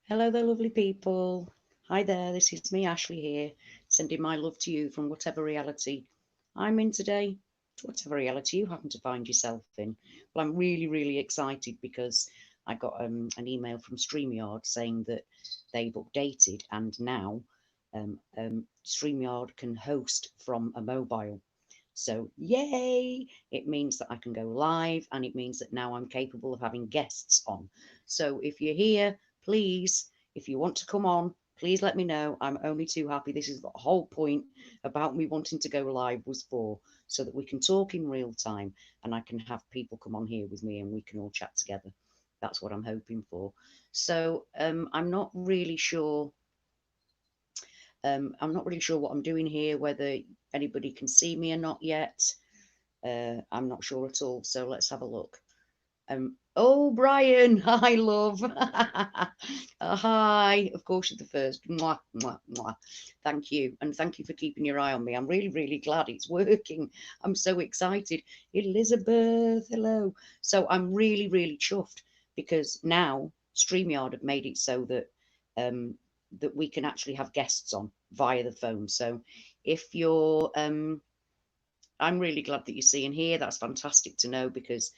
Hello there, lovely people. Hi there, this is me, Ashley, here, sending my love to you from whatever reality I'm in today, to whatever reality you happen to find yourself in. Well, I'm really, really excited because I got an email from StreamYard saying that they've updated and now StreamYard can host from a mobile. So, yay! It means that I can go live and it means that now I'm capable of having guests on. So, if you're here, please, if you want to come on, please let me know. I'm only too happy. This is the whole point about me wanting to go live was for so that we can talk in real time and I can have people come on here with me and we can all chat together. That's what I'm hoping for. So, I'm not really sure. I'm not really sure what I'm doing here, whether anybody can see me or not yet. I'm not sure at all. So let's have a look. Oh, Brian, hi, love. Hi. Of course, you're the first. Mwah, mwah, mwah. Thank you. And thank you for keeping your eye on me. I'm really, really glad it's working. I'm so excited. Elizabeth, hello. So I'm really, really chuffed because now StreamYard have made it so that that we can actually have guests on via the phone. So if you're I'm really glad that you're seeing here. That's fantastic to know because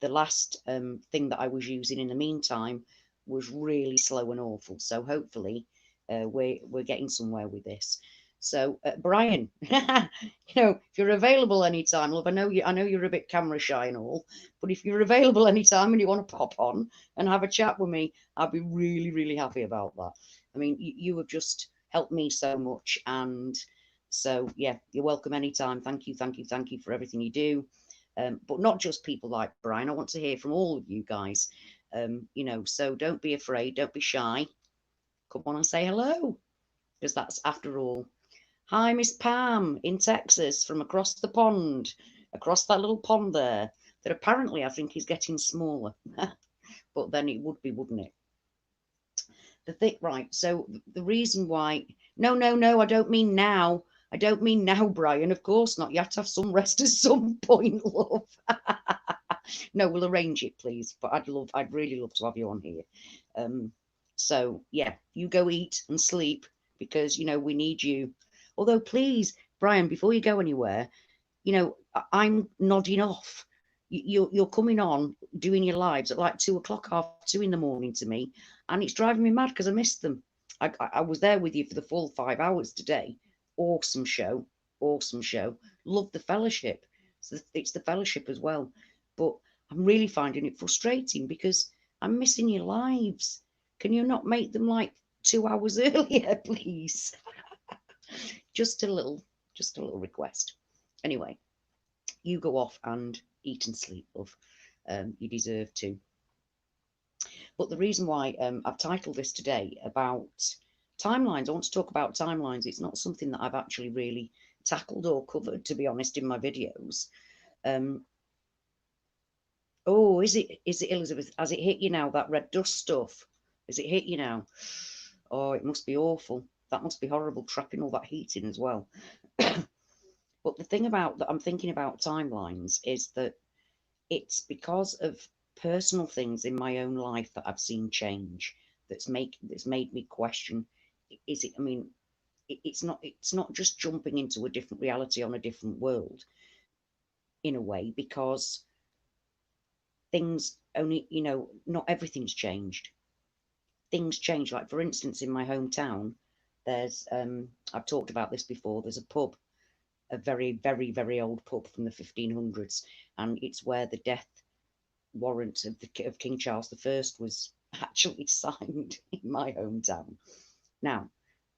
the last thing that I was using in the meantime was really slow and awful. So hopefully we're getting somewhere with this. So Brian, if you're available anytime, love, I know you're a bit camera shy and all, but if you're available anytime and you want to pop on and have a chat with me, I'd be really, really happy about that. I mean, you have just helped me so much, and so, yeah, you're welcome anytime. Thank you, thank you, thank you for everything you do. But not just people like Brian. I want to hear from all of you guys. So don't be afraid, don't be shy. Come on and say hello, because that's after all. Hi, Miss Pam in Texas from across the pond, across that little pond there, that apparently I think is getting smaller. But then it would be, wouldn't it? The thing, right? So the reason why, no, no, no, I don't mean now. I don't mean now, Brian. Of course not. You have to have some rest at some point, love. No, we'll arrange it, please. But I'd really love to have you on here. Um, so yeah, you go eat and sleep because we need you. Although, please, Brian, before you go anywhere, I'm nodding off. You're coming on doing your lives at like 2 o'clock, 2 in the morning to me, and it's driving me mad because I missed them. I was there with you for the full 5 hours today. Awesome show, awesome show. Love the fellowship. It's the fellowship as well, but I'm really finding it frustrating because I'm missing your lives. Can you not make them like 2 hours earlier, please? just a little, just a little request. Anyway, you go off and eat and sleep, love. You deserve to. But the reason why I've titled this today about timelines, I want to talk about timelines. It's not something that I've actually really tackled or covered, to be honest, in my videos. Um, oh, is it Elizabeth? Has it hit you now? That red dust stuff? Has it hit you now? Oh, it must be awful. That must be horrible, trapping all that heat in as well. But the thing about that I'm thinking about timelines is that it's because of personal things in my own life that I've seen change that's made me question, is it, I mean, it's not just jumping into a different reality on a different world in a way, because things only, not everything's changed. Things change. Like, for instance, in my hometown, there's I've talked about this before, there's a pub, a very, very, very old pub from the 1500s, and it's where the death warrant of King Charles I was actually signed in my hometown. Now,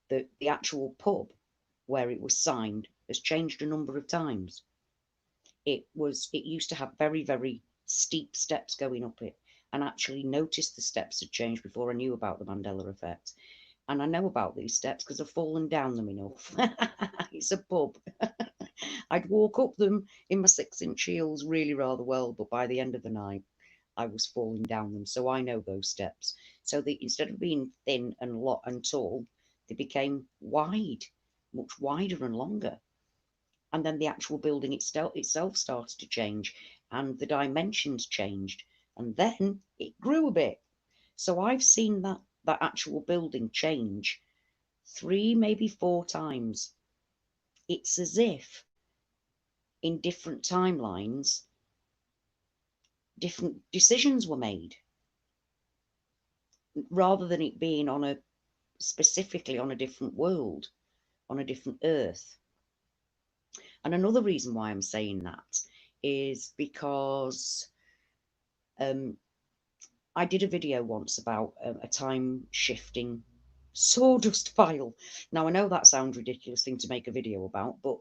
the actual pub where it was signed has changed a number of times. It used to have very, very steep steps going up it, and actually noticed the steps had changed before I knew about the Mandela effect. And I know about these steps because I've fallen down them enough. It's a pub. I'd walk up them in my 6-inch heels really rather well, but by the end of the night, I was falling down them. So I know those steps. So instead of being thin and and tall, they became wide, much wider and longer. And then the actual building itself started to change, and the dimensions changed, and then it grew a bit. So I've seen that that actual building change 3, maybe 4 times. It's as if in different timelines, different decisions were made, rather than it being on a specifically on a different world, on a different earth. And another reason why I'm saying that is because um, I did a video once about a time shifting sawdust pile. Now, I know that sounds ridiculous thing to make a video about, but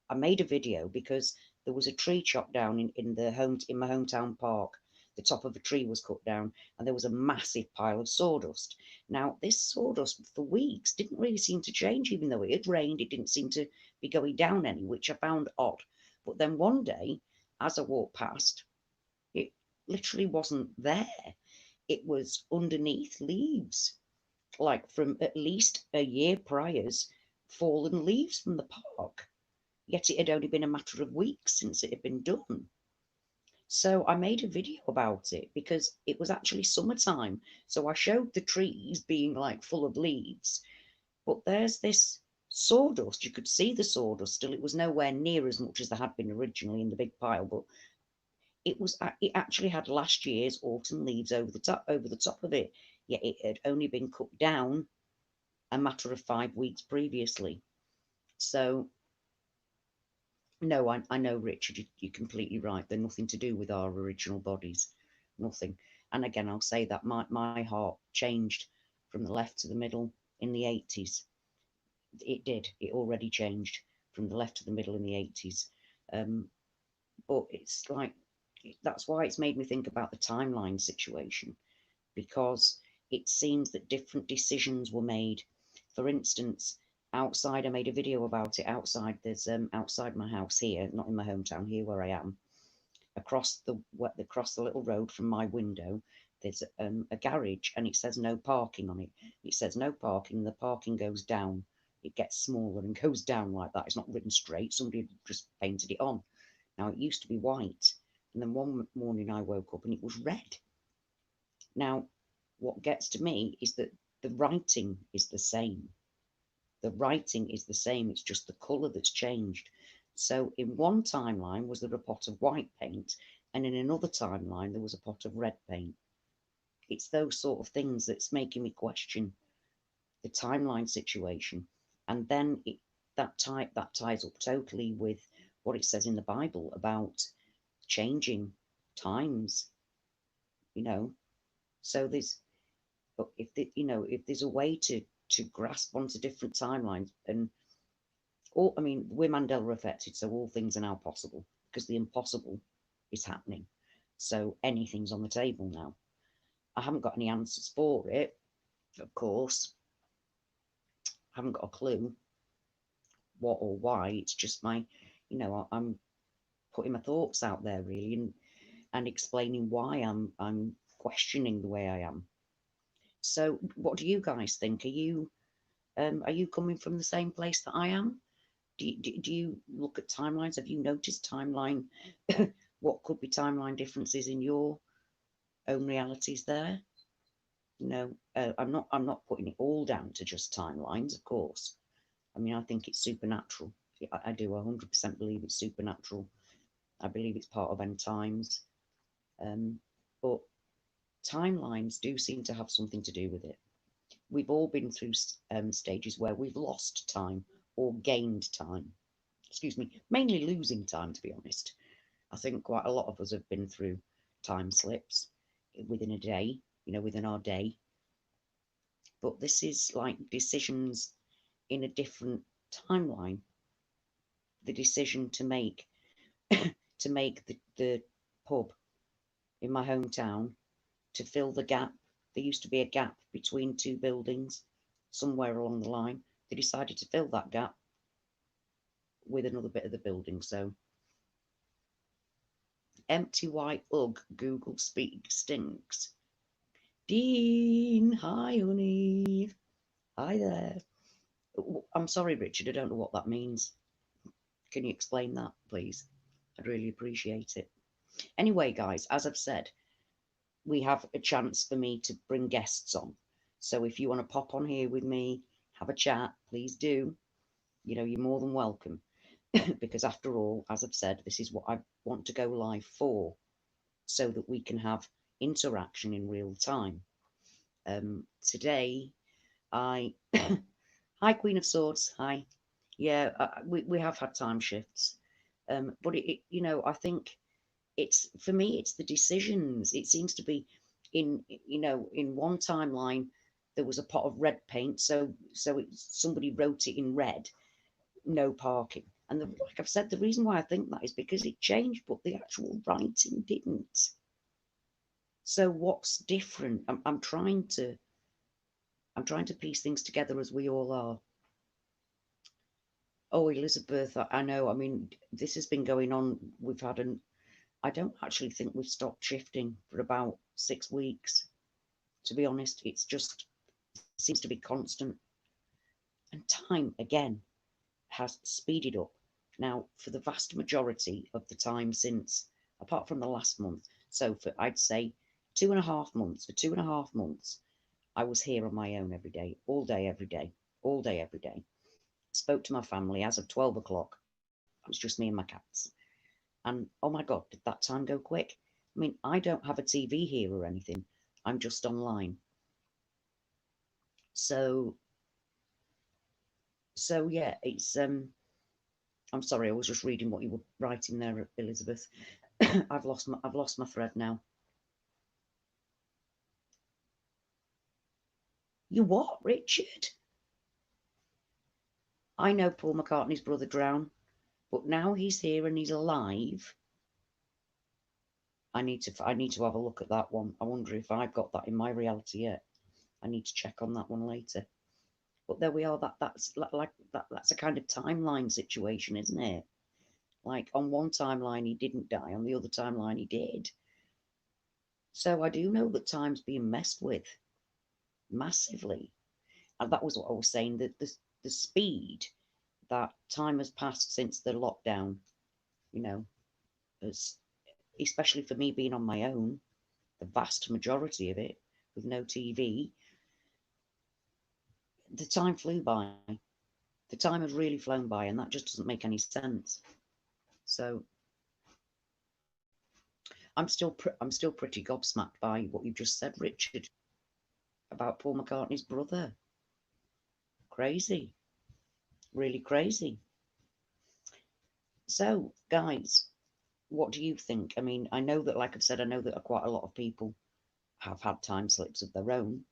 I made a video because there was a tree chopped down in my hometown park. The top of a tree was cut down, and there was a massive pile of sawdust. Now, this sawdust for weeks didn't really seem to change, even though it had rained. It didn't seem to be going down any, which I found odd. But then one day, as I walked past, it literally wasn't there. It was underneath leaves, like from at least a year prior's fallen leaves from the park. Yet it had only been a matter of weeks since it had been done. So I made a video about it because it was actually summertime. So I showed the trees being like full of leaves, but there's this sawdust. You could see the sawdust still. It was nowhere near as much as there had been originally in the big pile, but it actually had last year's autumn leaves over the top of it. Yet it had only been cut down a matter of 5 weeks previously. So no, I know, Richard, you're completely right. They're nothing to do with our original bodies. Nothing. And again, I'll say that my heart changed from the left to the middle in the 80s. It did. It already changed from the left to the middle in the 80s. But it's like, that's why it's made me think about the timeline situation, because it seems that different decisions were made. For instance, outside, I made a video about it. Outside, there's outside my house here, not in my hometown, here where I am, across the little road from my window, there's a garage, and it says no parking on it. It says no parking. The parking goes down. It gets smaller and goes down like that. It's not written straight. Somebody just painted it on. Now it used to be white, and then one morning I woke up and it was red. Now, what gets to me is that the writing is the same. The writing is the same, it's just the colour that's changed. So in one timeline was there a pot of white paint, and in another timeline there was a pot of red paint. It's those sort of things that's making me question the timeline situation. And then that ties up totally with what it says in the Bible about changing times, you know. So there's if there's a way to grasp onto different timelines, and all, I mean, we're Mandela affected, so all things are now possible because the impossible is happening. So anything's on the table now. I haven't got any answers for it, of course. I haven't got a clue what or why. It's just I'm putting my thoughts out there really, and explaining why I'm questioning the way I am. So, what do you guys think? Are you coming from the same place that I am? Do you look at timelines? Have you noticed timeline? What could be timeline differences in your own realities there? I'm not putting it all down to just timelines, of course. I mean, I think it's supernatural. I do 100% believe it's supernatural. I believe it's part of end times. But timelines do seem to have something to do with it. We've all been through stages where we've lost time or gained time. Excuse me, mainly losing time, to be honest. I think quite a lot of us have been through time slips within a day, within our day. But this is like decisions in a different timeline. The decision to make the pub in my hometown, to fill the gap. There used to be a gap between two buildings somewhere along the line. They decided to fill that gap with another bit of the building. So, empty white ugh, Google speak stinks. Dean, hi, honey. Hi there. I'm sorry, Richard, I don't know what that means. Can you explain that, please? I'd really appreciate it. Anyway, guys, as I've said, we have a chance for me to bring guests on. So if you want to pop on here with me, have a chat, please do. You're more than welcome. Because after all, as I've said, this is what I want to go live for, so that we can have interaction in real time. Today, I hi Queen of Swords, hi. Yeah, we have had time shifts, but I think it's for me, it's the decisions. It seems to be in one timeline there was a pot of red paint, so somebody wrote it in red, no parking. And like I've said, the reason why I think that is because it changed, but the actual writing didn't. So what's different? I'm trying to piece things together as we all are. Oh, Elizabeth, I know. I mean, this has been going on. We've had an. I don't actually think we've stopped shifting for about 6 weeks. To be honest, it's just seems to be constant. And time again has speeded up now for the vast majority of the time since, apart from the last month. So for I'd say 2.5 months. For 2.5 months, I was here on my own every day, all day, every day, all day, every day. Spoke to my family as of 12 o'clock. It was just me and my cats. And oh my God, did that time go quick? I mean, I don't have a TV here or anything. I'm just online. So, so yeah, I'm sorry, I was just reading what you were writing there, Elizabeth. I've lost my thread now. You what, Richard? I know Paul McCartney's brother drowned, but now he's here and he's alive. I need to have a look at that one. I wonder if I've got that in my reality yet. I need to check on that one later. But there we are. That's a kind of timeline situation, isn't it? Like on one timeline he didn't die, on the other timeline he did. So I do know that time's being messed with massively. And that was what I was saying, that the speed that time has passed since the lockdown, you know, as especially for me being on my own, the vast majority of it with no TV, the time flew by. The time has really flown by, and that just doesn't make any sense. So I'm still pretty gobsmacked by what you've just said, Richard, about Paul McCartney's brother. Crazy, really crazy. So, guys, what do you think? I mean, I know that, like I've said, I know that quite a lot of people have had time slips of their own,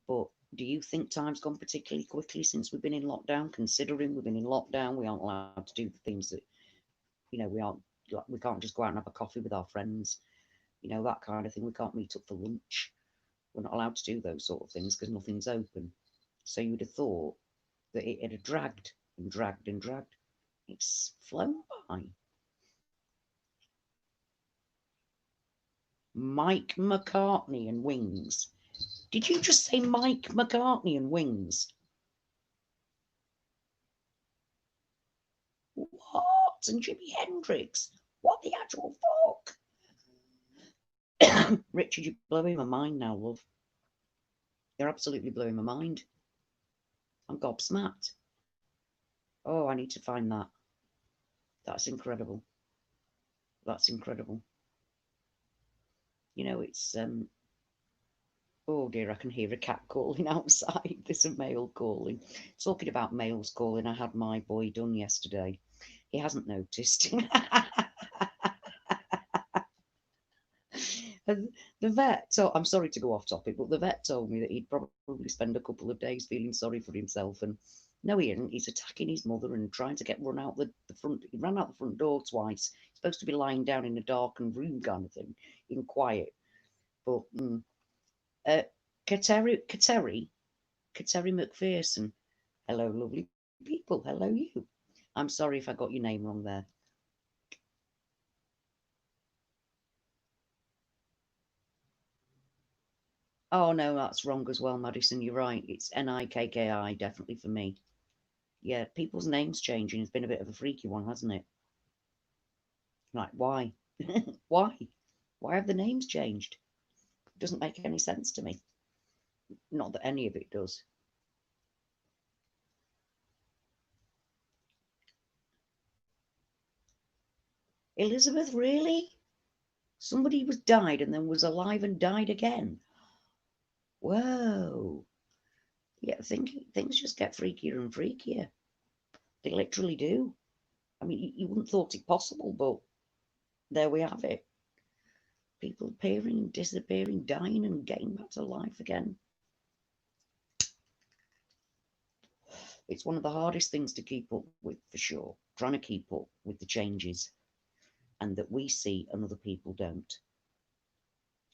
but do you think time's gone particularly quickly since we've been in lockdown? Considering we've been in lockdown, we aren't allowed to do the things that we aren't. Like, we can't just go out and have a coffee with our friends, that kind of thing. We can't meet up for lunch. We're not allowed to do those sort of things because nothing's open. So you'd have thought that it had dragged and dragged and dragged. It's flown by. Mike McCartney and Wings. Did you just say Mike McCartney and Wings? What? And Jimi Hendrix? What the actual fuck? Richard, you're blowing my mind now, love. You're absolutely blowing my mind. I'm gobsmacked. Oh, I need to find that. That's incredible. That's incredible. It's oh dear, I can hear a cat calling outside. There's a male calling. Talking about males calling, I had my boy done yesterday. He hasn't noticed. And the vet, so I'm sorry to go off topic, but the vet told me that he'd probably spend a couple of days feeling sorry for himself. And no, he isn't. He's attacking his mother and trying to get run out the front. He ran out the front door twice. He's supposed to be lying down in a darkened room kind of thing, in quiet. But uh, Kateri McPherson. Hello, lovely people. Hello, you. I'm sorry if I got your name wrong there. Oh no, that's wrong as well, Madison. You're right. It's Nikki, definitely for me. Yeah, people's names changing has been a bit of a freaky one, hasn't it? Like, why? Why? Why have the names changed? It doesn't make any sense to me. Not that any of it does. Elizabeth, really? Somebody was died and then was alive and died again. Whoa. Yeah, things just get freakier and freakier. They literally do. I mean, you wouldn't thought it possible, but there we have it. People appearing, disappearing, dying, and getting back to life again. It's one of the hardest things to keep up with, for sure. Trying to keep up with the changes and that we see and other people don't.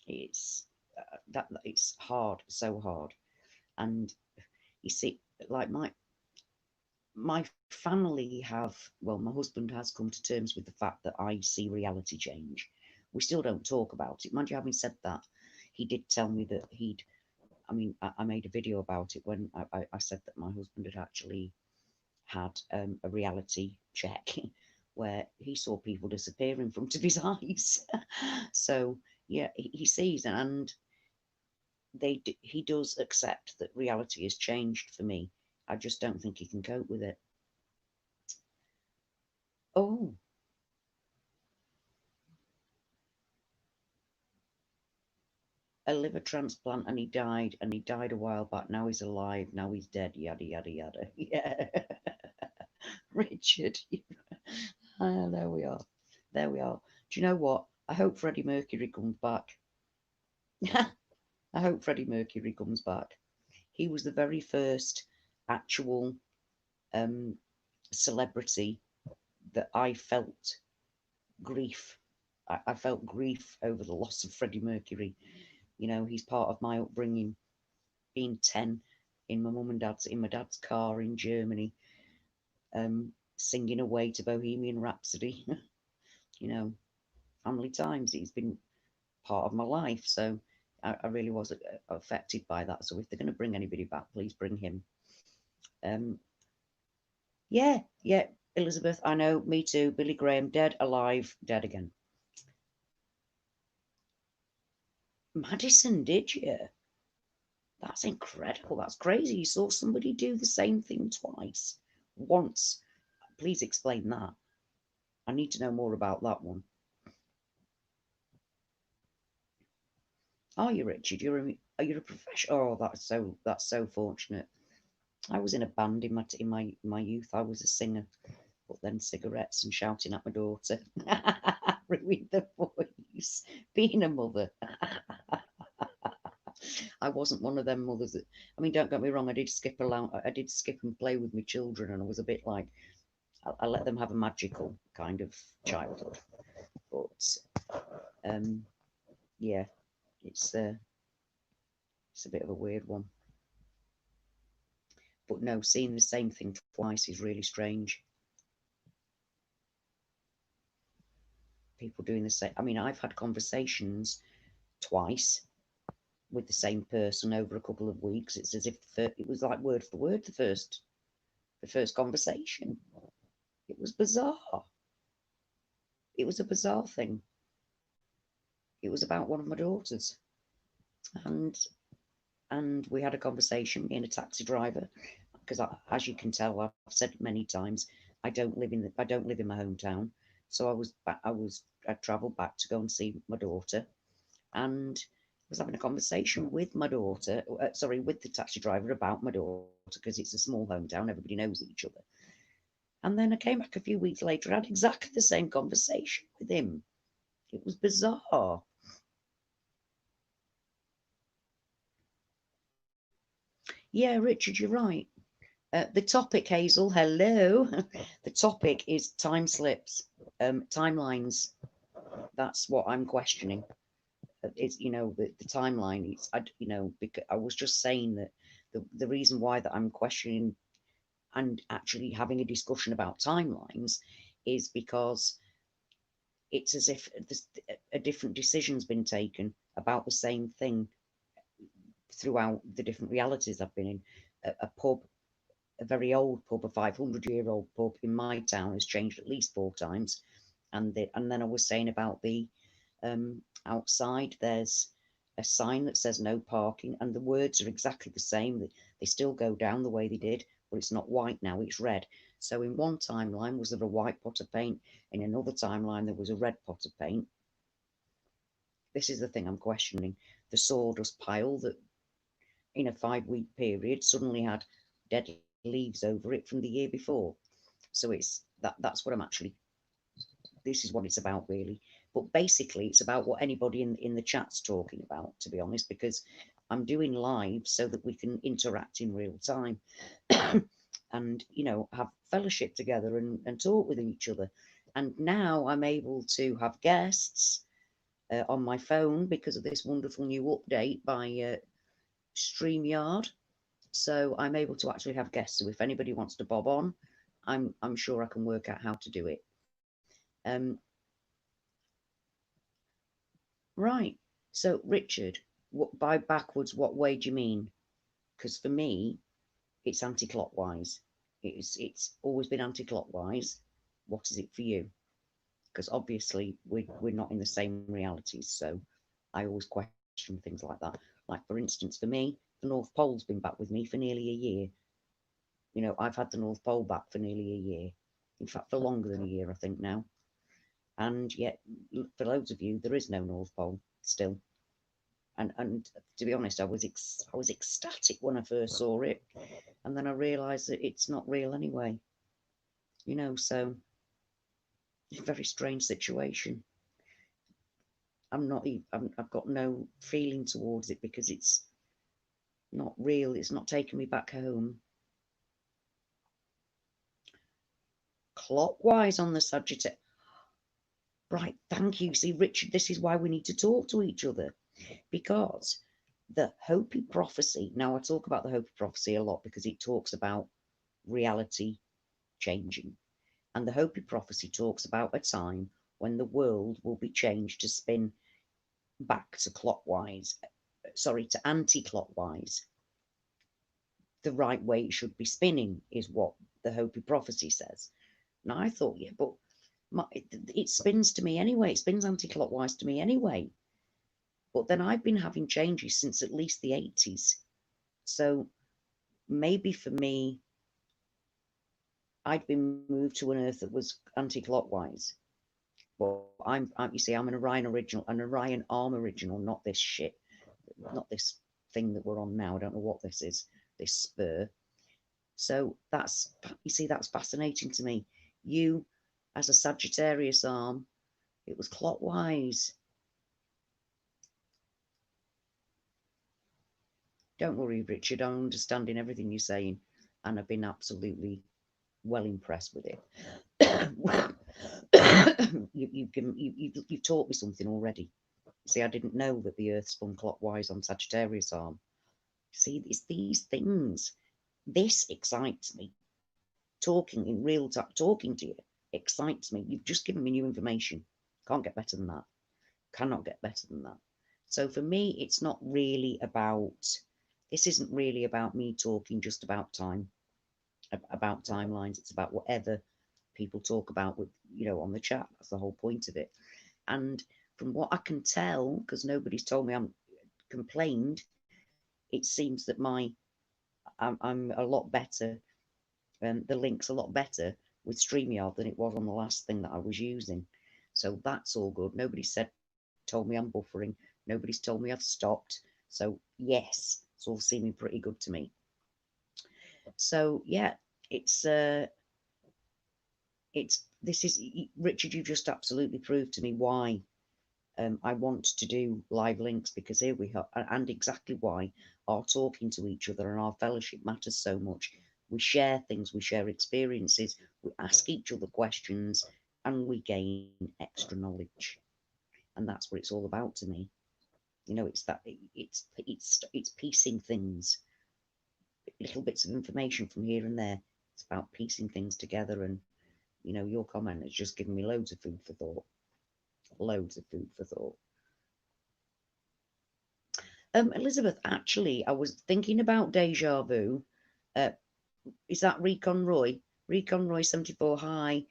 It's that it's hard, so hard. And you see, like my family have, well, my husband has come to terms with the fact that I see reality change. We still don't talk about it. Mind you, having said that, he did tell me that I mean, I made a video about it when I said that my husband had actually had a reality check where he saw people disappear in front of his eyes. So, yeah, he sees, and he does accept that reality has changed for me. I just don't think he can cope with it. Oh, a liver transplant, and he died a while back. Now he's alive, now he's dead, yada yada yada. Yeah. Richard. There we are, there we are. Do you know what, I hope Freddie Mercury comes back. I hope Freddie Mercury comes back. He was the very first actual um celebrity that I felt grief. I felt grief over the loss of Freddie Mercury. You know, he's part of my upbringing, being 10 in my dad's car in Germany, singing away to Bohemian Rhapsody. You know, family times. He's been part of my life, so I really was affected by that. So if they're going to bring anybody back, please bring him. Um, yeah, yeah, Elizabeth, I know, me too. Billy Graham, dead, alive, dead again. Madison, did you? That's incredible. That's crazy. You saw somebody do the same thing twice. Once. Please explain that. I need to know more about that one. Are you, Richard? Are you a professional? Oh, that's so fortunate. I was in a band in my youth. I was a singer, but then cigarettes and shouting at my daughter ruined the voice. Being a mother, I wasn't one of them mothers that. I mean, don't get me wrong. I did skip and play with my children, and I was a bit like I let them have a magical kind of childhood. But um, yeah, it's uh, it's a bit of a weird one. But no, seeing the same thing twice is really strange. People doing the same. I mean, I've had conversations twice with the same person over a couple of weeks. It's as if it was like word for word the first conversation. It was bizarre. It was a bizarre thing. It was about one of my daughters, and we had a conversation. Me and a taxi driver, because as you can tell, I've said it many times. I don't live in my hometown, so I travelled back to go and see my daughter, and was having a conversation with my daughter, sorry, with the taxi driver about my daughter, because it's a small hometown, everybody knows each other. And then I came back a few weeks later, and had exactly the same conversation with him. It was bizarre. Yeah, Richard, you're right. The topic, Hazel, hello. The topic is time slips, timelines. That's what I'm questioning. It's, the timeline. Because I was just saying that the reason why that I'm questioning and actually having a discussion about timelines is because it's as if a different decision's been taken about the same thing throughout the different realities I've been in. A pub, a very old pub, a 500-year-old pub in my town has changed at least 4 times. And then I was saying about the outside, there's a sign that says no parking, and the words are exactly the same. They still go down the way they did, but it's not white now, it's red. So in one timeline was there a white pot of paint, in another timeline there was a red pot of paint. This is the thing I'm questioning. The sawdust pile that in a 5 week period suddenly had dead leaves over it from the year before. So that's what I'm actually, this is what it's about really. But basically it's about what anybody in the chat's talking about, to be honest, because I'm doing live so that we can interact in real time and have fellowship together and talk with each other. And now I'm able to have guests on my phone because of this wonderful new update by StreamYard. So I'm able to actually have guests. So if anybody wants to bob on, I'm sure I can work out how to do it. Um, right. So Richard, what by backwards? What way do you mean? Because for me, it's anti-clockwise. It's always been anti-clockwise. What is it for you? Because obviously we're not in the same realities. So I always question things like that. Like for instance, for me, the North Pole's been back with me for nearly a year. I've had the North Pole back for nearly a year. In fact, for longer than a year, I think now. And yet, for loads of you, there is no North Pole still. And to be honest, I was ecstatic when I first saw it, and then I realised that it's not real anyway. So it's a very strange situation. I've got no feeling towards it because it's not real. It's not taking me back home. Clockwise on the Sagittarius. Right, thank you. See, Richard, this is why we need to talk to each other because the Hopi prophecy. Now, I talk about the Hopi prophecy a lot because it talks about reality changing. And the Hopi prophecy talks about a time when the world will be changed to spin back to clockwise, sorry, to anti clockwise. The right way it should be spinning is what the Hopi prophecy says. Now, I thought, yeah, but it spins to me anyway. It spins anti clockwise to me anyway. But then I've been having changes since at least the 80s. So maybe for me, I'd been moved to an Earth that was anti-clockwise. But you see, I'm an Orion Arm original, not this shit, not this thing that we're on now. I don't know what this is, this spur. So you see, that's fascinating to me. You, as a Sagittarius arm, it was clockwise. Don't worry, Richard. I'm understanding everything you're saying, and I've been absolutely well impressed with it. You've taught me something already. See, I didn't know that the Earth spun clockwise on Sagittarius arm. See, it's these things. This excites me. Talking in real time, talking to you excites me. You've just given me new information. Can't get better than that. Cannot get better than that. So for me, it's not really about. This isn't really about me talking just about time, about timelines. It's about whatever people talk about with on the chat. That's the whole point of it. And from what I can tell, because nobody's told me I'm complained, it seems that I'm a lot better. The link's a lot better with StreamYard than it was on the last thing that I was using. So that's all good. Nobody told me I'm buffering. Nobody's told me I've stopped. So yes, it's all seeming pretty good to me. So yeah, it's this is Richard. You just absolutely proved to me why I want to do live links because here we are, and exactly why our talking to each other and our fellowship matters so much. We share things, we share experiences, we ask each other questions, and we gain extra knowledge. And that's what it's all about to me. It's that it's piecing things, little bits of information from here and there. It's about piecing things together, and your comment has just given me loads of food for thought. Loads of food for thought. Elizabeth, actually, I was thinking about deja vu. Uh, is that Recon Roy? Recon Roy 74. Hi.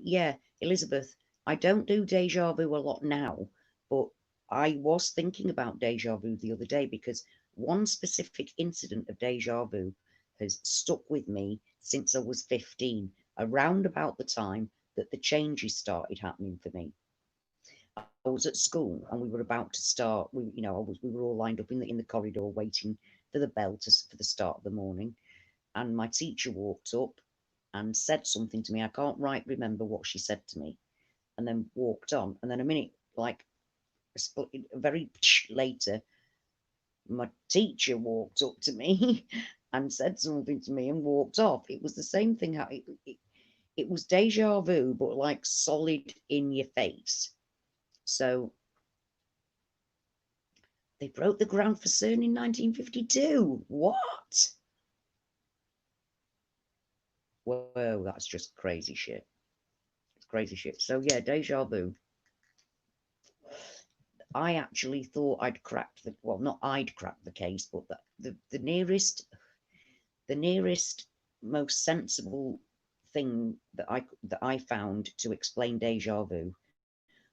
Yeah, Elizabeth. I don't do deja vu a lot now, but I was thinking about deja vu the other day because one specific incident of deja vu has stuck with me since I was 15, around about the time that the changes started happening for me. I was at school and we were about to start. We were all lined up in the corridor waiting for the bell for the start of the morning, and my teacher walked up and said something to me. I can't right remember what she said to me, and then walked on. And then a minute, like very later, my teacher walked up to me and said something to me and walked off. It was the same thing. It was deja vu, but like solid in your face. So they broke the ground for CERN in 1952. What? Whoa, that's just crazy shit. It's crazy shit. So yeah, deja vu. I actually thought I'd cracked the, well, not I'd cracked the case, but the nearest, most sensible thing that I found to explain deja vu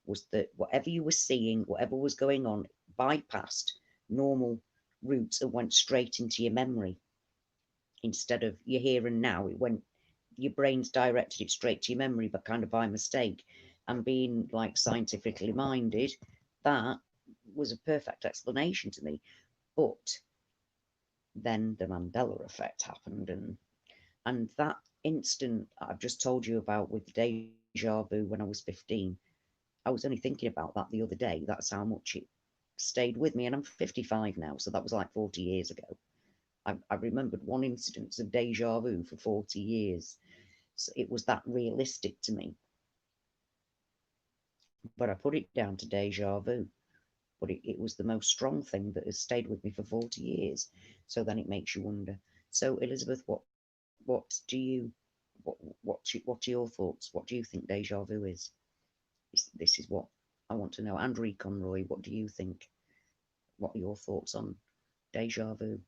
was that whatever you were seeing, whatever was going on, bypassed normal routes and went straight into your memory instead of your here and now. It went, your brain's directed it straight to your memory, but kind of by mistake. And being like scientifically minded, that was a perfect explanation to me. But then the Mandela effect happened, and that instant I've just told you about with deja vu when I was 15, I was only thinking about that the other day. That's how much it stayed with me. And I'm 55 now, so that was like 40 years ago. I remembered one incidence of deja vu for 40 years. So it was that realistic to me. But I put it down to deja vu. But it was the most strong thing that has stayed with me for 40 years. So then it makes you wonder. So, Elizabeth, what do you, what are your thoughts? What do you think deja vu is? This is what I want to know. And Conroy, what do you think? What are your thoughts on deja vu?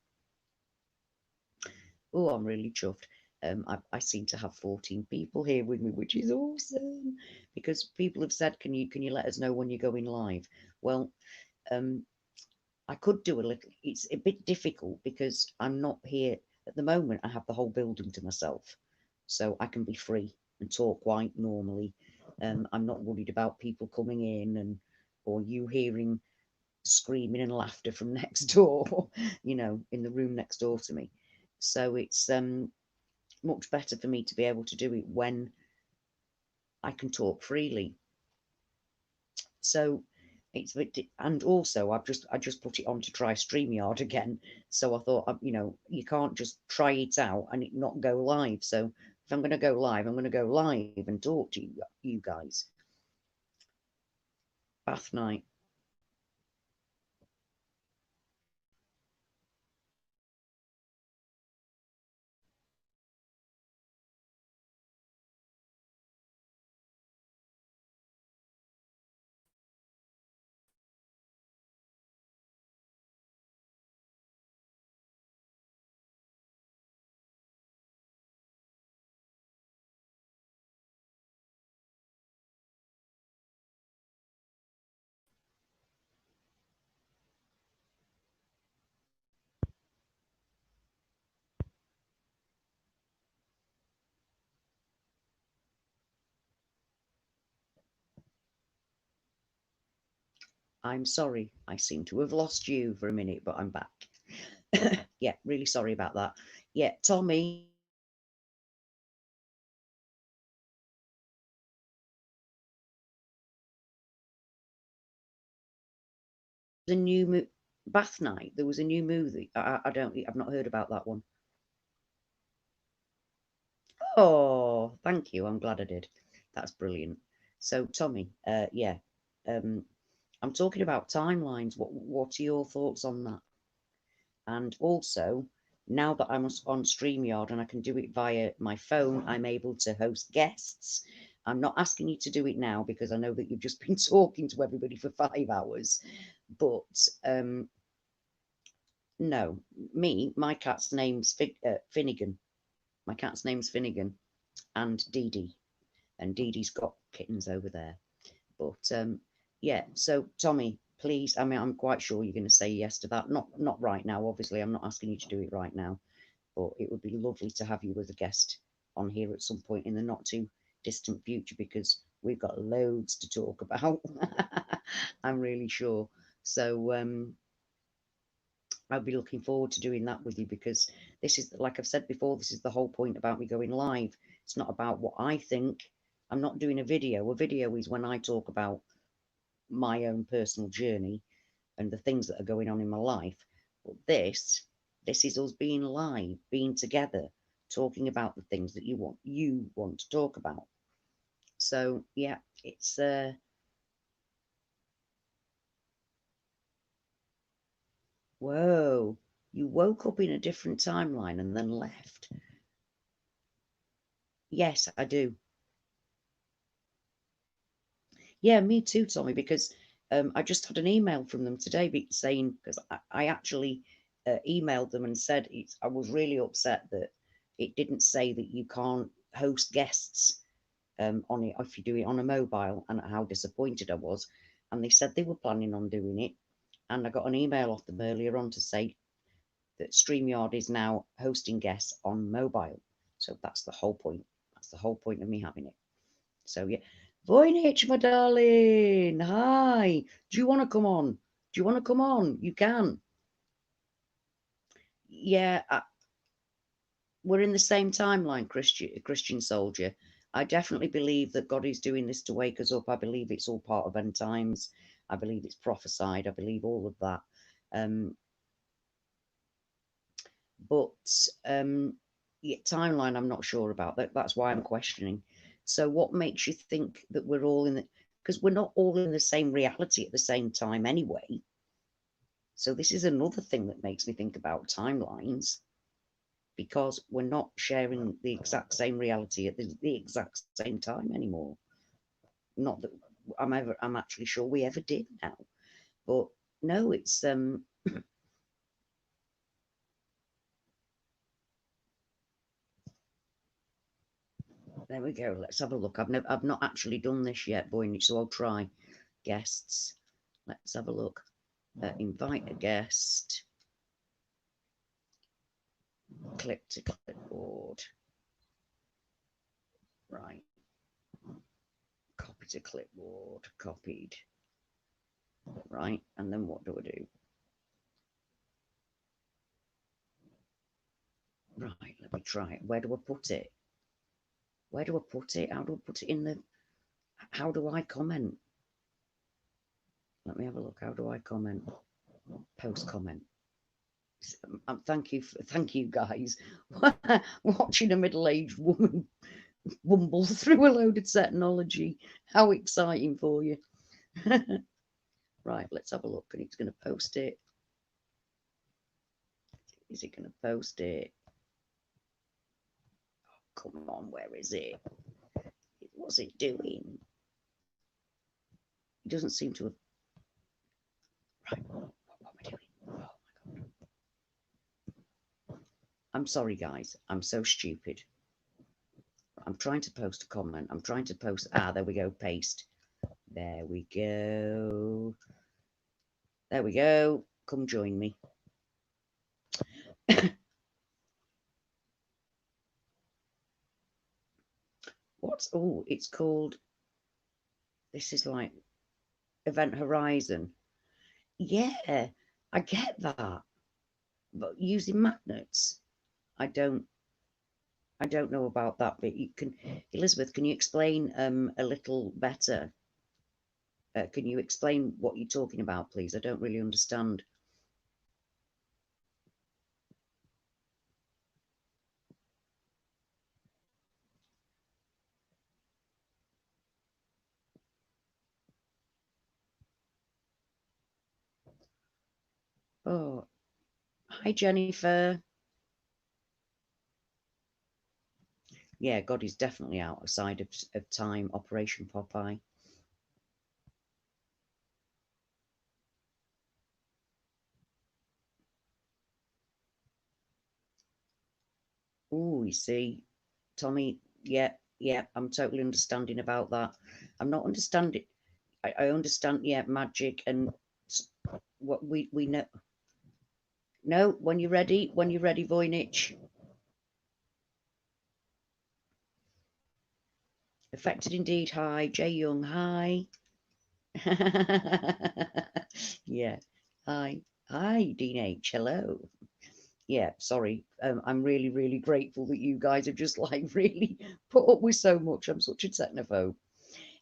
Oh, I'm really chuffed. I seem to have 14 people here with me, which is awesome. Because people have said, can you let us know when you're going live? Well, um, I could do a little. It's a bit difficult because I'm not here at the moment. I have the whole building to myself, so I can be free and talk quite normally. I'm not worried about people coming in and or you hearing screaming and laughter from next door, in the room next door to me. So it's much better for me to be able to do it when I can talk freely. So it's a bit, and also I just put it on to try StreamYard again. So I thought, you can't just try it out and it not go live. So if I'm going to go live, I'm going to go live and talk to you guys. Bath night. I'm sorry. I seem to have lost you for a minute, but I'm back. Yeah, really sorry about that. Yeah, Tommy, the new Bath night. There was a new movie. I've not heard about that one. Oh, thank you. I'm glad I did. That's brilliant. So, Tommy, yeah, um, I'm talking about timelines. What are your thoughts on that? And also, now that I'm on StreamYard and I can do it via my phone, I'm able to host guests. I'm not asking you to do it now because I know that you've just been talking to everybody for 5 hours. But no, my cat's name's Finnegan. My cat's name's Finnegan, and Dee Dee. And Dee Dee's got kittens over there. But yeah, so Tommy, please. I mean, I'm quite sure you're going to say yes to that. Not right now, obviously. I'm not asking you to do it right now, but it would be lovely to have you as a guest on here at some point in the not too distant future, because we've got loads to talk about. I'm really sure. So I'll be looking forward to doing that with you, because this is, like I've said before, this is the whole point about me going live. It's not about what I think. I'm not doing a video. A video is when I talk about my own personal journey and the things that are going on in my life. But this is us being live, being together, talking about the things that you want to talk about. So yeah, it's whoa, you woke up in a different timeline and then left. Yes, I do. Yeah, me too, Tommy, because I just had an email from them today saying, because I actually emailed them and said I was really upset that it didn't say that you can't host guests on it if you do it on a mobile, and how disappointed I was. And they said they were planning on doing it. And I got an email off them earlier on to say that StreamYard is now hosting guests on mobile. So that's the whole point. That's the whole point of me having it. So yeah, Voynich, my darling, hi. Do you want to come on? Do you want to come on? You can. Yeah, we're in the same timeline, Christian soldier. I definitely believe that God is doing this to wake us up. I believe it's all part of end times. I believe it's prophesied. I believe all of that. Um, but yeah, timeline, I'm not sure about that. That's why I'm questioning. So, what makes you think that we're all in the? Because we're not all in the same reality at the same time, anyway. So, this is another thing that makes me think about timelines, because we're not sharing the exact same reality at the exact same time anymore. Not that I'm actually sure we ever did now, but no, it's there we go. Let's have a look. I've not actually done this yet, boy, so I'll try guests. Let's have a look. Invite a guest. Click to clipboard. Right. Copy to clipboard. Copied. Right. And then what do I do? Right. Let me try it. Where do I put it? Where do I put it? How do I put it in the? How do I comment? Let me have a look. How do I comment? Post comment. Thank you guys. Watching a middle-aged woman wumble through a load of technology. How exciting for you. Right, let's have a look. And it's going to post it. Is it going to post it? Oh, come on, where is it? What's it doing? It doesn't seem to have. Right, what am I doing? Oh my God. I'm sorry, guys. I'm so stupid. I'm trying to post a comment. I'm trying to post. There we go. Paste. There we go. There we go. Come join me. It's called. This is like Event Horizon. Yeah, I get that. But using magnets, I don't. I don't know about that, but you can, Elizabeth. Can you explain a little better? Can you explain what you're talking about, please? I don't really understand. Oh, hi, Jennifer. Yeah, God is definitely outside of time. Operation Popeye. Oh, you see, Tommy. Yeah, yeah. I'm totally understanding about that. I'm not understanding. I understand. Yeah, magic and What we know. No, when you're ready, Voynich. Affected indeed. Hi, Jay Young. Hi. Yeah. Hi. Hi, Dean H. Hello. Yeah, sorry. I'm really, really grateful that you guys have just like really put up with so much. I'm such a technophobe.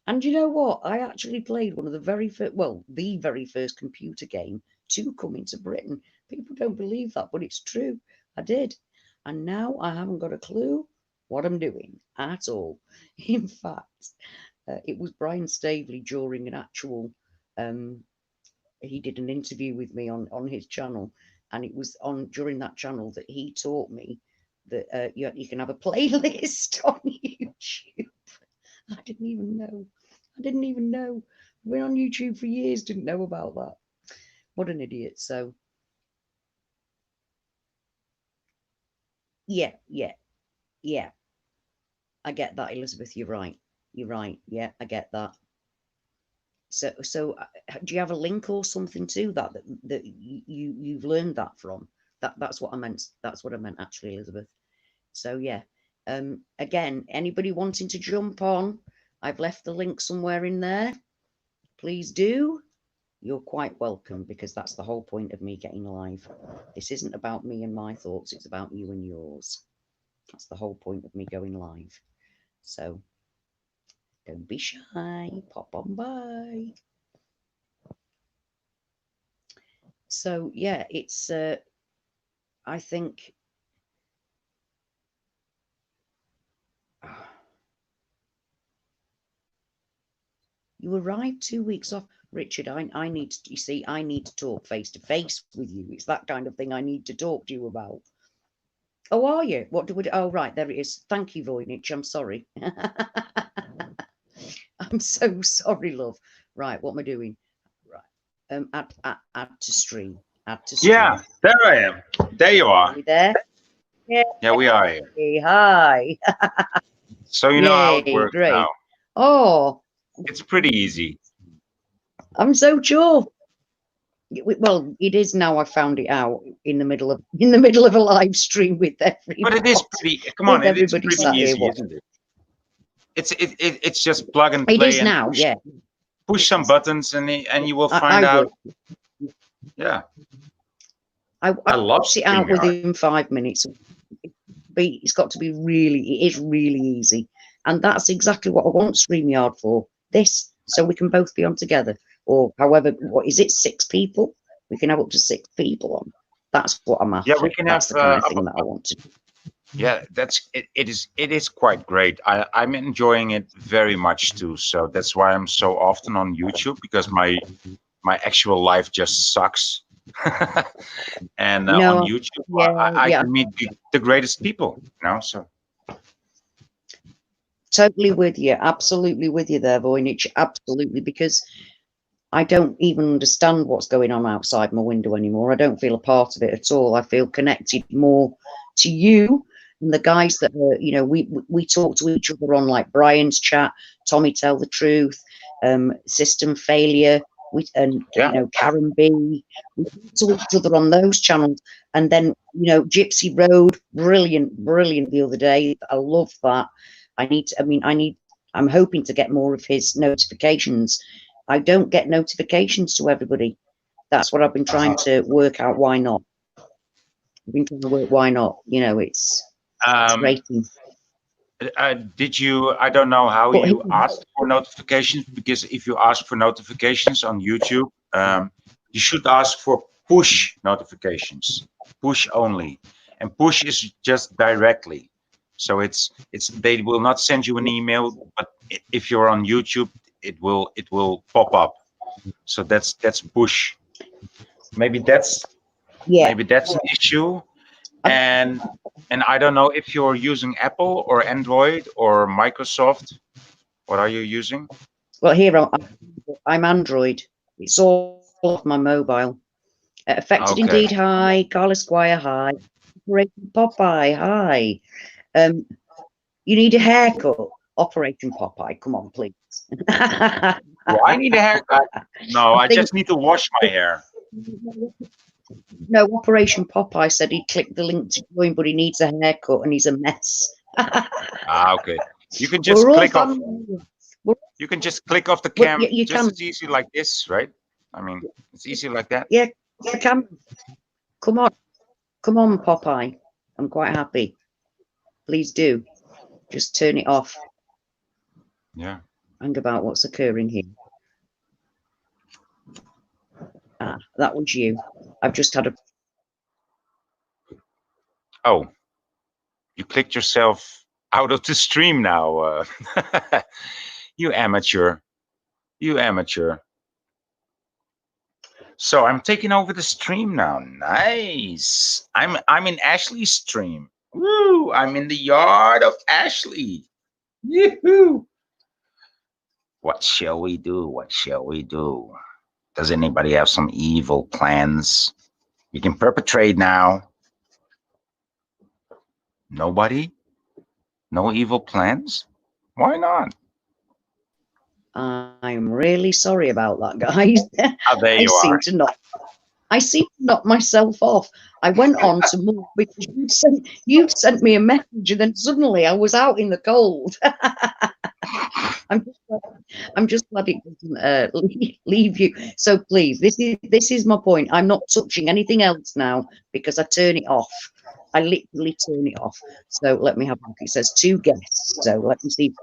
And you know what? I actually played one of the very first, well, the very first computer game to come into Britain. People don't believe that, but it's true. I did. And now I haven't got a clue what I'm doing at all. In fact, it was Brian Staveley during an actual, he did an interview with me on his channel. And it was on during that channel that he taught me that you can have a playlist on YouTube. I didn't even know. I didn't even know. I've been on YouTube for years, didn't know about that. What an idiot. So, yeah. I get that, Elizabeth. You're right. You're right. Yeah, I get that. So, do you have a link or something to that you've learned that from? That's what I meant. That's what I meant actually, Elizabeth. So yeah. Again, anybody wanting to jump on, I've left the link somewhere in there. Please do. You're quite welcome, because that's the whole point of me getting live. This isn't about me and my thoughts, it's about you and yours. That's the whole point of me going live. So don't be shy, pop on by. So yeah, it's I think you arrived 2 weeks off. Richard, I need to, you see, I need to talk face to face with you. It's that kind of thing I need to talk to you about. Oh, are you? What do we do? Oh, right, there it is. Thank you, Voynich. I'm sorry. I'm so sorry, love. Right, what am I doing? Right. Add to stream. Add to stream. Yeah, there I am. There you are. Are we there? Yeah, we are here. Hey, hi. So you know how it works great. now. Oh, It's pretty easy. I'm so sure. Well, it is now. I found it out in the middle of a live stream with everybody. But it is pretty. Come on, it's everybody pretty sat here easy, watching. isn't it? It's just plug and It play is and now. Yeah. push some buttons and you will find out. Yeah. I love watched it out StreamYard. within 5 minutes. It's got to be really. It is really easy, and that's exactly what I want StreamYard for. This, so we can both be on together, or however. What is it? 6 people. We can have up to 6 people on. That's what I'm after. Yeah, we can that's have the kind of thing that I want to do. Yeah, that's it. It is quite great. I'm enjoying it very much too. So that's why I'm so often on YouTube, because my actual life just sucks. And No, on YouTube, yeah, I yeah. can meet the greatest people. You know, so Totally with you. Absolutely with you there, Voynich. Absolutely, because I don't even understand what's going on outside my window anymore. I don't feel a part of it at all. I feel connected more to you and the guys that are, you know, we talk to each other on like Brian's chat, Tommy Tell the Truth, System Failure, and yeah. you know, Karen B. We talk to each other on those channels. And then, you know, Gypsy Road, brilliant the other day. I love that. I'm hoping to get more of his notifications. I don't get notifications to everybody. That's what I've been trying to work out. Why not? I've been trying to work. Why not? You know, it's frustrating. Did you? I don't know how But you asked for notifications, because if you ask for notifications on YouTube, you should ask for push notifications, push only, and push is just directly. So it's they will not send you an email, but if you're on YouTube, it will pop up. So that's push. Maybe that's an issue. And I don't know if you're using Apple or Android or Microsoft. What are you using? Well, here I'm Android. It's all off my mobile. Affected indeed. Hi, Carl Esquire. Hi, Operating Popeye. Hi. You need a haircut, Operating Popeye. Come on, please. Do I need a haircut? No, I just need to wash my hair. No, Operation Popeye said he clicked the link to join, but he needs a haircut and he's a mess. Okay. You can just We're all click off. family. You can just click off the Well, camera. you Just can. as easy like this, right? I mean, it's easy like that. Yeah, you can. Come on, Popeye. I'm quite happy. Please do. Just turn it off. Yeah. Think about what's occurring here. Ah, that was you. I've just had a. Oh, you clicked yourself out of the stream now. You amateur. You amateur. So I'm taking over the stream now. Nice. I'm in Ashley's stream. Woo! I'm in the yard of Ashley. Yoo-hoo! What shall we do? What shall we do? Does anybody have some evil plans you can perpetrate now? Nobody? No evil plans? Why not? I'm really sorry about that, guys. Oh, there you are. I seem to knock myself off. I went on to move because you'd sent me a message, and then suddenly I was out in the cold. I'm just glad it doesn't leave you. So please, this is my point. I'm not touching anything else now because I turn it off. I literally turn it off. So let me have a look. It says 2 guests. So let me see.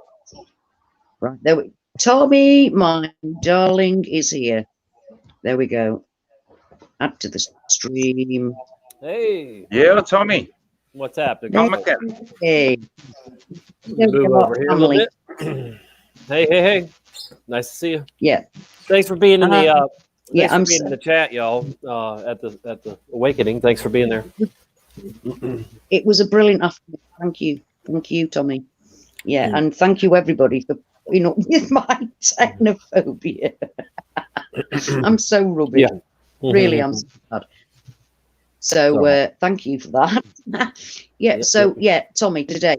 Right there we. Tommy, my darling, is here. There we go. Add to the stream. Hey. Yeah, Tommy. What's happening? Hey. Move over here a little bit. Hey. Nice to see you. Yeah. Thanks for being in the I'm being in the chat, y'all. At the Awakening. Thanks for being there. It was a brilliant afternoon. Thank you, Tommy. Yeah, and thank you everybody for putting up with my technophobia. I'm so rubbish. Yeah. Really, I'm so bad. So thank you for that. Tommy, today,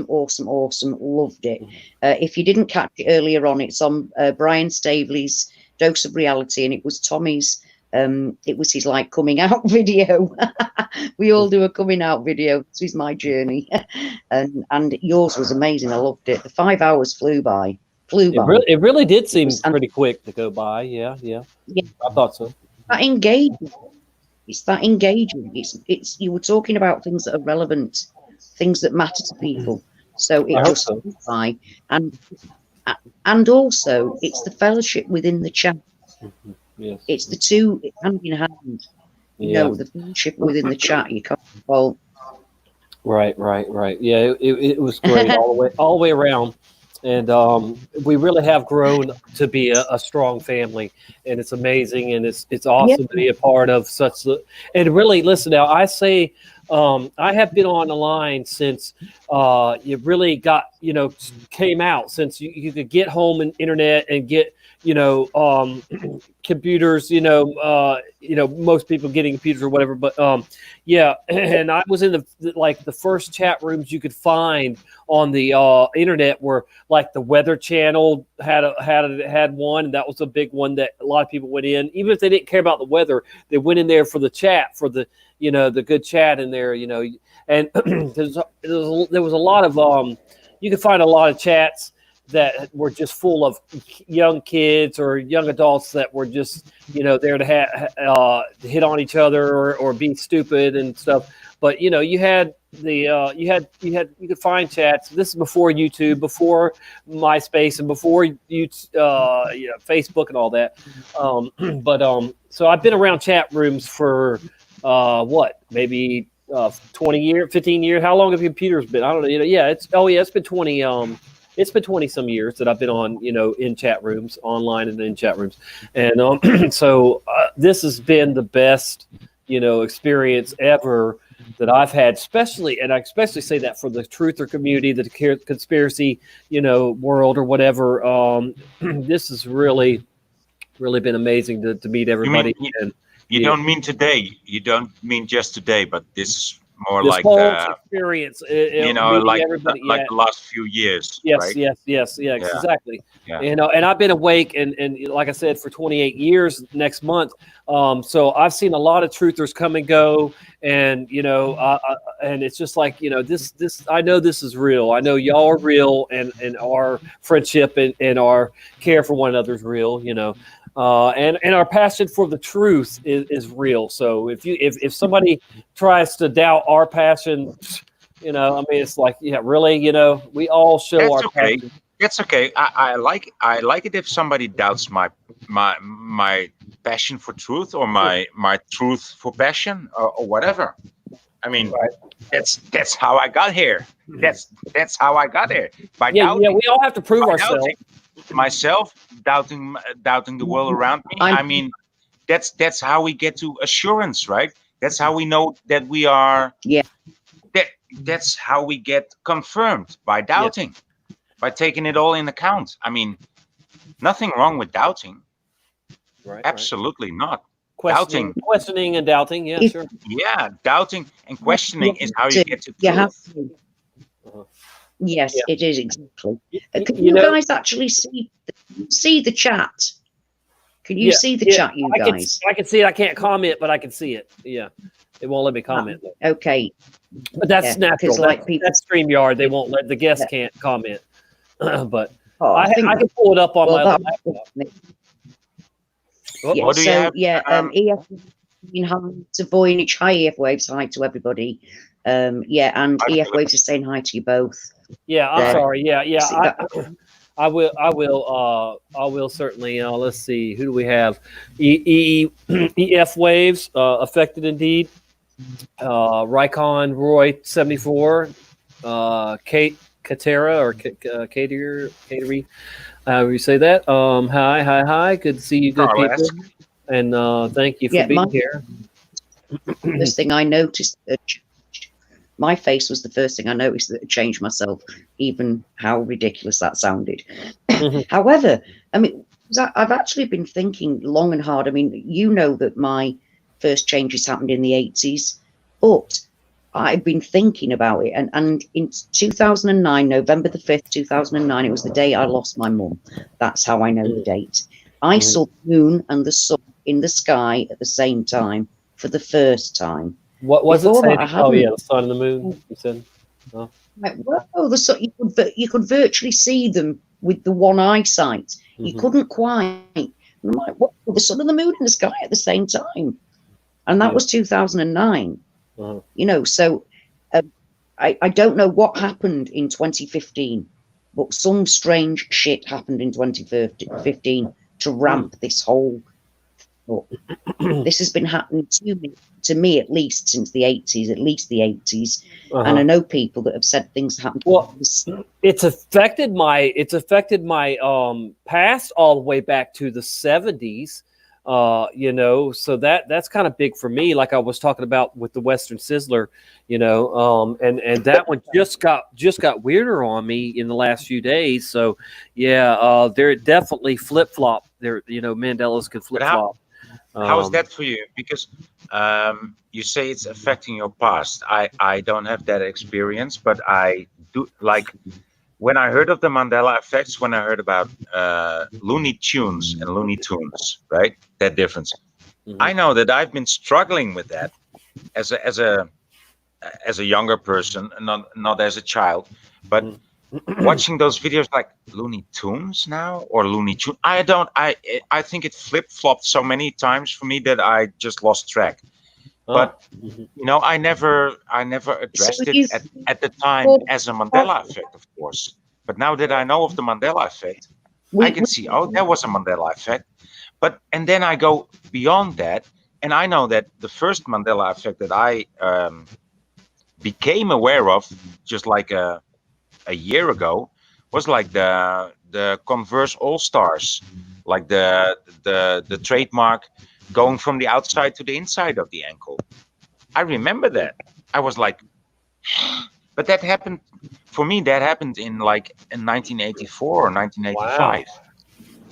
awesome. Loved it. If you didn't catch it earlier on, it's on Brian Staveley's Dose of Reality, and it was Tommy's. It was his like coming out video. We all do a coming out video. This is my journey, and yours was amazing. I loved it. The 5 hours flew by. It really did seem pretty quick to go by. Yeah. I thought so. That engagement. It's that engagement. It's you were talking about things that are relevant, things that matter to people. So it just flew by, and also it's the fellowship within the chat. Yes. It's the two hand in hand. You know, the fellowship within the chat. You can't well. Right. Yeah, it was great all the way around. And we really have grown to be a strong family, and it's amazing, and it's awesome to be a part of such. And really, listen now, I say I have been on the line since you really got came out, since you could get home and internet and get computers. Most people getting computers or whatever, but and I was in the first chat rooms you could find on the internet were like the Weather Channel had one, and that was a big one that a lot of people went in, even if they didn't care about the weather. They went in there for the chat, for the the good chat in there, and there was a lot of you could find a lot of chats that were just full of young kids or young adults that were just there to hit on each other or be stupid and stuff. But you had you could find chats. This is before YouTube, before MySpace, and before Facebook and all that. So I've been around chat rooms for maybe 20 years, 15 years. How long have computers been? I don't know. It's been 20. It's been 20 some years that I've been on, in chat rooms, online and in chat rooms. And so this has been the best, experience ever that I've had, and I especially say that for the truther community, the conspiracy, world or whatever. This has really, really been amazing to meet everybody. You don't mean today. You don't mean just today, but this is more This like whole experience, meeting everybody. like Yeah. the last few years, Yes, right? yes, yeah, Yeah, exactly. yeah. And I've been awake and like I said, for 28 years next month. So I've seen a lot of truthers come and go, and and it's just like this. I know this is real. I know y'all are real, and our friendship and our care for one another is real. And our passion for the truth is real. So if somebody tries to doubt our passion, I mean, it's like, yeah, really, we all show That's our okay. passion. That's okay. I like it if somebody doubts my passion for truth, or my truth for passion, or whatever. I mean, Right. that's how I got here. That's how I got here, by Yeah, doubting, we all have to prove by ourselves. doubting myself, doubting the world around me. I'm I mean, that's how we get to assurance, right? That's how we know that we are. yeah. That that's how we get confirmed, by Yeah, doubting, by taking it all in account. I mean, nothing wrong with doubting. right. Absolutely not. Questioning, Doubting, questioning and doubting. Yeah, If sure. yeah, doubting and you questioning is how you to, get to you have truth. to. Uh-huh. Yes, Yeah. it is exactly. Y- Can you you know, guys actually see the chat? Can you yeah, see the yeah. chat, you guys? I can see it. I can't comment, but I can see it. Yeah, it won't let me comment though. Okay, But that's yeah, natural. because like people, That's StreamYard. They won't let the guests yeah. can't comment. But Oh, I I think can pull it up on my well other that. laptop. Oh, Yeah. What do you So have? yeah, EF hi to Voynich. Hi, EF Waves. Hi to everybody. Yeah, and EF Waves is saying hi to you both. yeah. I'm There. sorry. Yeah. See that? I will certainly. Let's see. Who do we have? EF Waves, affected indeed. Rycon Roy 74. Kate Katera or Catery. However you say that. Hi. Good to see you, good people. Carl-esque. And thank you for Yeah, being here. first thing I noticed that my face was the first thing I noticed that had changed myself, even how ridiculous that sounded. Mhm. However, I mean, I've actually been thinking long and hard. I mean, you know that my first changes happened in the 80s, but I've been thinking about it. And in 2009, November the 5th, 2009, it was the day I lost my mum. That's how I know the date. I saw the moon and the sun in the sky at the same time for the first time. What was Before it? that, I Oh hadn't. yeah, the sun and the moon. You said. Like, whoa, the sun, you could virtually see them with the one eyesight. You Mhm. couldn't quite. And I'm like, what? The sun and the moon in the sky at the same time, and that Yeah. was 2009. Uh-huh. So I don't know what happened in 2015, but some strange shit happened in 2015 to ramp this whole up. This has been happening to me at least since the 80s, at least the 80s. And I Uh-huh. know people that have said things happened. Well, it's affected my past all the way back to the 70s. So that's kind of big for me, like I was talking about with the Western Sizzler, and that one just got weirder on me in the last few days. So yeah, they're definitely flip-flop. They're Mandelas can flip-flop. How is that for you? Because you say it's affecting your past. I don't have that experience, but I do. Like, when I heard of the Mandela effects, when I heard about Looney Tunes and Looney Tunes, right? That difference. Mhm. I know that I've been struggling with that as a younger person, not as a child, but watching those videos like Looney Tunes now, or Looney Tune. I think it flip flopped so many times for me that I just lost track. But Mhm. I never addressed it at the time as a Mandela effect, of course. But now that I know of the Mandela effect, I can see, oh, there was a Mandela effect. And then I go beyond that, and I know that the first Mandela effect that I became aware of, just like a year ago, was like the Converse All Stars, like the trademark going from the outside to the inside of the ankle. I remember that. I was like, but that happened for me. That happened in 1984 or 1985.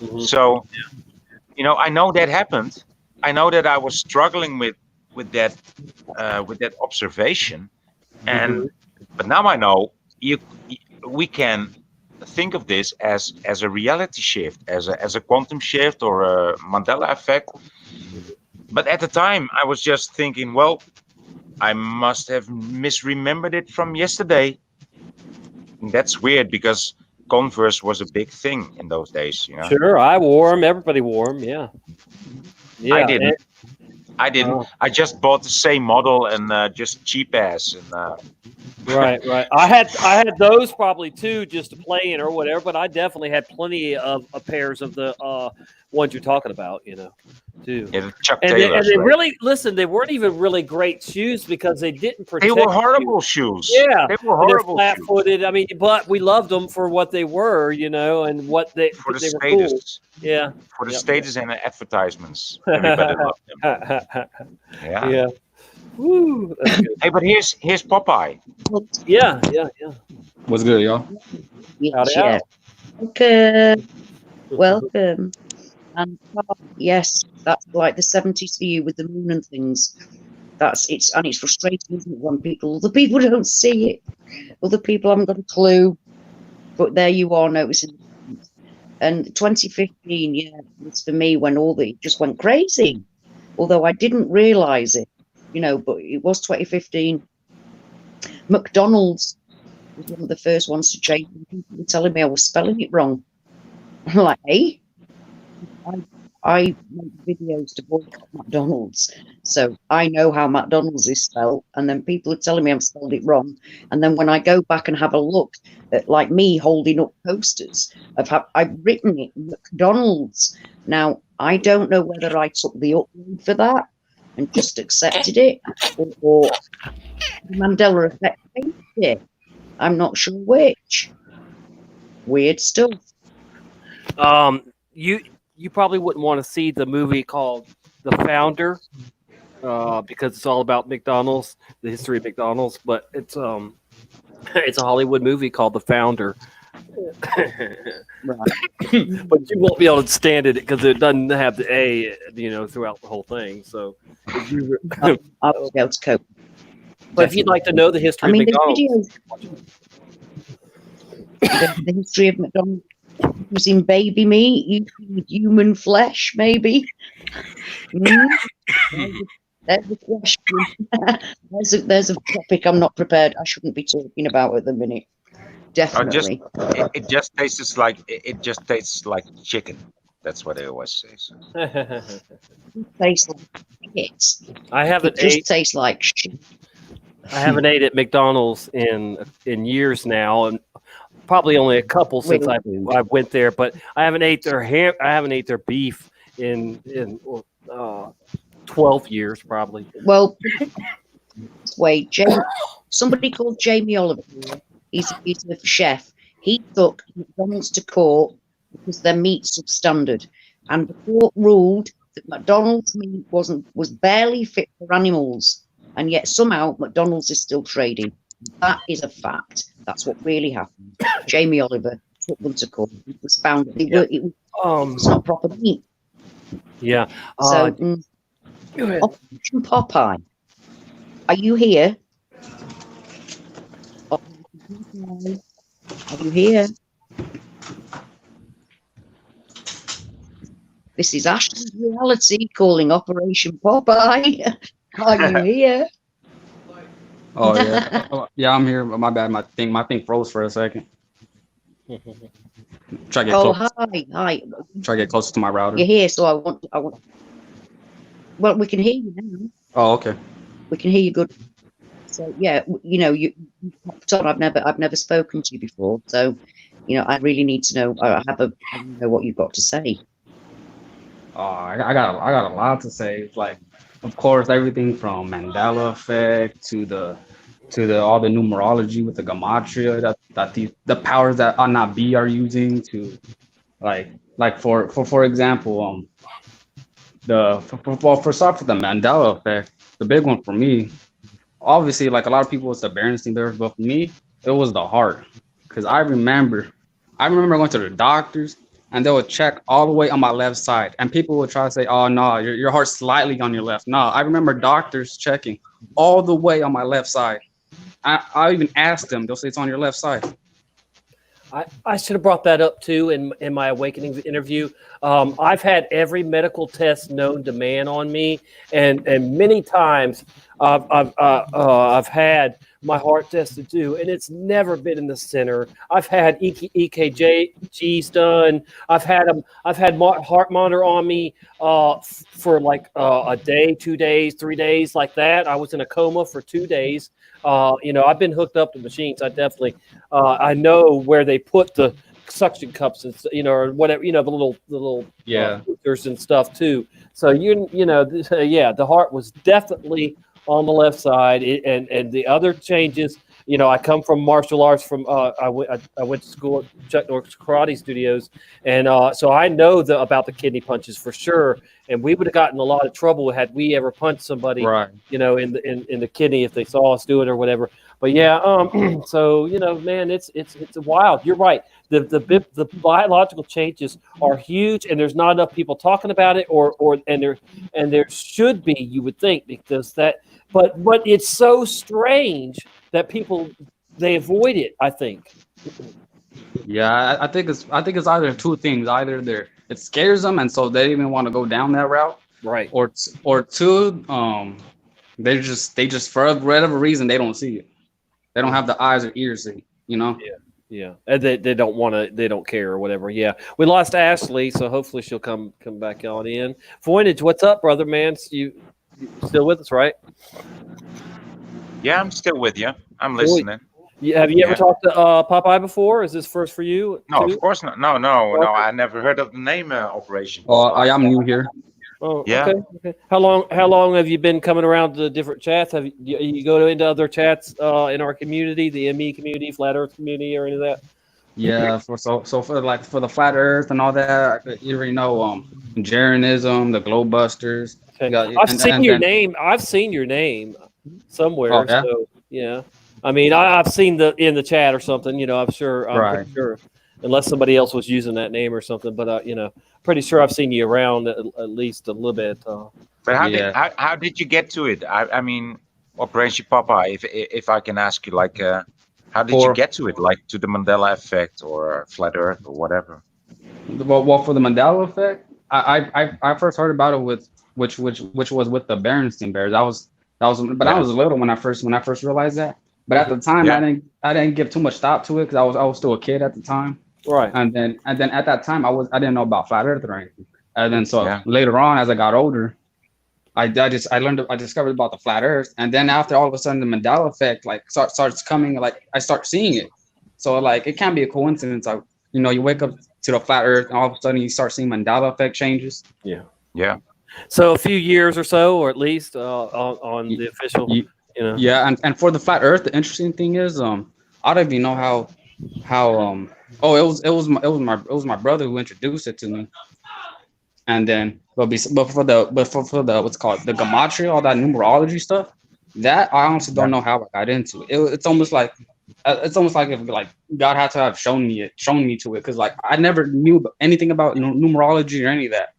Mhm. So I know that happened. I know that I was struggling with with that observation. And Mhm. but now I know we can think of this as a reality shift, as a quantum shift or a Mandela effect. But at the time, I was just thinking, well, I must have misremembered it from yesterday. And that's weird because Converse was a big thing in those days. Sure, I wore them. Everybody wore them. Yeah, I yeah. didn't. I didn't. Uh, I just bought the same model and just cheap ass. And right, right. I had those probably too, just to play in or whatever. But I definitely had plenty of pairs of the ones you're talking about. Too. yeah, the Chuck And Taylors, they right? really listen. They weren't even really great shoes because they didn't They were protect you. horrible shoes. Yeah, They were and they're horrible flat shoes footed. I mean, but we loved them for what they were, and what they for the they were cool. status, Yeah. for the Yep. status and the advertisements. Everybody loved them. Yeah. Yeah. Woo, that's good. Hey, but here's Popeye. Yeah, yeah, yeah. What's good, y'all? Howdy, Yeah. howdy. Welcome. And yes, that's like the 70s for you with the moon and things. It's frustrating, isn't it, when other people don't see it. Other people haven't got a clue. But there you are noticing. And 2015, yeah, was for me when it just went crazy. Although I didn't realise it, but it was 2015. McDonald's was one of the first ones to change. People were telling me I was spelling it wrong. I'm like, hey, I make videos to boycott McDonald's, so I know how McDonald's is spelled. And then people are telling me I've spelled it wrong. And then when I go back and have a look at like me holding up posters, I've written it McDonald's. Now I don't know whether I took the upload for that and just accepted it, or the Mandela effect changed it. I'm not sure which. Weird stuff. You probably wouldn't want to see the movie called The Founder, because it's all about McDonald's, the history of McDonald's. But it's it's a Hollywood movie called The Founder. Right. But you won't be able to stand it because it doesn't have the A, throughout the whole thing. So, I'll be able to cope. but if you'd like to know the history I mean, of the McDonald's, videos, the history of McDonald's using baby meat, using human flesh, maybe. There's a question. there's a topic I'm not prepared. I shouldn't be talking about at the minute. Definitely. It just tastes like chicken. That's what I always say. So. It tastes like shit. I haven't It just ate. tastes like shit. I haven't ate at McDonald's in years now, and probably only a couple since I went there. But I haven't ate their I haven't ate their beef in 12 years probably. Well, wait, somebody called Jamie Oliver. He's a chef. He took McDonald's to court because their meat's substandard, and the court ruled that McDonald's meat was barely fit for animals, and yet somehow McDonald's is still trading. That is a fact. That's what really happened. Jamie Oliver took them to court. It was found that it was not proper meat. Yeah. So, Operation Popeye, are you here? Are you here? This is Ashley's reality calling Operation Popeye. Are you here? Oh yeah, yeah, I'm here. But my bad. My thing froze for a second. Try to get Oh, close. hi. Try to get closer to my router. You're here, so I want. Well, we can hear you now. Oh, okay. We can hear you good. So yeah, you popped on. I've never spoken to you before, so I really need to know. I know what you've got to say. I got a lot to say. It's like, of course, everything from Mandela effect to the all the numerology with the gematria that the powers that Anabi are using to like for example for the Mandela effect, the big one for me, obviously, like a lot of people, it's the Berenstain Bears, but for me, it was the heart, because I remember going to the doctors and they would check all the way on my left side, and people would try to say, "Oh no, your heart's slightly on your left." No, I remember doctors checking all the way on my left side. I even asked them; they'll say it's on your left side. I should have brought that up too in my awakening interview. I've had every medical test known to man on me, and many times I've had my heart tested too, and it's never been in the center. I've had EKGs done. I've had heart monitor on me for like a day, 2 days, 3 days, like that. I was in a coma for 2 days. I've been hooked up to machines. I know where they put the suction cups and or whatever, the little Yeah. filters and stuff too. So yeah, the heart was definitely on the left side, and the other changes. I come from martial arts. I went to school at Chuck Norris Karate Studios, and so I know about the kidney punches for sure. And we would have gotten a lot of trouble had we ever punched somebody, Right. in the kidney if they saw us do it or whatever. But yeah, so man, it's wild. You're right. The biological changes are huge, and there's not enough people talking about it, and there should be, you would think, because but it's so strange that people they avoid it, I think. Yeah, I think it's either two things. Either it scares them, and so they didn't even want to go down that route, Right. or two, they just for whatever reason they don't see it. They don't have the eyes or ears to see. Yeah, and they don't want to. They don't care or whatever. Yeah, we lost Ashley, so hopefully she'll come back on in. Voynich, what's up, brother? Man, you still with us, right? Yeah, I'm still with you. I'm listening. Have you ever Yeah. talked to Popeye before? Is this first for you? No, too? of course not. No. I never heard of the name Operation. I am new here. Oh, Yeah. okay. How long have you been coming around to different chats? Have you go into other chats in our community, the ME community, Flat Earth community, or any of that? Yeah, for for the flat Earth and all that, you already know Jeranism, the Globebusters. Okay. Yeah, I've seen your name. I've seen your name somewhere. Oh, yeah? So yeah, I mean, I've seen in the chat or something. I'm sure. I'm Right. pretty sure, unless somebody else was using that name or something. But pretty sure I've seen you around at least a little bit. But Yeah. how did you get to it? I mean, Operation Popeye. If I can ask you, like, how did you For get to it? Like to the Mandela effect or Flat Earth or whatever? well, for the Mandela effect, I first heard about it with which was with the Berenstain Bears. But I Yeah. was little when I first realized that. But at the time, Yeah. I didn't give too much thought to it because I was still a kid at the time. Right. And then at that time I didn't know about flat Earth or anything. And then so Yeah. later on, as I got older, I discovered about the flat Earth, and then after all of a sudden the Mandela effect like starts coming, like I start seeing it. So like it can't be a coincidence. You wake up to the flat Earth, and all of a sudden you start seeing Mandela effect changes. Yeah. So a few years or so, or at least on the official. Ye- Yeah, and for the flat Earth, the interesting thing is I don't even know how it was my brother who introduced it to me. And then, but for the what's it called, the gematria, all that numerology stuff, that I honestly don't know how I got into it. It's almost like if like God had to have shown me to it, because like I never knew anything about numerology or any of that.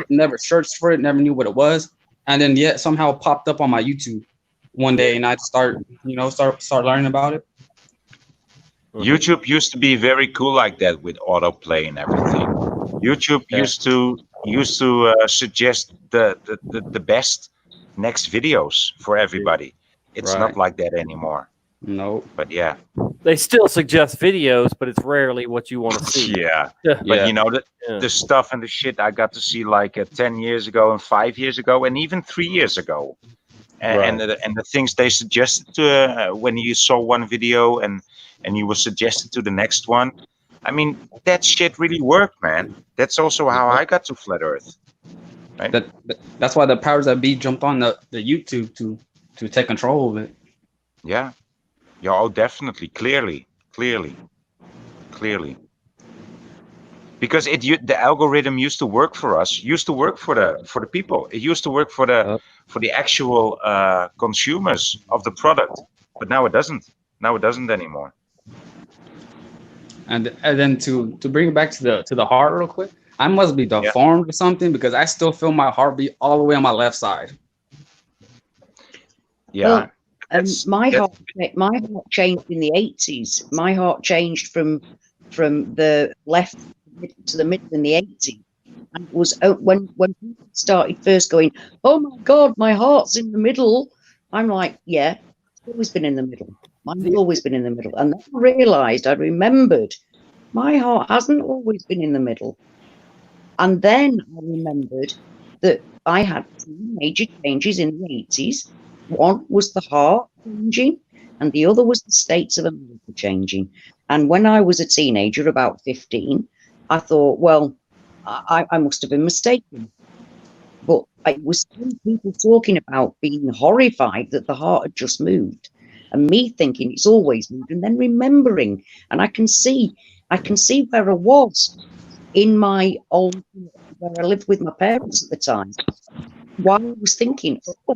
Never searched for it, never knew what it was, and then yet somehow it popped up on my YouTube one day, and I start learning about it. YouTube used to be very cool like that with autoplay and everything. YouTube used to suggest the best next videos for everybody. It's Right. not like that anymore. No. But yeah, They still suggest videos, but it's rarely what you want to see. yeah. Yeah. But Yeah. the stuff and the shit I got to see like 10 years ago and 5 years ago and even 3 years ago. And the things they suggested to when you saw one video and you were suggested to the next one. I mean, that shit really worked, man. That's also how I got to Flat Earth. Right? That's why the powers that be jumped on the YouTube to take control of it. Yeah. Yeah, oh, definitely. Clearly. Because the algorithm used to work for us, used to work for the people. It used to work for the actual consumers of the product. But now it doesn't. Now it doesn't anymore. And then to bring it back to the heart real quick, I must be Yeah. deformed or something because I still feel my heartbeat all the way on my left side. Yeah. Well, That's my that's heart changed in the 80s. My heart changed from the left to the middle in the 80s. And it was when people started first going, "Oh my God, my heart's in the middle." I'm like, "Yeah, it's always been in the middle. Mine's always been in the middle." And then I realised, I remembered, my heart hasn't always been in the middle. And then I remembered that I had two major changes in the 80s. One was the heart changing, and the other was the states of America changing. And when I was a teenager, about 15, I thought, well, I must have been mistaken. But I was seeing people talking about being horrified that the heart had just moved, and me thinking it's always moved, and then remembering, and I can see where I was in my old, where I lived with my parents at the time. While I was thinking, oh,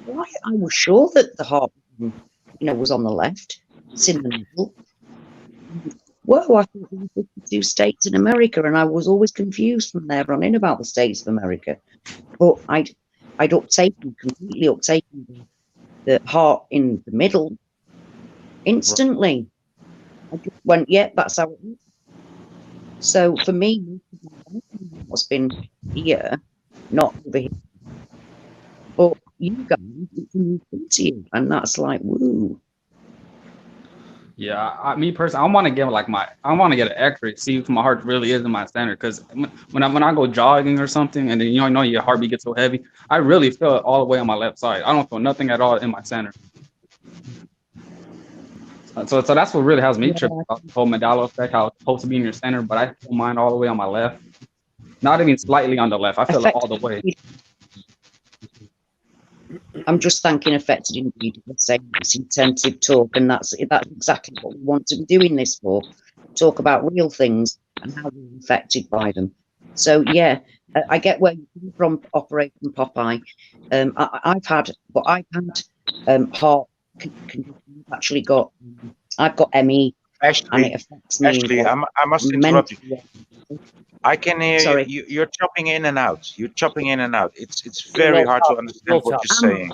why I was sure that the heart, was on the left, it's in the middle. Whoa, I thought there were 52 states in America, and I was always confused from there on in about the states of America. But I'd completely uptaken the heart in the middle instantly. I just went, yeah, that's how it is. So for me, what's been here, not over here. But you guys, it's a new thing to you, and that's like, woo. Yeah, me personally, I want to get an X-ray, see if my heart really is in my center. Because when I go jogging or something, and then know your heartbeat gets so heavy, I really feel it all the way on my left side. I don't feel nothing at all in my center. So that's what really has me tripped Yeah, about the whole Mandela effect. How it's supposed to be in your center, but I feel mine all the way on my left. Not even slightly on the left. I feel it all the way. I'm just thanking Affected Indeed for saying this intensive talk, and that's exactly what we want to be doing this for. Talk about real things and how we're affected by them. So yeah, I get where you're coming from, Operation Popeye. I've had heart condition. Actually got I've got ME, and it Ashley. affects me Ashley, I must interrupt you. mentally. I can hear Sorry. you're chopping in and out. You're chopping in and out. It's very hard to understand what you're saying.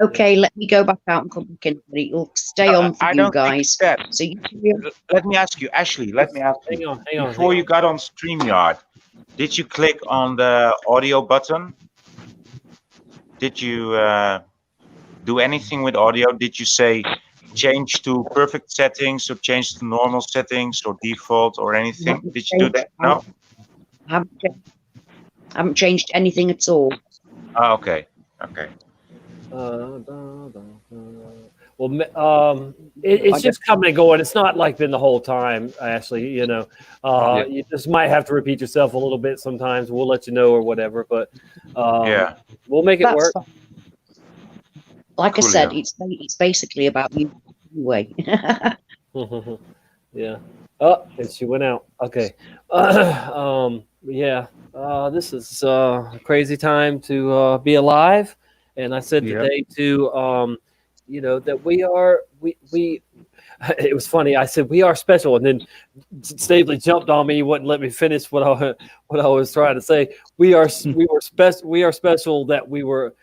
Okay, let me go back out and come back in. It'll stay on for I you don't think it's guys. that. So Let me ask you, Ashley. Let me ask you. Hang on. Before you got on StreamYard, did you click on the audio button? Did you do anything with audio? Did you say change to perfect settings or change to normal settings or default or anything? Did you do that? No? I haven't changed anything at all. Oh, okay. Okay. Well, it's just coming and going. It's not like been the whole time, Ashley. You just might have to repeat yourself a little bit sometimes. We'll let you know or whatever, but Yeah. we'll make it That's work. fine. Like I Cool, said, yeah. it's basically about you anyway. Yeah. Oh, and she went out. Okay. Yeah. This is a crazy time to be alive. And I said Yep. today too, that we it was funny. I said we are special, and then Stavely jumped on me. He wouldn't let me finish what I was trying to say. We are special. We are special that we were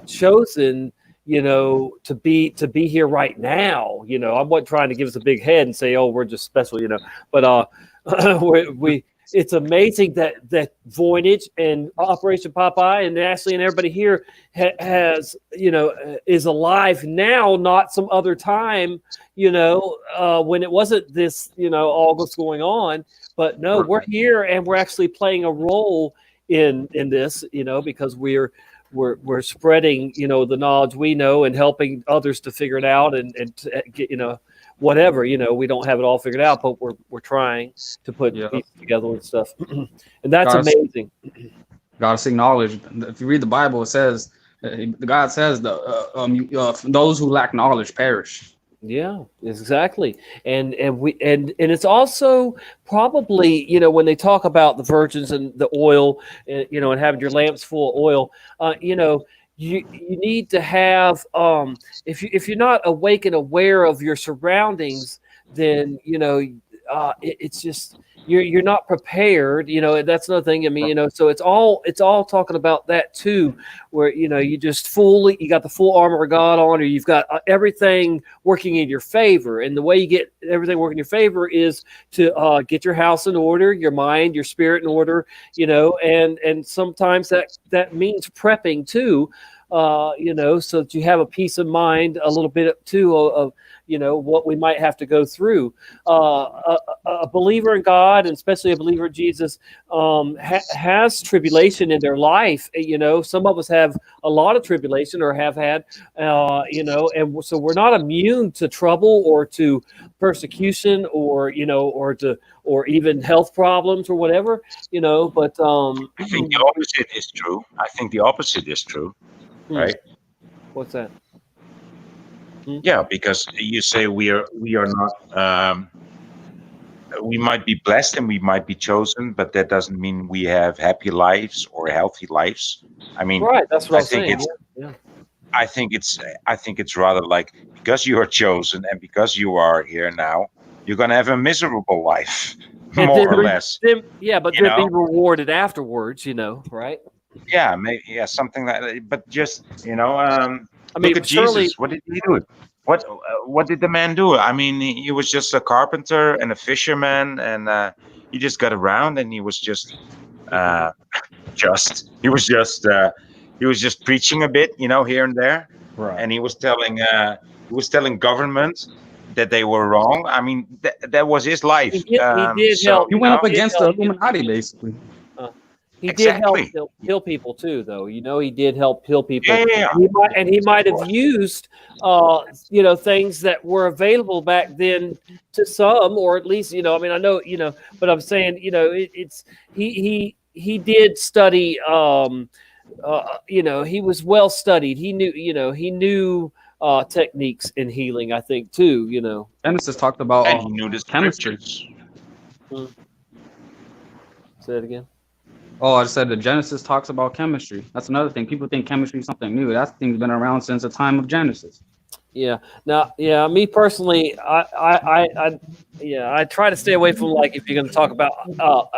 chosen. To be here right now. I wasn't trying to give us a big head and say, "Oh, we're just special," But we it's amazing that Voynich and Operation Popeye and Ashley and everybody here has is alive now, not some other time, when it wasn't this, all that's going on. But no, we're here and we're actually playing a role in this, because we're spreading, the knowledge we know and helping others to figure it out and to get, whatever, we don't have it all figured out, but we're trying to put pieces together and stuff. And that's amazing. Gotta acknowledge. If you read the Bible, it says, God says, those who lack knowledge perish. Yeah, exactly. And it's also probably, when they talk about the virgins and the oil, and having your lamps full of oil, you need to have if you're not awake and aware of your surroundings, then it's just you're not prepared. That's another thing. I mean, so it's all talking about that too, where you just you got the full armor of God on, or you've got everything working in your favor. And the way you get everything working in your favor is to get your house in order, your mind, your spirit in order. And sometimes that means prepping too. So that you have a peace of mind, a little bit too of what we might have to go through. A believer in God, and especially a believer in Jesus, has tribulation in their life. Some of us have a lot of tribulation or have had, and so we're not immune to trouble or to persecution or even health problems or whatever. But I think the opposite is true. I think the opposite is true, right? What's that? Yeah, because you say we are not. We might be blessed and we might be chosen, but that doesn't mean we have happy lives or healthy lives. I mean, right? That's what I I'm think saying. it's. Yeah. I think it's rather like, because you are chosen and because you are here now, you're gonna have a miserable life, And more or less. then be rewarded afterwards. Right? Yeah, maybe, yeah, something like that. But just I mean, look at surely. Jesus. What did he do? What did the man do? I mean, he was just a carpenter and a fisherman, and he just got around, and he was just he was just preaching a bit, here and there, Right. and he was telling government that they were wrong. I mean, that was his life. He did So help. He went up He did against the help. Illuminati, basically. He did help exactly. heal people too, though. He did help heal people. Yeah. He might Of have course. used, things that were available back then to some, or at least, I mean, I know, but I'm saying, it's he did study. He was well studied. He knew techniques in healing, I think too. Genesis talked about And he knew the chemistry. scriptures. Say it again. Oh, I said the Genesis talks about chemistry. That's another thing. People think chemistry is something new. That thing's been around since the time of Genesis. Yeah. Now, me personally, I try to stay away from, like, if you're going to talk about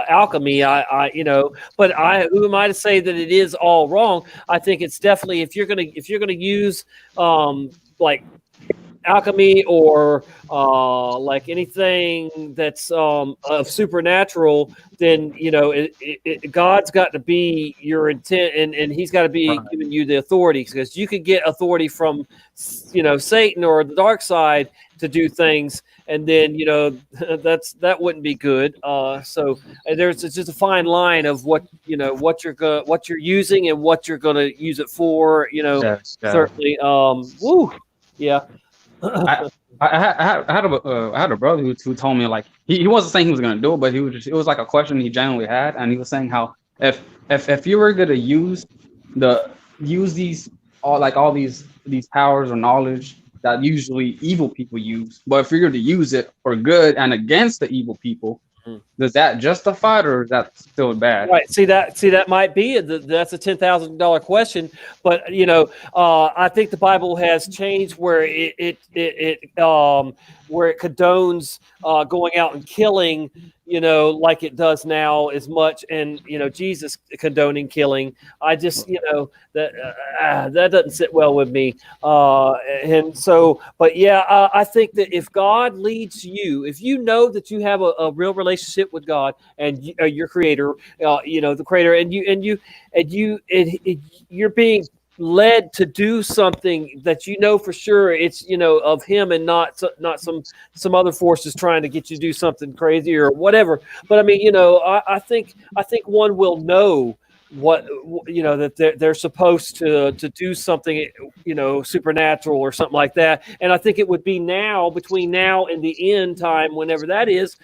alchemy, but who am I to say that it is all wrong? I think it's definitely, if you're gonna use like alchemy or like anything that's of supernatural, then God's got to be your intent, and He's got to be giving you the authority, because you could get authority from Satan or the dark side to do things, and then that wouldn't be good. So it's just a fine line of what you're using and what you're going to use it for. Yes. Certainly. Yeah. I had a brother who told me, like, he wasn't saying he was gonna do it, but it was like a question he genuinely had, and he was saying how if you were gonna use all these powers or knowledge that usually evil people use, but if you're going to use it for good and against the evil people, does that justify it, or is that still bad? Right. See that might be it. That's a $10,000 question, but I think the Bible has changed where it condones going out and killing, like it does now as much, and Jesus condoning killing. I just that doesn't sit well with me, and so, but yeah, I think that if God leads you, if you know that you have a real relationship with God and your Creator, the Creator, and you're being led to do something that for sure it's of Him, and not some other forces trying to get you to do something crazy or whatever. But I mean, I think one will know what that they're supposed to do something supernatural or something like that. And I think it would be between now and the end time, whenever that is,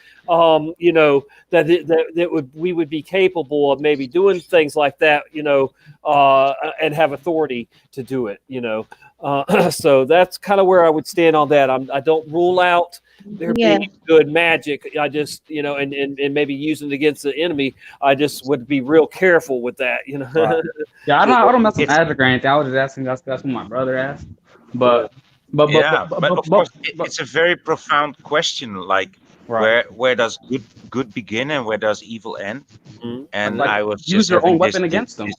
we would be capable of maybe doing things like that, and have authority to do it, so that's kind of where I would stand on that. I don't rule out there being good magic. I just, and maybe using it against the enemy. I just would be real careful with that, Right. Yeah, I don't mess with magic or anything. I was just asking. That's what my brother asked. But Yeah, but of course, but it's a very profound question. Like, right. where does good begin and where does evil end? Mhm. And Like I was use just your own having weapon against them. this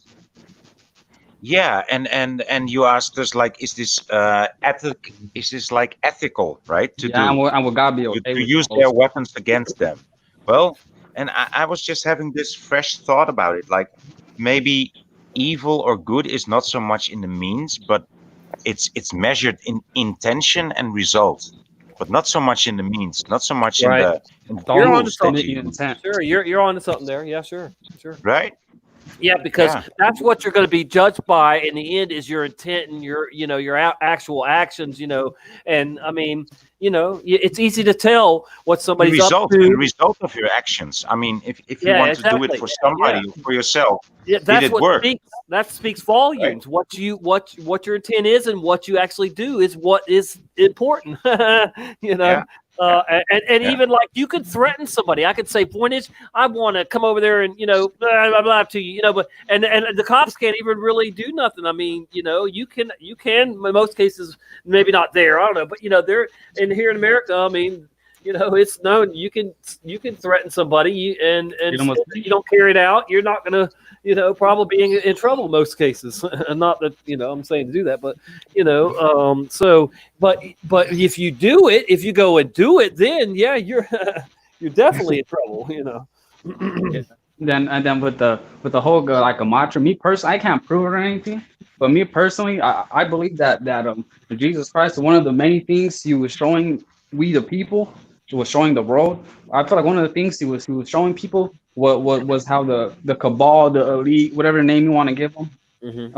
yeah, and you asked us like, is this ethic? Is this like ethical, right? To Yeah, do and will God be okay to with it use their also? weapons against them? Well, and I was just having this fresh thought about it. Like, maybe evil or good is not so much in the means, but it's measured in intention and result, but not so much in the means, not so much Right. in the It's all You're in on to tools the that something. you use, intent. Sure, you're on to something there. Yeah, sure, sure. right? Yeah, because Yeah, that's what you're going to be judged by in the end is your intent and your, your actual actions, And I mean, it's easy to tell what somebody's up the to. result of your actions. I mean, if you Yeah, want to do it exactly. for Yeah. somebody or for yourself, Yeah, did that's it what work, speaks. That speaks right? volumes. What your intent is and what you actually do is what is important. you Yeah, know, yeah, and yeah, even like you could threaten somebody. I could say, Voynich, I want to come over there and blah blah blah to you. But and the cops can't even really do nothing. I mean, you can in most cases maybe not there. I don't know, but they're in here in America. I mean. It's known you can threaten somebody and Freedom of if you speech. don't carry it out, you're not gonna probably be in trouble in most cases. Not that I'm saying to do that, but so but if you do it, if you go and do it, then yeah, you're you're definitely in trouble. Yeah. Then with the whole like a mantra, me personally, I can't prove it or anything, but me personally, I believe that Jesus Christ, one of the many things he was showing we the people, he was showing the world. I feel like one of the things he was showing people what was how the cabal, the elite, whatever name you want to give them, Mhm.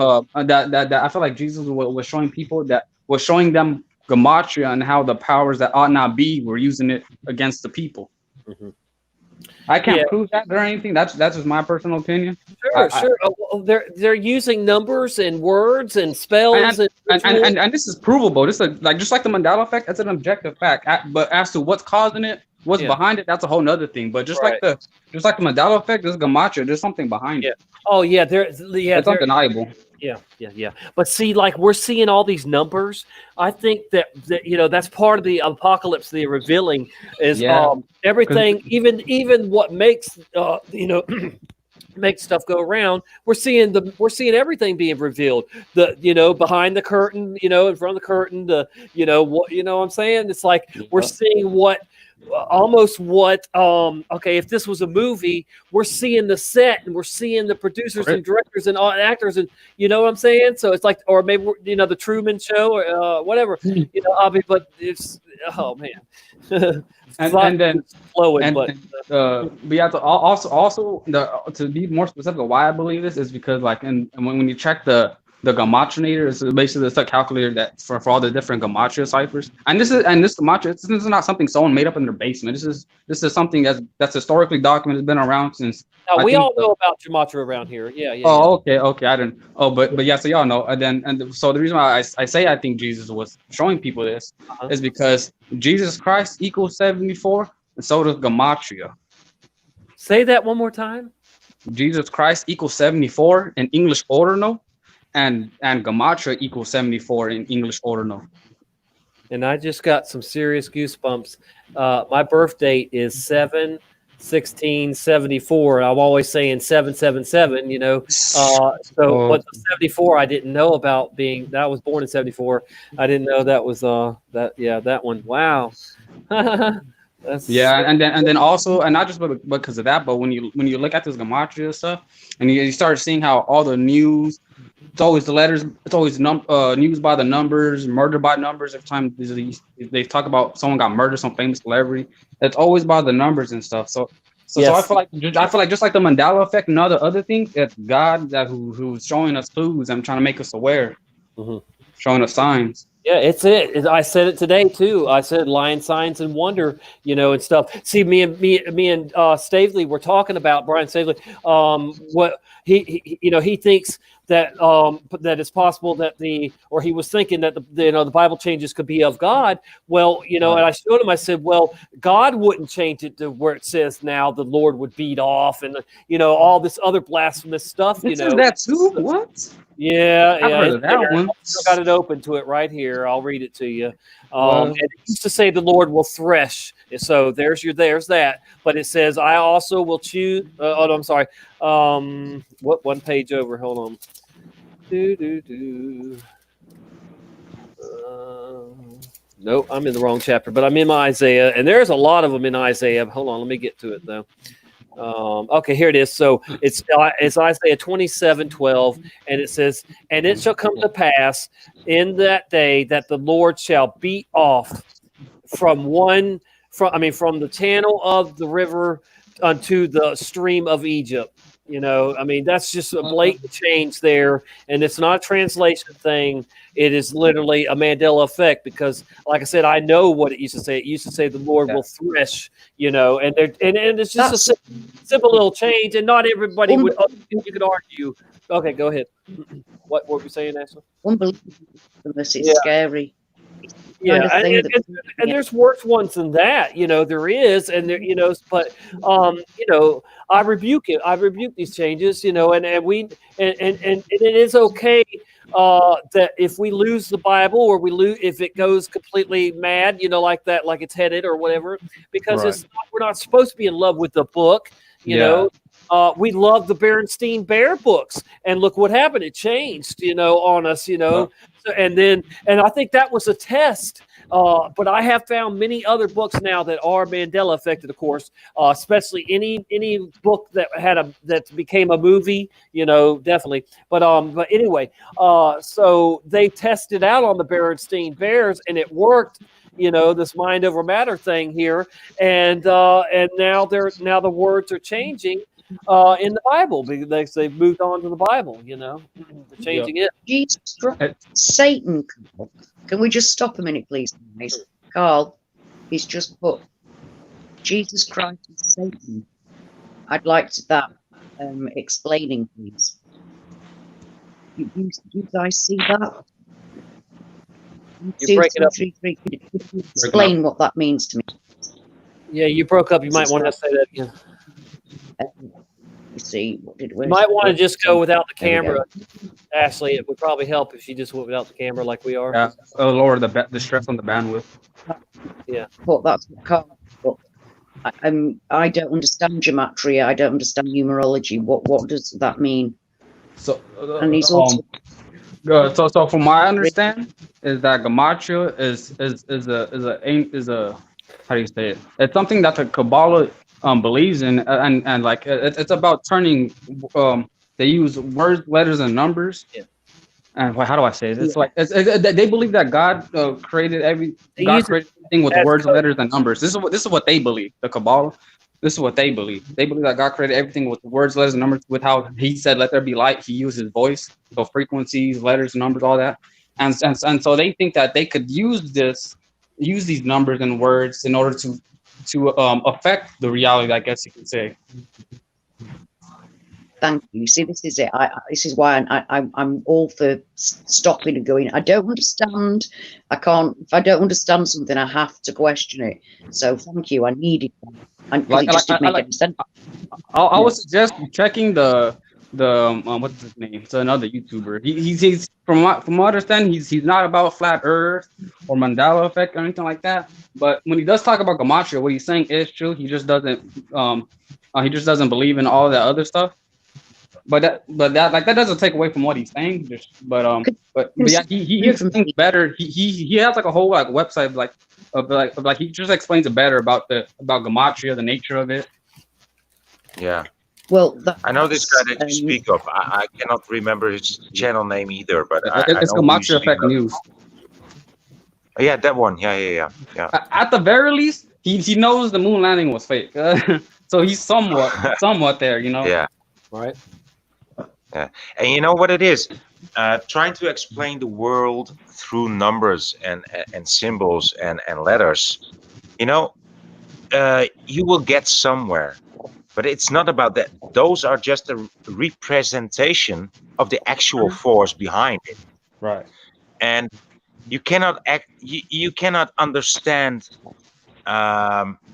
that I feel like Jesus was showing people that was showing them gematria and how the powers that ought not be were using it against the people. Mhm. I Yeah, can't prove that or anything. That's just my personal opinion. sure, I sure. Well, they're using numbers and words and and spells and and, and, rituals. and, and this is provable. This is like just like the Mandela effect. That's an objective fact. But as to what's causing it, what's Yeah, behind it, that's a whole nother thing. But right. just like the Mandela effect, there's Gamacha. There's something behind Yeah. it. Oh yeah, It's undeniable. yeah. But see, like we're seeing all these numbers. I think that that's part of the apocalypse. The revealing is Yeah, because everything, even what makes makes stuff go around. We're seeing everything being revealed. The behind the curtain, in front of the curtain. The what what I'm saying. It's like we're seeing almost what okay, if this was a movie, we're seeing the set and we're seeing the producers and directors and all actors, and you know what I'm saying. So it's like, or maybe the Truman Show or whatever, I mean, but it's, oh man. and Thought then was flowing, and but we have to also to be more specific of why I believe this is because like and when you check the gematrinator, it's basically the calculator that for all the different gematria ciphers. And this gematria, this is not something someone made up in their basement. This is something that's historically documented, been around since now I we think. all know about Gematria around here. Yeah. Oh, okay. I didn't. Oh, but yeah. So y'all know. So the reason why I say I think Jesus was showing people this Uh-huh. is because Jesus Christ equals 74, and so does gematria. Say that one more time. Jesus Christ equals 74 in English ordinal, and gematria equals 74 in English ordinal. And I just got some serious goosebumps. My birth date is 7/16/74. I'm always saying 777. So Oh, but the 74 I didn't know about being that I was born in 74. I didn't know that was that one. Wow. That's yeah, and then also, and not just because of that, but when you look at this gematria stuff, and you start seeing how all the news, it's always the letters, it's always news by the numbers, murder by numbers. Every time they talk about someone got murdered, some famous celebrity, it's always by the numbers and stuff. So I yes. feel like just like the Mandela effect and other things, it's God who's showing us clues and trying to make us aware, Mhm. showing us signs. Yeah, I said it today too. I said lion signs and wonder, and stuff. See, me and Stavely were talking about Brian Stavely. What he thinks that it's possible that he was thinking that the Bible changes could be of God. Well, and I showed him. I said, well, God wouldn't change it to where it says now the Lord would beat off, and all this other blasphemous stuff. It says that too. What? Yeah, I've heard it's of that there. one. I've still got it open to it right here. I'll read it to you. Well- And it used to say the Lord will thresh. So there's that. But it says I also will choose. Oh, no, I'm sorry. What one page over? Hold on. Nope, I'm in the wrong chapter. But I'm in my Isaiah, and there's a lot of them in Isaiah. Hold on, let me get to it though. Okay, here it is. So it's Isaiah 27:12, and it says, "And it shall come to pass in that day that the Lord shall beat off from the channel of the river unto the stream of Egypt." That's just a blatant change there, and it's not a translation thing. It is literally a Mandela effect because, like I said, I know what it used to say. It used to say the Lord will thresh, and it's just a simple little change, and not everybody would. You could argue. Okay, go ahead. What were we saying, Ashley? Unbelievable. It's scary. Yeah, and there's worse ones than that. There is, and there, but I rebuke it. I rebuke these changes. And it is okay that if we lose the Bible or if it goes completely mad, like that, like it's headed or whatever, because we're not supposed to be in love with the book. You know. We love the Berenstein Bear books, and look what happened. It changed, on us, So, and I think that was a test. But I have found many other books now that are Mandela affected, of course, especially any book that became a movie, definitely. But anyway, so they tested out on the Berenstein Bears, and it worked. This mind over matter thing here, and now the words are changing. In the Bible, because they've moved on to the Bible, they're changing it. Jesus Christ, Satan. Can we just stop a minute, please, guys? Carl, he's just put Jesus Christ is Satan. I'd like that explaining, please. You guys see that? You break it up. Explain what that means to me. Yeah, you broke up. You might want to say that again. You see, you might want to just go without the camera, Ashley. It would probably help if she just went without the camera, like we are. Yeah, lower the stress on the bandwidth. Yeah, but that's what Carl. But I don't understand gematria. I don't understand numerology. What does that mean? So, and he's also. So from my understanding, is that gematria is a how do you say it? It's something that the Kabbalah believes in, and like it's about turning. They use words, letters, and numbers. Yeah. And how do I say it? It's like they believe that God created everything with words, letters, and numbers. This is what they believe. The Kabbalah. This is what they believe. They believe that God created everything with words, letters, and numbers. With how He said, "Let there be light." He used His voice, so frequencies, letters, numbers, all that. And so they think that they could use these numbers and words in order to affect the reality, I guess you could say. Thank you. See, this is it. This is why I'm all for stopping and going. I don't understand. I can't. If I don't understand something, I have to question it. So thank you. I needed that. And it just didn't make any sense. I would suggest checking the what's his name? It's another YouTuber. He's from my understanding, he's not about flat Earth or Mandela effect or anything like that. But when he does talk about gematria, what he's saying is true. He just doesn't believe in all that other stuff. But that doesn't take away from what he's saying. But yeah, he explains better. He has like a whole like website like he just explains it better about gematria, the nature of it. Yeah. Well, I know this guy that you speak of. I cannot remember his channel name either, but it's Gematria Effect News. Oh, yeah, that one. Yeah. At the very least, he knows the moon landing was fake, so he's somewhat there, Yeah. Right. Yeah, and you know what it is? Trying to explain the world through numbers and symbols and letters. You will get somewhere. But it's not about that. Those are just a representation of the actual force behind it. Right. And you cannot you cannot understand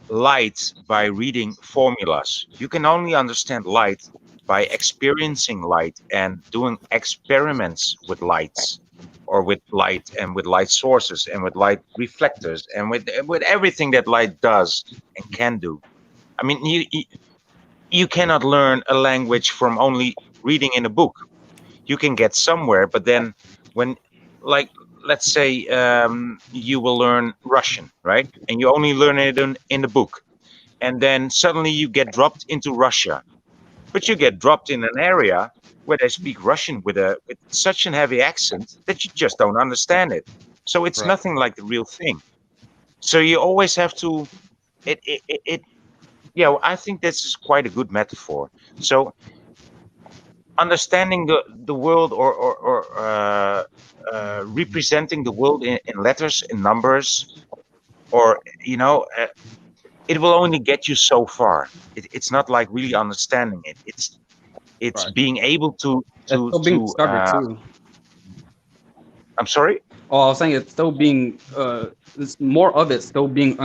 light by reading formulas. You can only understand light by experiencing light and doing experiments with lights, or with light and with light sources and with light reflectors and with everything that light does and can do. I mean, you cannot learn a language from only reading in a book. You can get somewhere, but then when, like, let's say you will learn Russian, right? And you only learn it in the book, and then suddenly you get dropped into Russia, but you get dropped in an area where they speak Russian with such an heavy accent that you just don't understand it. So it's Right. nothing like the real thing. So you always have to. It yeah, I think this is quite a good metaphor. So understanding the world, or representing the world in letters, in numbers, or it will only get you so far. It's not like really understanding it. It's Right. being able to It's still being discovered too. I'm sorry. Oh, I was saying it's still being it's more of it still being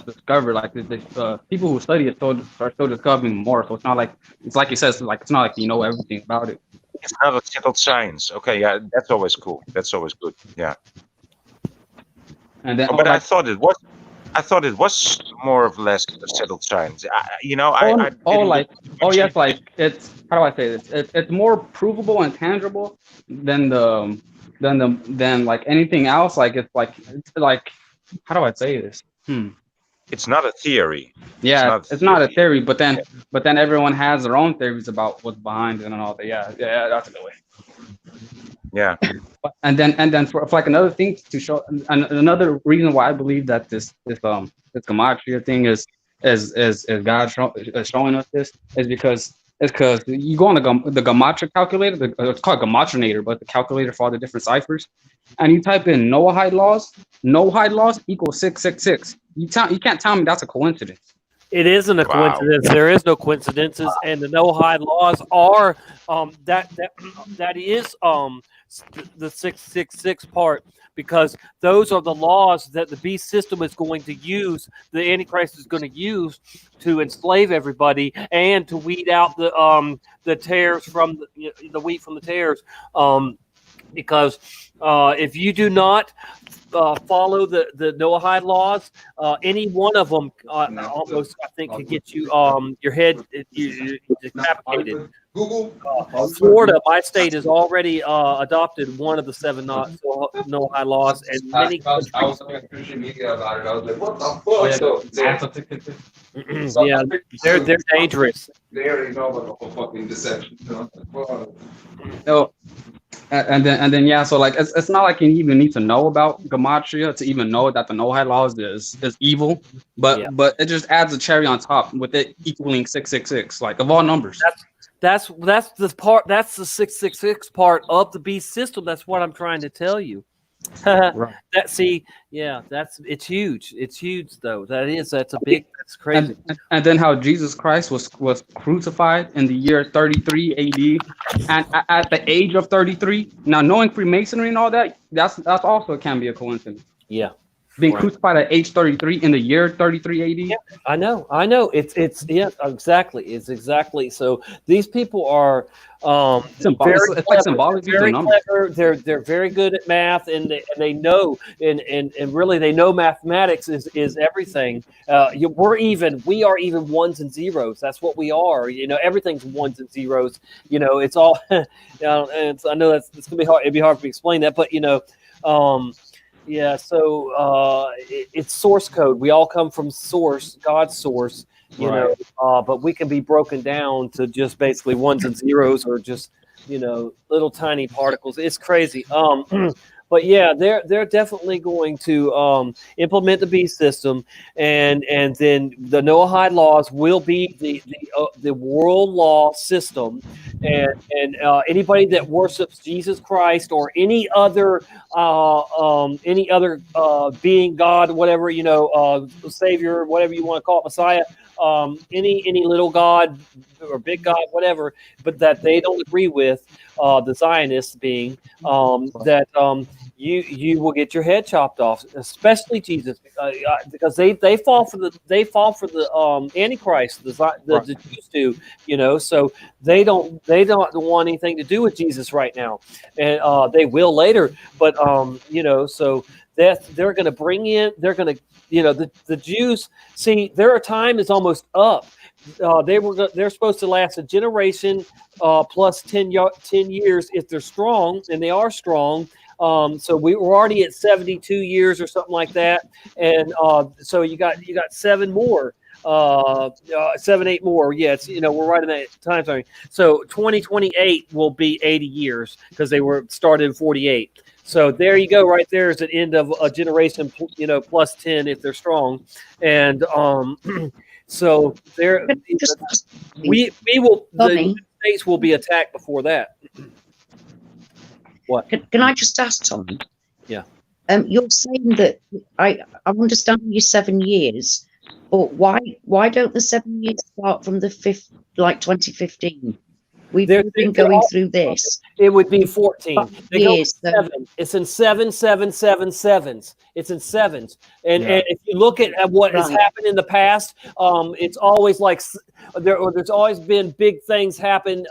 discovered. Like the people who study it still are still discovering more. So it's like you said, it's not like you know everything about it. It's not a settled science. Okay, yeah, that's always cool. That's always good. Yeah. And then But I thought it was. I thought it was more or less a settled science. I didn't like look much yes, into like it's how do I say this? It's more provable and tangible than than like anything else. Like it's like how do I say this? It's not a theory. Yeah, not a it's not a theory. theory, but then everyone has their own theories about what's behind it and all that. Yeah, that's a good way. Yeah. And then for like another thing to show, and another reason why I believe that this gematria thing is God showing us this is because you go on the gematria calculator, it's called gematrinator, but the calculator for all the different ciphers, and you type in Noahide laws equals 666. You can't tell me that's a coincidence. It isn't a Wow. coincidence. There is no coincidences, and the Noahide laws are that is the 666 part, because those are the laws that the beast system is going to use. The Antichrist is going to use to enslave everybody and to weed out the tares from the wheat from the tares. Because if you do not follow the Noahide laws, any one of them almost, I think, could get you your head decapitated. Florida, my state, has already adopted one of the 7 Noahide laws, and many countries. I was on social media about it. I was like, what the fuck? Yeah, they're dangerous. They already know about the whole fucking deception. No. And then yeah, so like it's not like you even need to know about gematria to even know that the Noahide laws is evil, but it just adds a cherry on top with it equaling 666, like of all numbers. That's the part. That's the 666 part of the beast system. That's what I'm trying to tell you. Right. It's huge. It's huge though. That's it's crazy. And then how Jesus Christ was crucified in the year 33 AD, and at the age of 33. Now, knowing Freemasonry and all that, that's also can be a coincidence. Yeah. Being crucified at age 33 in the year 33 AD. Yeah, I know. It's exactly. It's exactly. So these people are it's like symbolic. Very clever. They're very good at math, and they know and really they know mathematics is everything. We are even ones and zeros. That's what we are. Everything's ones and zeros. It's all. I know it's gonna be hard. It'd be hard to explain that, but yeah, so it's source code. We all come from source, God's source, but we can be broken down to just basically ones and zeros, or just little tiny particles. It's crazy. but yeah, they're definitely going to implement the beast system, and then the Noahide laws will be the world law system, and anybody that worships Jesus Christ or any other being, God, whatever, Savior, whatever you want to call it, Messiah, any little God or big God, whatever, but that they don't agree with, the Zionists being, that you will get your head chopped off, especially Jesus, because they fall for the Antichrist, the Jews do, so they don't want anything to do with Jesus right now, and they will later, but so that they're going to bring in, they're going to, the Jews, see, their time is almost up. They're supposed to last a generation, plus 10 years if they're strong, and they are strong. So we're already at 72 years or something like that, and so you got 7 more, 7, 8 more. Yeah, it's, we're right in that time frame. So 2028 will be 80 years because they were started in 48. So there you go, right there is an end of a generation, plus 10 if they're strong, and so there, Just we will, the Tommy, United States will be attacked before that. What? can I just ask Tommy? Yeah. You're saying that I understand your 7 years, but why don't the 7 years start from the 2015? We've been going through this. It would be 14. They go Years, so- 7. It's in 7, 7, 7, 7s. It's in 7s. And if you look at what has Right. happened in the past, it's always like there's always been big things happen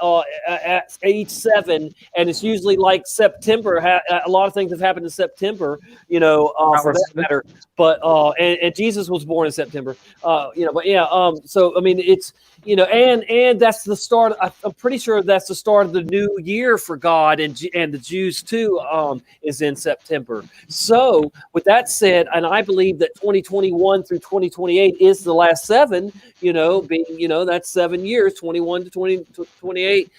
at each 7, and it's usually like September. A lot of things have happened in September, for that matter. But and Jesus was born in September, But yeah, so I mean, it's, and that's the start. I'm pretty sure that's the start of the new year for God and the Jews too. Is in September. So with that said, and I believe that 2021 through 2028 is the last 7. Being that's 7 years, 21 to 28.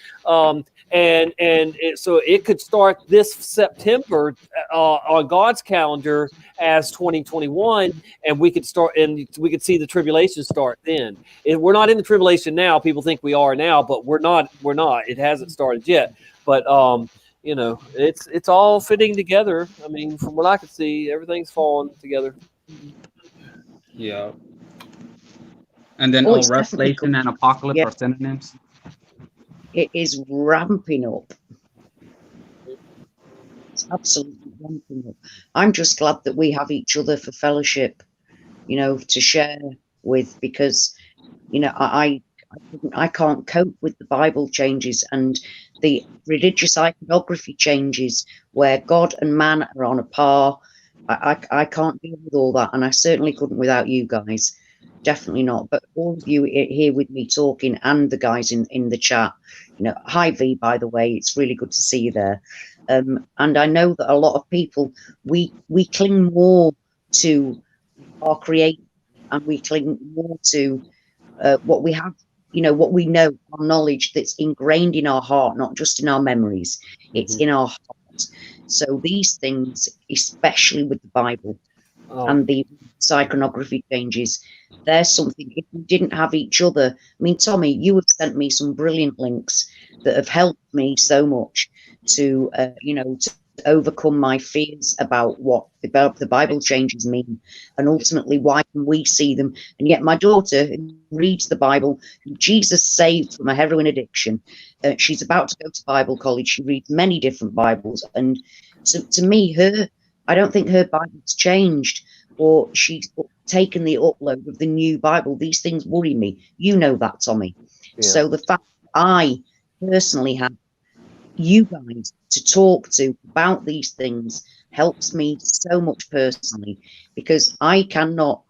So it could start this September on God's calendar as 2021, and we could see the tribulation start then. We're not in the tribulation now. People think we are now, but we're not. It hasn't started yet. But it's all fitting together. I mean, from what I can see, everything's falling together. Yeah. And then it's Revelation and Apocalypse Yeah. are synonyms. It is ramping up. It's absolutely ramping up. I'm just glad that we have each other for fellowship, to share with, because, I can't cope with the Bible changes and the religious iconography changes where God and man are on a par. I can't deal with all that, and I certainly couldn't without you guys. Definitely not. But all of you here with me talking, and the guys in the chat, hi V, by the way, it's really good to see you there. And I know that a lot of people, we cling more to our Creator, and we cling more to what we have, what we know, our knowledge that's ingrained in our heart, not just in our memories. It's in our heart. So these things, especially with the Bible and the iconography changes, there's something. If we didn't have each other, I mean, Tommy, you have sent me some brilliant links that have helped me so much to, to overcome my fears about what the Bible changes mean, and ultimately why can we see them. And yet my daughter, who reads the Bible, who Jesus saved from a heroin addiction, she's about to go to Bible college. She reads many different Bibles, and to me, I don't think her Bible's changed, or she's taken the upload of the new Bible. These things worry me. You know that, Tommy. Yeah. So the fact that I personally have you guys to talk to about these things helps me so much personally, because I cannot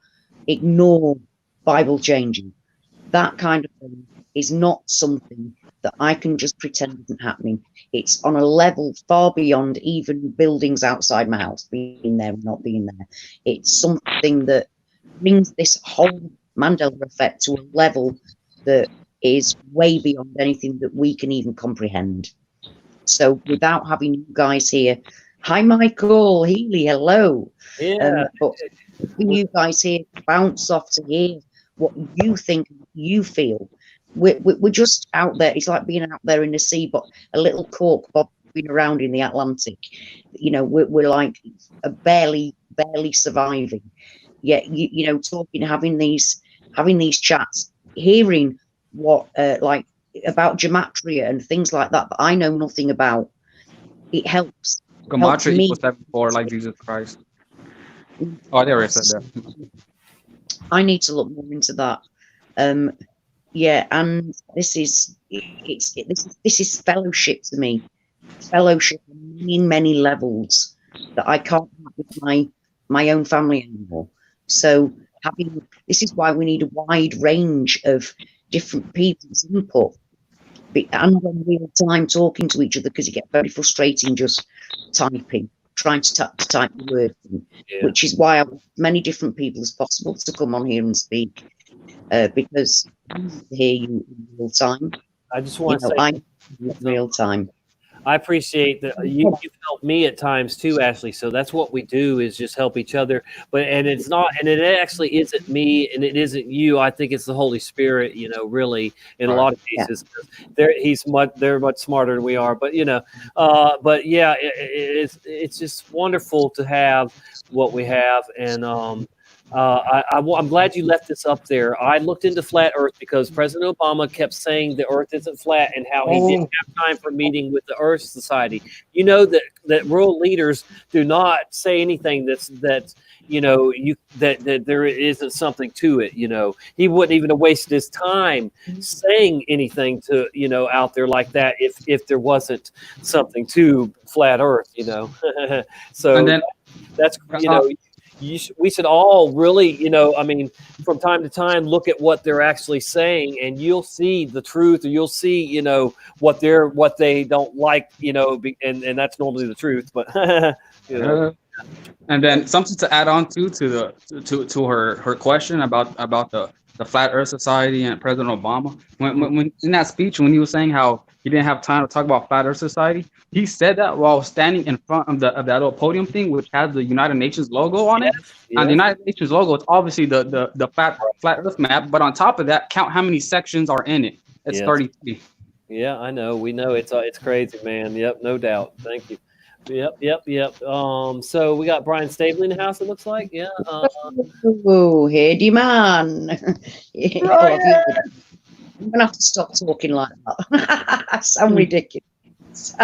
ignore Bible changing. That kind of thing is not something that I can just pretend isn't happening. It's on a level far beyond even buildings outside my house, being there and not being there. It's something that brings this whole Mandela effect to a level that is way beyond anything that we can even comprehend. So without having you guys here, Hi, Michael Healy. Hello. Yeah. But you guys here bounce off to hear what you think, you feel. We're just out there. It's like being out there in the sea, but a little cork bobbing around in the Atlantic. You know, we're like barely surviving. Yet you know, talking, having these chats, hearing what like about gematria and things like that I know nothing about. It helps Gematria me. equals 74, like Jesus Christ. Oh, I already said that. I need to look more into that. Yeah, and this is this is fellowship to me, fellowship in many levels that I can't have with my own family anymore. So having this is why we need a wide range of different people's input and on real time talking to each other, because it gets very frustrating just typing, trying to type the word in, which is why I want as many different people as possible to come on here and speak, because I need to hear you in real time. I just want to say, I'm in real time. I appreciate that you've helped me at times too, Ashley. So that's what we do, is just help each other. But and it's not, and it actually isn't me, and it isn't you. I think it's the Holy Spirit. You know, really, in a lot of cases, they're much smarter than we are. But you know, but yeah, it's just wonderful to have what we have, and I'm glad you left this up there. I looked into flat Earth because President Obama kept saying the Earth isn't flat, and how he didn't have time for meeting with the Earth Society. You know that world leaders do not say anything that you know that there isn't something to it. You know, he wouldn't even have wasted his time saying anything to out there like that if there wasn't something to flat Earth. You know, so And then that's we should all really, I mean, from time to time, look at what they're actually saying, and you'll see the truth, or you'll see, what they don't like, and that's normally the truth. But and then something to add on to her question about the Flat Earth Society and President Obama. When in that speech, when he was saying how he didn't have time to talk about Flat Earth Society, he said that while standing in front of that little podium thing, which has the United Nations logo on it. And the United Nations logo is obviously the flat Earth map, but on top of that, count how many sections are in it. It's 33. Yeah, I know. We know it's crazy, man. Yep, no doubt. Thank you. Yep. So we got Brian Stabley in the house. It looks like, yeah. Oh, Heady man. I'm gonna have to stop talking like that. I sound ridiculous.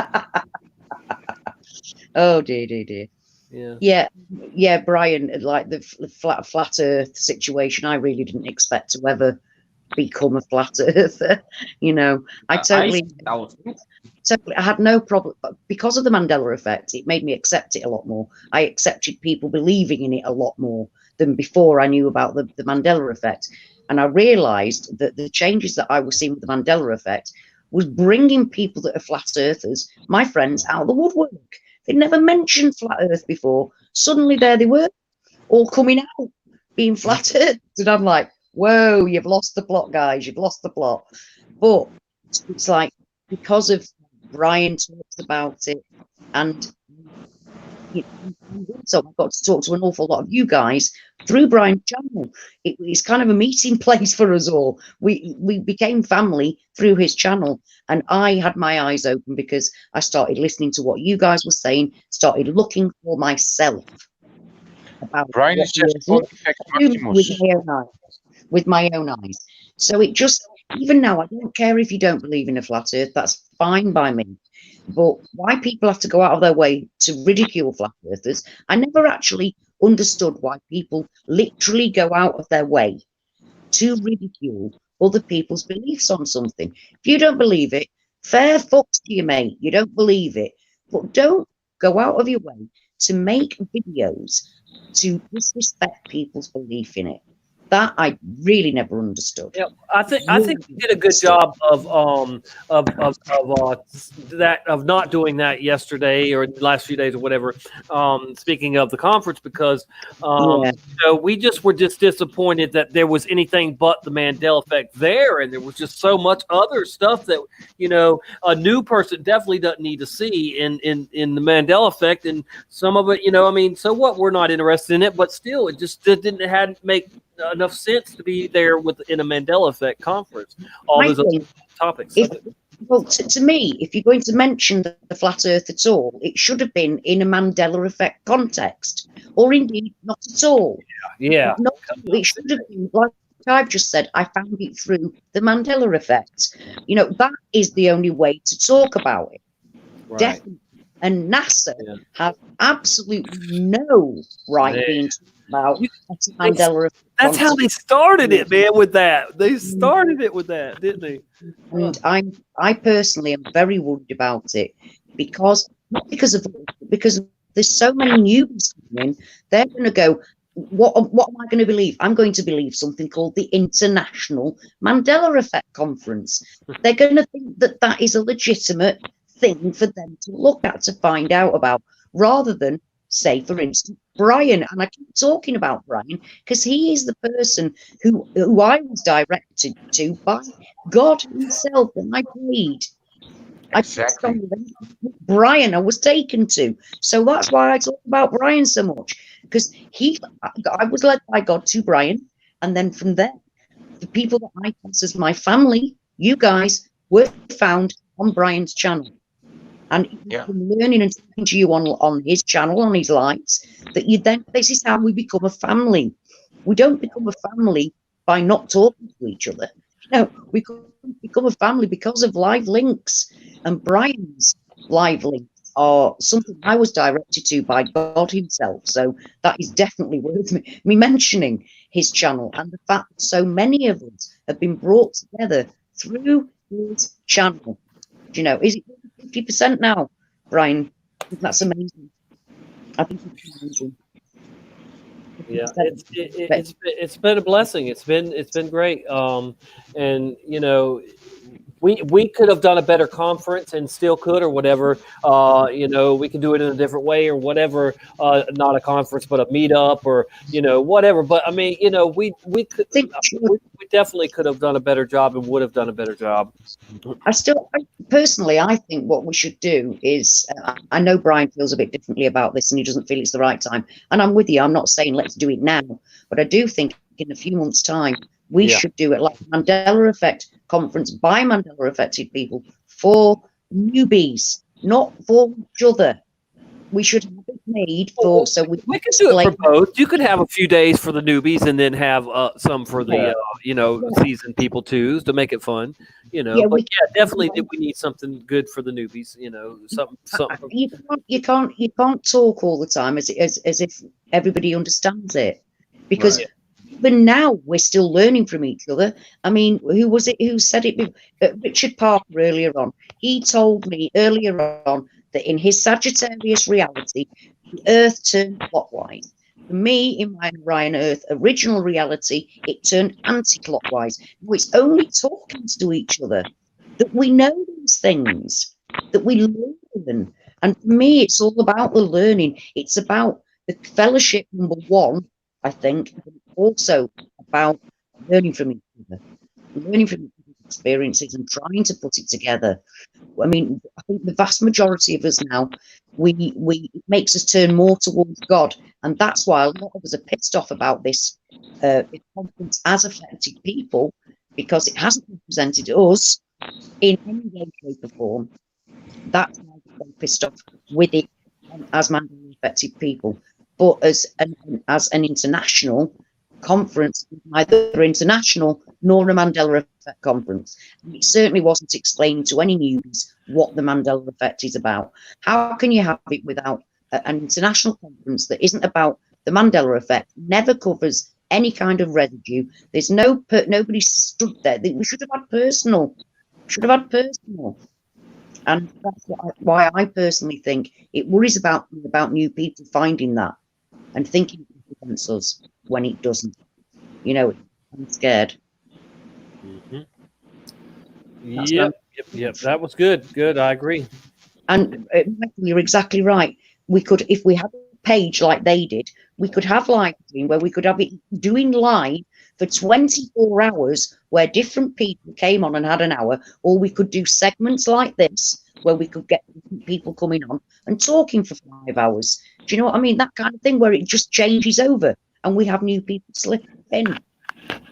Oh dear. Yeah, Brian. Like the flat Earth situation, I really didn't expect to ever become a flat earther. I had no problem, but because of the Mandela effect, it made me accept it a lot more. I accepted people believing in it a lot more than before I knew about the Mandela effect. And I realized that the changes that I was seeing with the Mandela effect was bringing people that are flat earthers, my friends, out of the woodwork. They'd never mentioned flat earth before. Suddenly there they were, all coming out, being flat earth. And I'm like, whoa, you've lost the plot, guys. You've lost the plot. But it's like, because of Brian talks about it, and so I've got to talk to an awful lot of you guys through Brian's channel. It's kind of a meeting place for us all. We became family through his channel, and I had my eyes open because I started listening to what you guys were saying, started looking for myself about Brian is just with my own eyes. So it just, even now, I don't care if you don't believe in a flat earth, that's fine by me. But why people have to go out of their way to ridicule flat earthers, I never actually understood why people literally go out of their way to ridicule other people's beliefs on something. If you don't believe it, fair fucks to you, mate. You don't believe it. But don't go out of your way to make videos to disrespect people's belief in it. That I really never understood. Yeah, I think we did a good job of not doing that yesterday or the last few days or whatever. Speaking of the conference, because Yeah. we just were just disappointed that there was anything but the Mandela effect there, and there was just so much other stuff that a new person definitely doesn't need to see in the Mandela effect, and some of it, I mean, so what? We're not interested in it, but still, it just hadn't make enough sense to be there in a Mandela effect conference. All I those other think topics. if, well, to me, if you're going to mention the flat Earth at all, it should have been in a Mandela effect context, or indeed not at all. Yeah. Not, it should have been like I've just said. I found it through the Mandela effect. That is the only way to talk about it. Right. Definitely. And NASA has absolutely no right being talked about Mandela effect. That's how they started it, man. With that, they started it with that, didn't they? And I personally am very worried about it because because there's so many newbies coming in. They're going to go, what am I going to believe? I'm going to believe something called the International Mandela Effect Conference. They're going to think that that is a legitimate thing for them to look at, to find out about, rather than, say, for instance, Brian. And I keep talking about Brian because he is the person who I was directed to by God himself, and I prayed. Exactly. Brian, I was taken to. So that's why I talk about Brian so much, because I was led by God to Brian, and then from there, the people that I class as my family, you guys, were found on Brian's channel. And from learning and talking to you on his channel, on his lights, this is how we become a family. We don't become a family by not talking to each other. No, we become a family because of live links. And Brian's live links are something I was directed to by God himself. So that is definitely worth me mentioning his channel, and the fact that so many of us have been brought together through his channel. Is it 50% now, Brian? That's amazing. I think it's amazing. Yeah, it's been a blessing. It's been great. And we could have done a better conference and still could, or whatever. We can do it in a different way or whatever. Not a conference, but a meetup or whatever. But I mean, we definitely could have done a better job and would have done a better job. Personally, I think what we should do is, I know Brian feels a bit differently about this and he doesn't feel it's the right time. And I'm with you. I'm not saying let's do it now, but I do think in a few months' time, we should do it like Mandela Effect conference by Mandela affected people for newbies, not for each other. We should have it made for, so we could do it for both. You could have a few days for the newbies and then have some for the seasoned people too, to make it fun. Definitely we need something good for the newbies. Something. You can't talk all the time as if everybody understands it, because even now we're still learning from each other. I mean, who was it who said it? Richard Parker earlier on. He told me earlier on that in his Sagittarius reality, the Earth turned clockwise. For me, in my Orion Earth original reality, it turned anti-clockwise. It's only talking to each other that we know these things, that we learn. And for me, it's all about the learning. It's about the fellowship, number one, I think, but also about learning from each other, learning from each other's experiences and trying to put it together. I mean, I think the vast majority of us now, it makes us turn more towards God, and that's why a lot of us are pissed off about this conference as affected people, because it hasn't represented us in any way, shape, or form. That's why we're pissed off with it as Mandela affected people. But as an international conference, neither international nor a Mandela Effect conference. And it certainly wasn't explained to any newbies what the Mandela Effect is about. How can you have it without an international conference that isn't about the Mandela Effect, never covers any kind of residue? There's nobody stood there. We should have had personal. And that's why I personally think it worries about new people finding that and thinking it represents us when it doesn't. You know, I'm scared. Mhm. That's Yep. That was good. Good. I agree. And Michael, you're exactly right. We could, if we had a page like they did, we could have live stream where we could have it doing live for 24 hours where different people came on and had an hour, or we could do segments like this where we could get people coming on and talking for 5 hours. Do you know what I mean? That kind of thing where it just changes over and we have new people slip in.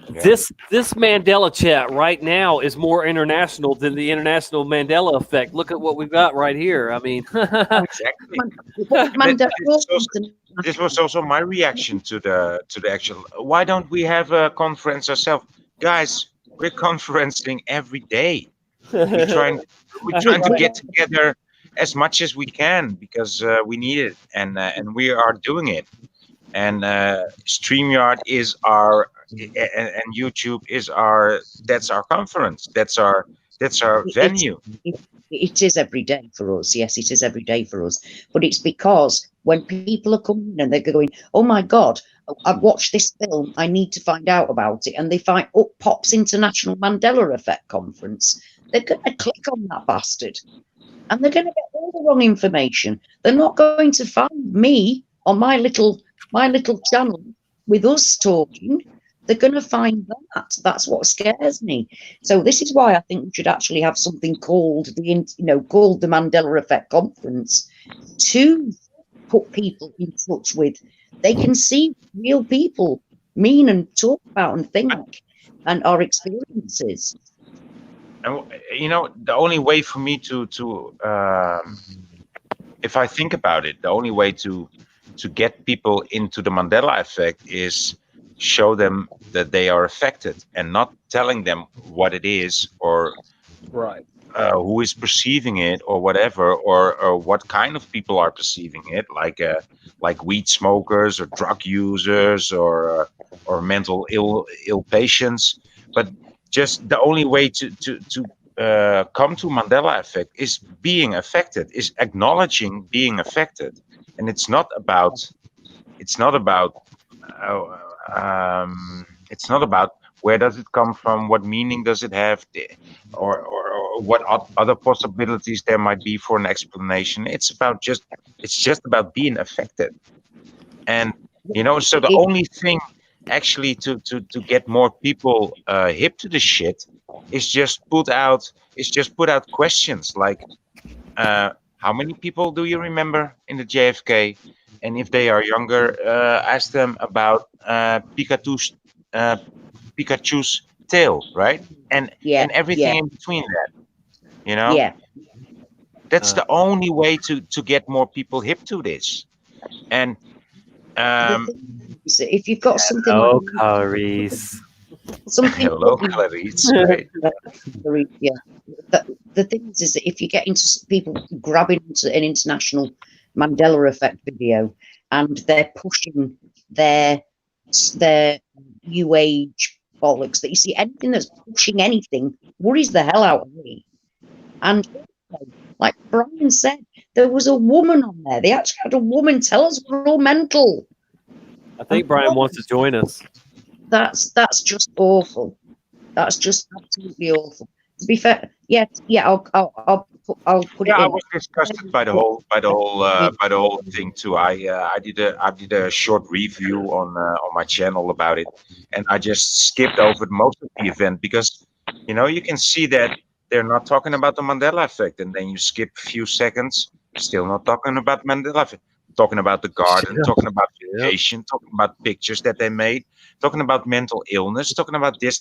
Yeah. This Mandela chat right now is more international than the international Mandela effect. Look at what we've got right here. I mean, Exactly. Mandela This was also my reaction to the actual. Why don't we have a conference ourselves, guys? We're conferencing every day. We're trying to get together as much as we can because we need it, and we are doing it. And StreamYard is our and YouTube is that's our conference. That's our venue. It is every day for us. Yes, it is every day for us. But it's because when people are coming and they're going, oh my God, I've watched this film, I need to find out about it. And they find up pops International Mandela Effect Conference. They're going to click on that bastard and they're going to get all the wrong information. They're not going to find me on my little channel with us talking. They're going to find that. That's what scares me. So this is why I think we should actually have something called called the Mandela Effect Conference to put people in touch with. They can see real people mean and talk about and think and our experiences. And the only way for me to if I think about it, the only way to get people into the Mandela effect is show them that they are affected and not telling them what it is or right. who is perceiving it or whatever, or what kind of people are perceiving it, like weed smokers or drug users or mental ill patients. But just the only way to come to Mandela effect is being affected, is acknowledging being affected, and it's not about uh, it's not about where does it come from, what meaning does it have, or what other possibilities there might be for an explanation. It's just about being affected, and so the only thing actually to get more people hip to the shit is just put out questions like how many people do you remember in the JFK, and if they are younger, ask them about Pikachu's tail, right? And everything in between that, Yeah. that's the only way to get more people hip to this. And if you've got something Oh, like Clarice. something hello, Clarice, right? Yeah. The thing is that if you get into people grabbing into an international Mandela effect video and they're pushing their new age bollocks, that you see anything that's pushing anything worries the hell out of me. And like Brian said, there was a woman on there. They actually had a woman tell us we're all mental. I think Brian wants to join us. That's just awful. That's just absolutely awful. To be fair, yeah, I'll put it in. I was disgusted by the whole thing too. I did a short review on my channel about it, and I just skipped over most of the event because you can see that they're not talking about the Mandela effect, and then you skip a few seconds, still not talking about Mandela effect. Talking about the garden, talking about vacation, talking about pictures that they made, talking about mental illness, talking about this.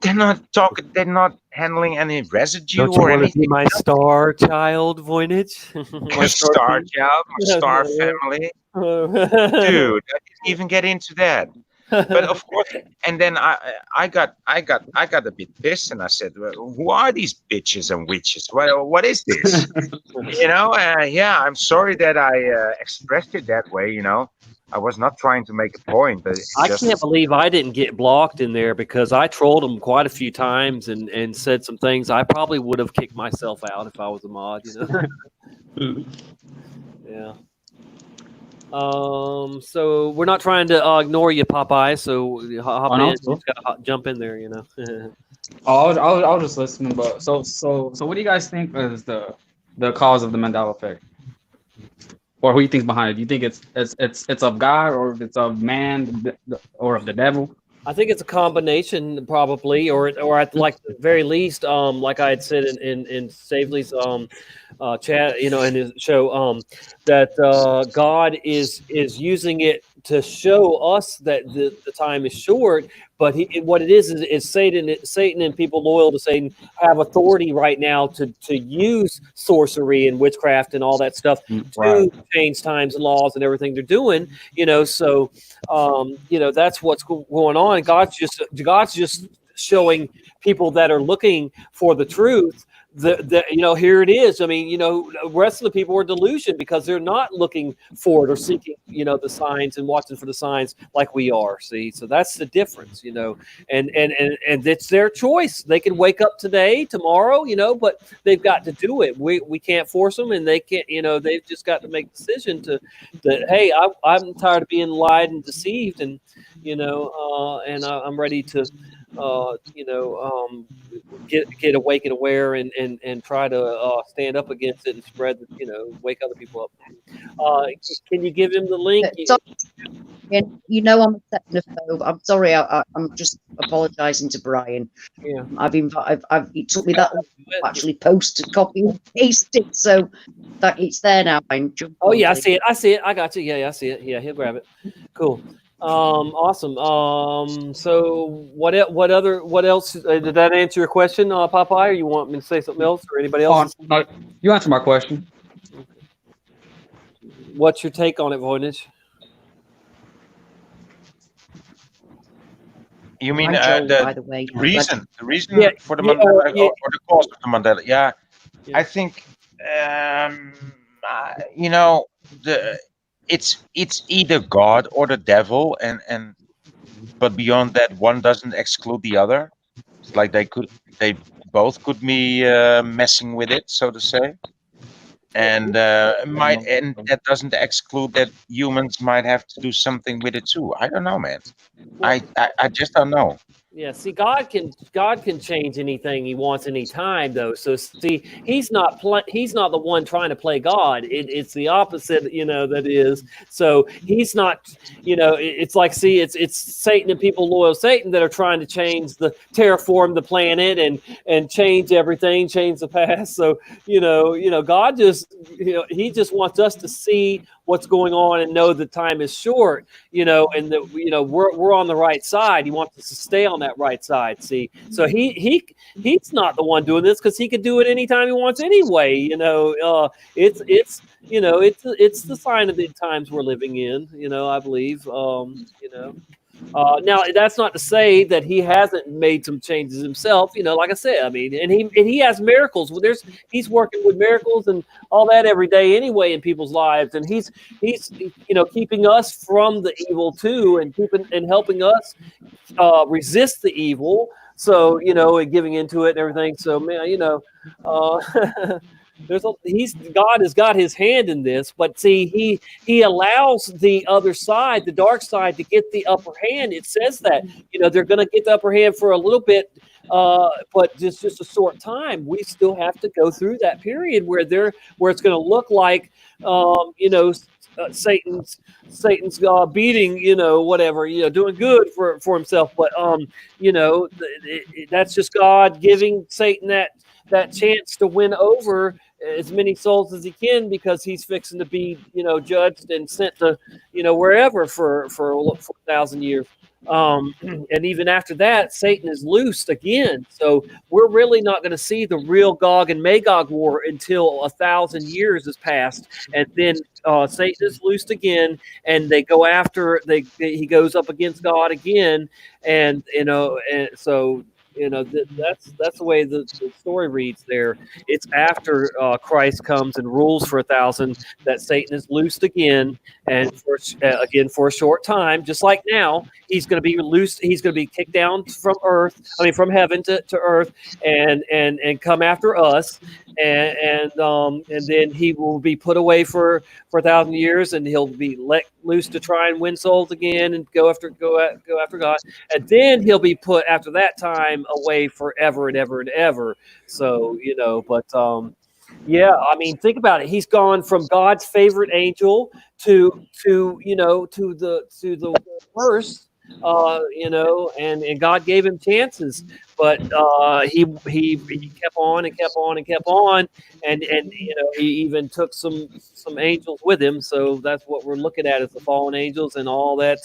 They're not handling any residue Don't you or want to anything. be my star child, Voynich? My star child, my star family. Dude, I didn't even get into that. But of course, and then I got a bit pissed, and I said, well, "Who are these bitches and witches? What is this?" Yeah, I'm sorry that I expressed it that way. I was not trying to make a point, but I can't believe I didn't get blocked in there because I trolled them quite a few times and said some things I probably would have kicked myself out if I was a mod. Yeah. So we're not trying to ignore you, Popeye. So hop Oh in. no, You so just gotta jump in there, you know. I was just listening. But so what do you guys think is the cause of the Mandela effect, or who you think's behind it? Do you think it's of God, or if it's of man, or of the devil? I think it's a combination, probably, or at like the very least, like I had said in Savely's chat, you know, in his show, that God is using it to show us that the time is short. But what it is Satan and people loyal to Satan have authority right now to use sorcery and witchcraft and all that stuff Right. to change times and laws and everything they're doing. You know, so you know, that's what's going on. God's just showing people that are looking for the truth. The you know, here it is. I mean, you know, the rest of the people are delusion because they're not looking for it or seeking, you know, the signs and watching for the signs like we are. See, so that's the difference, you know, and it's their choice. They can wake up today, tomorrow, you know, but they've got to do it. We can't force them, and they can't, you know, they've just got to make a decision to that. Hey, I'm tired of being lied and deceived, and you know, I'm ready to, you know, get awake and aware and try to stand up against it and spread, you know, wake other people up. Uh, can you give him the link? Sorry, you know I'm a technophobe. I'm sorry. I'm just apologising to Brian. Yeah. It took me that long to actually post, copy, and paste it, so that it's there now. Oh yeah, I see it. I see it. I got you. Yeah, I see it. Yeah, he'll grab it. Cool. Awesome. So what else? Did that answer your question, Popeye? Or you want me to say something else, or anybody else? Oh, no, you answered my question. What's your take on it, Voynich? You mean Joel, by the the way, reason Yeah, for the yeah, Mandela, yeah. or the cause of the Mandela? Yeah, Yeah. I think you know, it's either God or the devil, and but beyond that, one doesn't exclude the other. It's like they both could be messing with it, so to say. And that doesn't exclude that humans might have to do something with it too. I don't know, man. Well, I just don't know. yeah, see, God can change anything He wants anytime, though. So, see, He's not the one trying to play God. It's the opposite, you know. That is, so He's not, you know. It's like, see, it's Satan and people loyal to Satan that are trying to change terraform the planet and change everything, change the past. So, God just, He just wants us to see what's going on and know that time is short, and that we're on the right side. He wants us to stay on that right side. See, so he's not the one doing this because he could do it anytime he wants anyway. It's the sign of the times we're living in. I believe. Now that's not to say that he hasn't made some changes himself. Like I said, I mean, and he has miracles. Well, he's working with miracles and all that every day anyway in people's lives, and he's keeping us from the evil too, and keeping and helping us resist the evil. So and giving into it and everything. So man, uh, God has got his hand in this, but see, he allows the other side, the dark side, to get the upper hand. It says that they're going to get the upper hand for a little bit, but just a short time. We still have to go through that period where it's going to look like Satan's beating whatever doing good for himself, but that's just God giving Satan that chance to win over as many souls as he can, because he's fixing to be judged and sent to wherever for 1,000 years, and even after that Satan is loosed again. So we're really not going to see the real Gog and Magog war until 1,000 years has passed, and then Satan is loosed again, and they go after he goes up against God again, and and so that's the way the story reads there. It's after Christ comes and rules for 1,000 that Satan is loosed again, and again for a short time, just like now. He's going to be loosed. He's going to be kicked down from earth. I mean, from heaven to earth, and come after us, and then he will be put away for 1,000 years, and he'll be let loose to try and win souls again, and go after God, and then he'll be put after that time away forever and ever and ever. So but yeah, I mean, think about it. He's gone from God's favorite angel to the worst. And God gave him chances, but he kept on and kept on and kept on, and he even took some angels with him. So that's what we're looking at, is the fallen angels and all that.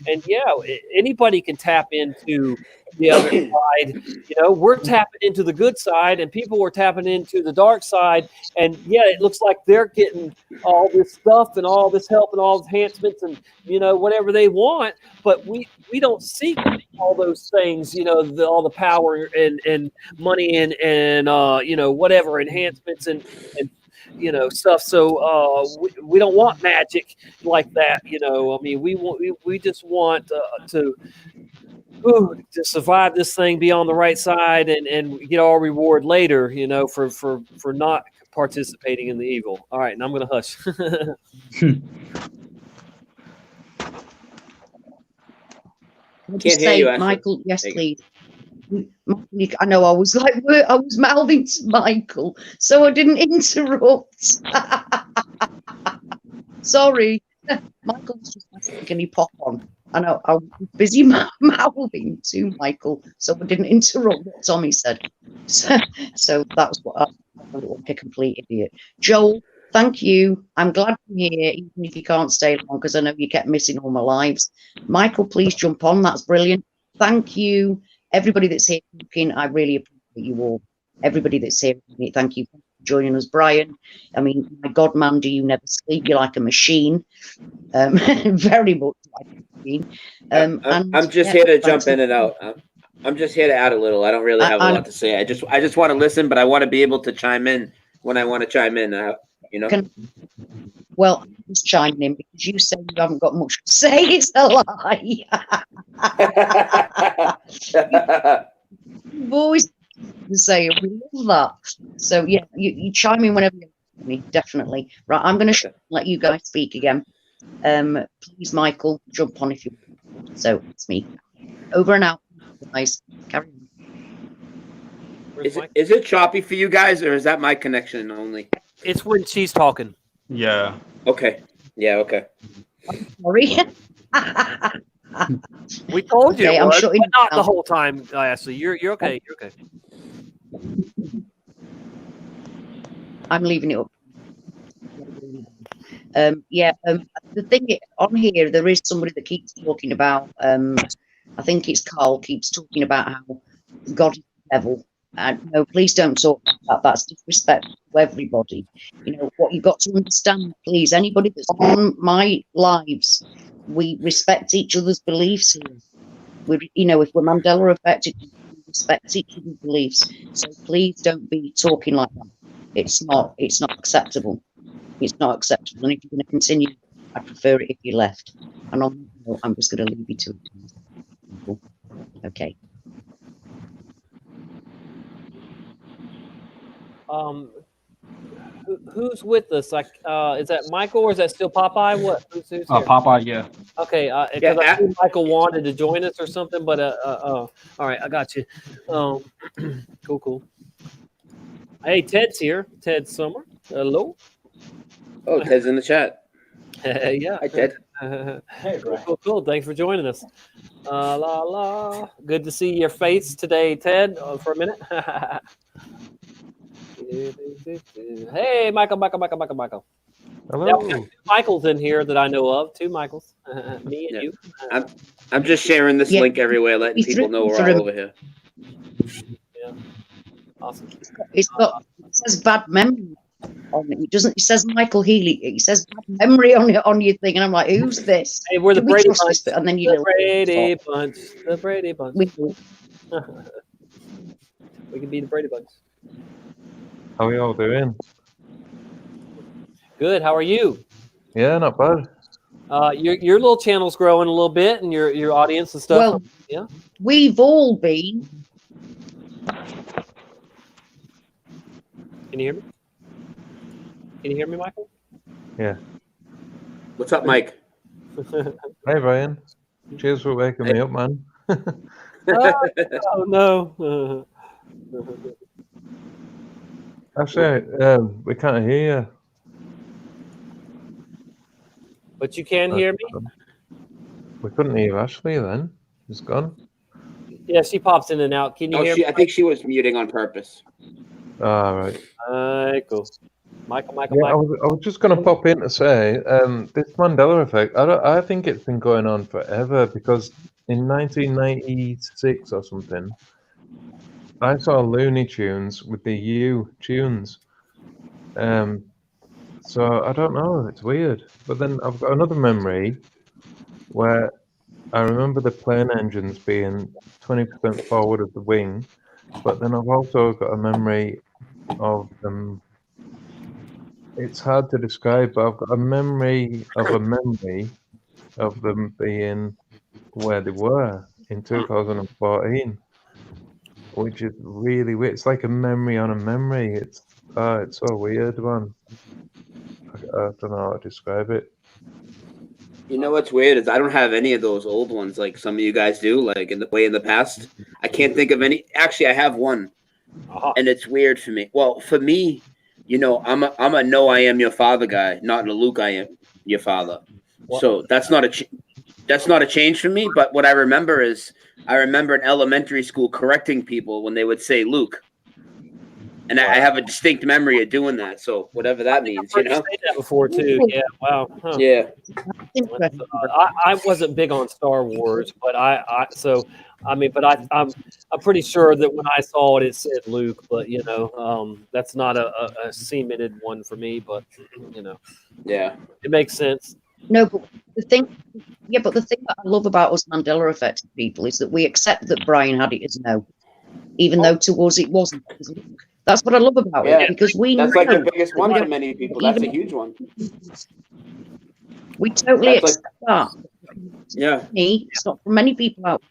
And yeah, anybody can tap into the other side. We're tapping into the good side, and people are tapping into the dark side. And yeah, it looks like they're getting all this stuff and all this help and all enhancements and whatever they want. But we don't seek all those things, all the power and money and whatever enhancements and stuff. So we don't want magic like that. I mean, we just want to survive this thing, be on the right side, and get our reward later. For not participating in the evil. All right, and I'm going to hush. Can't hear you, Michael. Yes, please. I know I was mouthing to Michael, so I didn't interrupt. Sorry, Michael was just asking, can you pop on? I know I was busy mouthing to Michael, so I didn't interrupt what Tommy said. So that's what I was a complete idiot. Joel, thank you. I'm glad you're here, even if you can't stay long, because I know you kept missing all my lives. Michael, please jump on. That's brilliant. Thank you. Everybody that's here talking, I really appreciate you all. Everybody that's here, thank you for joining us. Brian, I mean, my God, man, do you never sleep? You're like a machine. Very much like a machine. I'm just here to jump in and out. I'm just here to add a little. I don't really have a lot to say. I just want to listen, but I want to be able to chime in when I want to chime in. Well, I'm just chiming in because you say you haven't got much to say. It's a lie. You've always to say, we love that. So yeah, you chime in whenever you want me, definitely. Right, I'm going to let you guys speak again. Please, Michael, jump on if you want. So it's me. Over and out, guys. Carry on. Is it choppy for you guys, or is that my connection only? It's when she's talking. Yeah. Okay. Yeah. Okay. Sorry. We told you, I'm sure but not the whole time, Ashley. You're okay. You're okay. I'm leaving it up. The thing on here, there is somebody that keeps talking about. I think it's Carl keeps talking about how God is the devil. No, please don't talk about that. That's disrespect to everybody. What you've got to understand, please. Anybody that's on my lives, we respect each other's beliefs here. If we're Mandela affected, we respect each other's beliefs. So please don't be talking like that. It's not acceptable. It's not acceptable. And if you're going to continue, I prefer it if you left. And on that note, I'm just going to leave you to it. Okay. Who's with us? Like, is that Michael or is that still Popeye? What? Who's here? Popeye, yeah. Okay, because I think Michael wanted to join us or something, but all right, I got you. Cool. Hey, Ted's here. Ted Summer. Hello. Oh, Ted's in the chat. Yeah. Hi, Ted. Hey, cool. Thanks for joining us. La. Good to see your face today, Ted. For a minute. Hey, Michael. Hello. Now, Michael's in here that I know of. Two Michaels. Me and you. I'm just sharing this link everywhere, letting people know we're all over here. Yeah. Awesome. It says bad memory on it. It says Michael Healy. It says bad memory on your thing, and I'm like, who's this? Hey, we're the Brady Bunch. And then The Brady Bunch. We can be the Brady Bunch. How are you all doing? Good. How are you? Yeah, not bad. Your little channel's growing a little bit, and your audience and stuff. Well, yeah. We've all been. Can you hear me? Can you hear me, Michael? Yeah. What's up, Mike? Hey, Brian. Cheers for waking me up, man. Oh no. Actually, we can't hear you. But you can hear me? We couldn't hear Ashley then. She's gone. Yeah, she pops in and out. Can you hear me? I think she was muting on purpose. Ah, right. Cool. Michael. Yeah, I was just going to pop in to say, this Mandela effect, I think it's been going on forever, because in 1996 or something, I saw Looney Tunes with the U tunes. So I don't know, it's weird. But then I've got another memory where I remember the plane engines being 20% forward of the wing, but then I've also got a memory of them. It's hard to describe, but I've got a memory of them being where they were in 2014, which is really weird. It's like a memory on a memory. It's so weird, man. I don't know how to describe it. You know what's weird is I don't have any of those old ones like some of you guys do, like in the past. I can't think of any. Actually, I have one, and it's weird for me. Well, for me, you know, I'm a no, I am your father guy, not a Luke, I am your father. So that's not a change for me. But what I remember is I remember in elementary school correcting people when they would say Luke. And I have a distinct memory of doing that. So whatever that means, you know. I've that before too. Yeah. Wow. Huh. Yeah. I wasn't big on Star Wars, but I'm pretty sure that when I saw it, it said Luke. But you know, that's not a cemented one for me. But you know, yeah, it makes sense. No, but the thing that I love about us Mandela effect people is that we accept that Brian had it as no, even though to us it wasn't. That's what I love about it, because that's like the biggest one for many people. That's a huge one. We totally accept that. Yeah, it's not for many people out,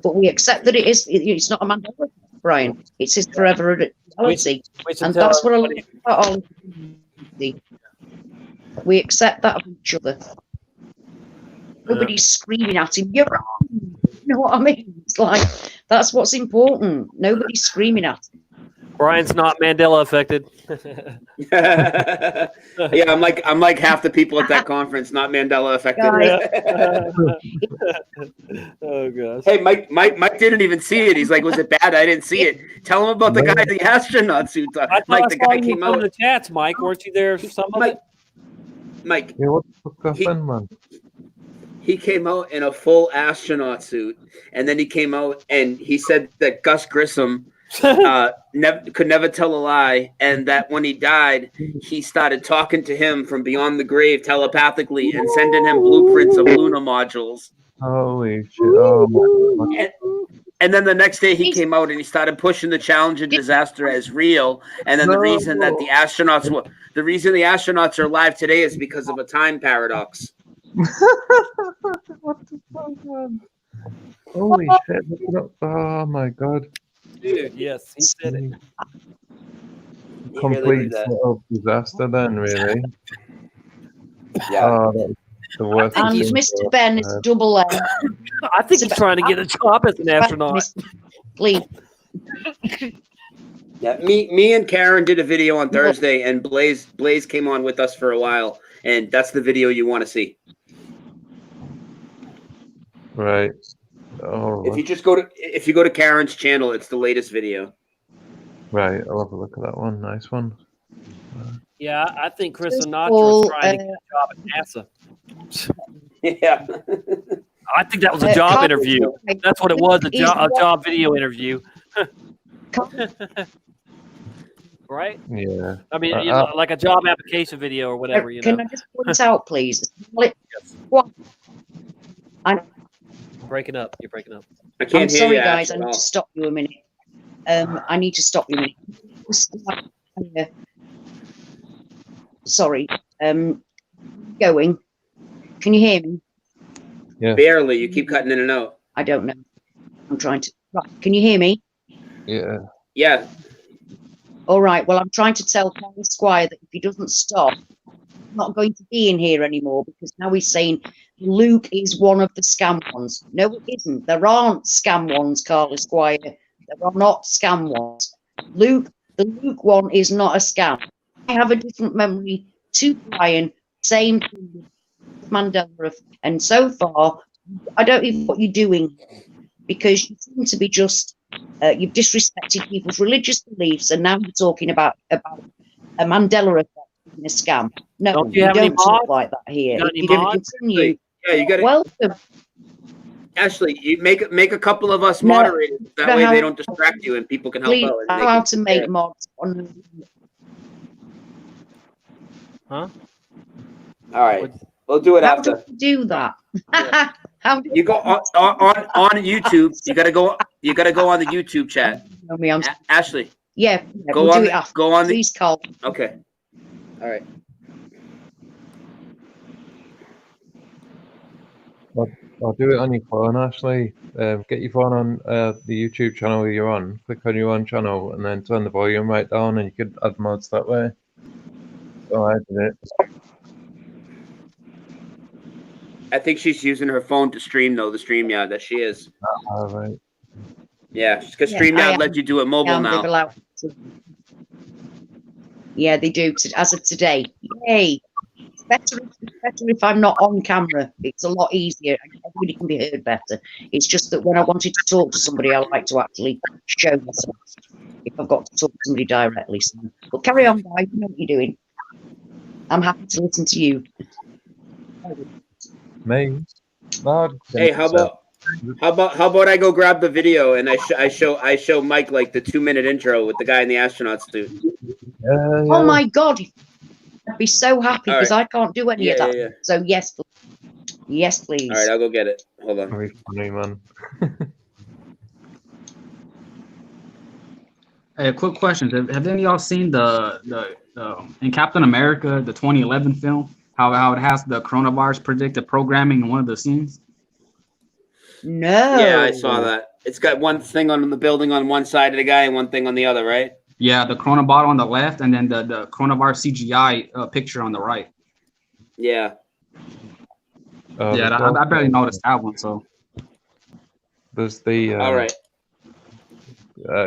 but we accept that it is. It's not a Mandela effect, Brian. It's his forever reality, and that's what I love about all. We accept that of each other. Nobody's screaming at him. You're wrong. You know what I mean? It's like that's what's important. Nobody's screaming at him. Brian's not Mandela affected. Yeah, I'm like half the people at that conference, not Mandela affected. Oh gosh. Hey, Mike didn't even see it. He's like, "Was it bad? I didn't see it." Tell him about the guy in the astronaut suit. Mike, the guy came out in the chats. Mike, weren't you there for some of it? Mike. Yeah, what the fuck happened, man? He came out in a full astronaut suit, and then he came out and he said that Gus Grissom could never tell a lie, and that when he died, he started talking to him from beyond the grave telepathically and sending him blueprints of lunar modules. Holy shit! Oh my God. And then the next day he came out and he started pushing the Challenger disaster as real. And then the reason that the astronauts are alive today is because of a time paradox. What the fuck, man? Holy shit! Oh my God! Dude, yes, he said it. Complete sort of disaster, then, really. Yeah. Oh, that's the worst. And Mr. Ben is double M. I think he's trying to get a job as an astronaut. Please. Yeah, me and Karen did a video on Thursday, and Blaze came on with us for a while, and that's the video you want to see. Right. Oh. If you go to Karen's channel, it's the latest video. Right, I'll have a look at that one. Nice one. Yeah, I think Chris Sinatra is trying to get a job at NASA. Yeah. I think that was a job interview. That's what it was, a job video interview. Right? Yeah. I mean, you know, like a job application video or whatever, you know. Can I just point out, please? Breaking up. You're breaking up. I can't I'm hear sorry, you, guys. I Ash, need to stop you a minute. I need to stop you a minute. Sorry. Going. Can you hear me? Yeah. Barely. You keep cutting in and out. I don't know. I'm trying to. Right. Can you hear me? Yeah. Yeah. All right. Well, I'm trying to tell Carl Squire that if he doesn't stop, he's not going to be in here anymore, because now he's saying Luke is one of the scam ones. No, it isn't. There aren't scam ones, Carl Squire. There are not scam ones. The Luke one is not a scam. I have a different memory to Brian. Same thing with Mandela. And so far, I don't even know what you're doing, because you seem to be just you've disrespected people's religious beliefs, and now you're talking about a Mandela effect being a scam. No, Don't you we have any don't talk mods? like that here. You got If any you're going to mods? continue, Yeah, you got to. welcome. Ashley, you make a couple of us No, moderators. That no, way how- they don't distract you and people can help Please, out. And they how can, to make mods on. Huh? all right, we'll do it How after. do you do that? How do You go on YouTube. You gotta go on the YouTube chat. know me? I'm Ashley, yeah. go We'll on do it the- after. go on the- Please, Carl. okay. All right. I'll do it on your phone, Ashley. Get your phone on the YouTube channel you're on. Click on your own channel and then turn the volume right down, and you could add mods that way. Oh, I did it. I think she's using her phone to stream though. The StreamYard that she is. All right. Yeah, because Yeah, StreamYard I lets you do it mobile They've now. allowed to. Yeah, they do. As of today, yay! It's better if I'm not on camera. It's a lot easier. Everybody can be heard better. It's just that when I wanted to talk to somebody, I like to actually show myself. If I've got to talk to somebody directly. So, but carry on, guys. You know what you're doing. I'm happy to listen to you. Me? No, Hey, how about I go grab the video and I show Mike like the 2-minute intro with the guy in the astronaut suit. Oh my God! I'd be so happy, All because right. I can't do any of Yeah, that. yeah. So yes, yes, please. All right, I'll go get it. Hold on. Very funny, man. Hey, a quick question: Have any of y'all seen the in Captain America, the 2011 film? How it has the coronavirus predictive programming in one of the scenes? No. Yeah, I saw that. It's got one thing on the building on one side of the guy and one thing on the other, right? Yeah, the corona bottle on the left, and then the coronavirus CGI picture on the right. Yeah. Yeah, I barely noticed that one. So There's the. All right.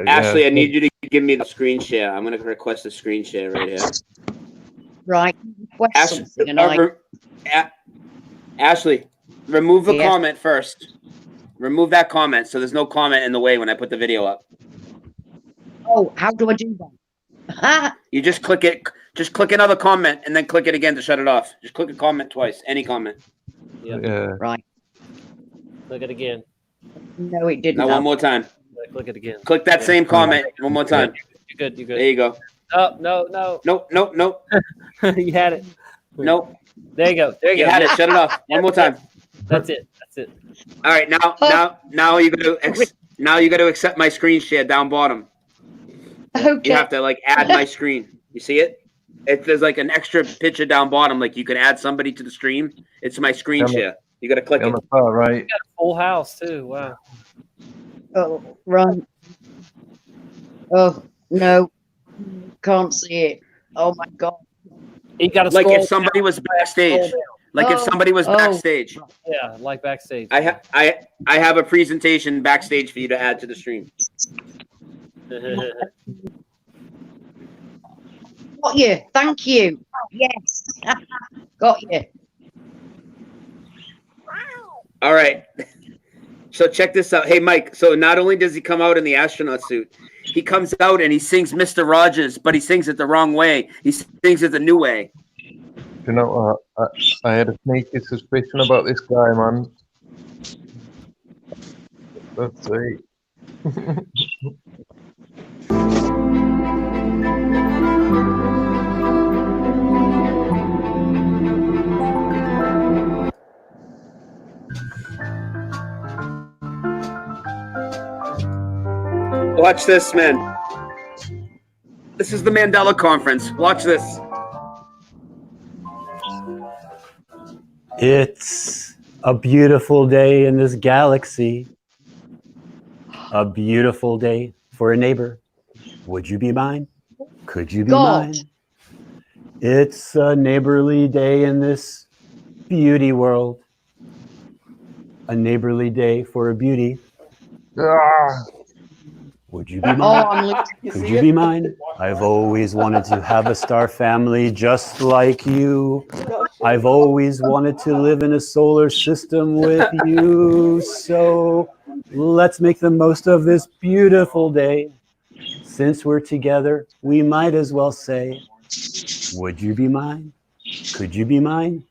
Ashley, I need you to give me the screen share. I'm going to request a screen share right here. Right. Ashley, Something and Ashley, remove the Yes. comment first. Remove that comment so there's no comment in the way when I put the video up. Oh, how do I do that? You just click it. Just click another comment and then click it again to shut it off. Just click a comment twice. Any comment. Yeah. Right. Click it again. No, it didn't. Now one more time. Click it again. Click that same comment one more time. You're good. You're good. There you go. Oh, no. Nope. You had it. Nope. There you go. There you You go. had it. Shut it off. One more time. That's it. All right. Now you got to accept my screen share down bottom. Okay. You have to like add my screen. You see it? There's like an extra picture down bottom. Like you can add somebody to the stream. It's my screen share. You got to click On it. the far right. You got a full house too. Wow. Oh, right. Oh, no. Can't see it. Oh, my God. You got to Like scroll if somebody was backstage. down. Like if somebody was backstage. Yeah, like backstage. I have a presentation backstage for you to add to the stream. Got you. Thank you. Yes. Got you. All right. So check this out. Hey, Mike. So not only does he come out in the astronaut suit, he comes out and he sings Mr. Rogers, but he sings it the wrong way. He sings it the new way. You know what? I had a sneaky suspicion about this guy, man. Let's see. Watch this, man. This is the Mandela conference. Watch this. It's a beautiful day in this galaxy. A beautiful day for a neighbor. Would you be mine? Could you be God. mine? It's a neighborly day in this beauty world. A neighborly day for a beauty. Ah, Would you be mine? Oh, I'm losing. Could you be mine? I've always wanted to have a star family just like you. I've always wanted to live in a solar system with you. So let's make the most of this beautiful day. Since we're together, we might as well say, would you be mine? Could you be mine?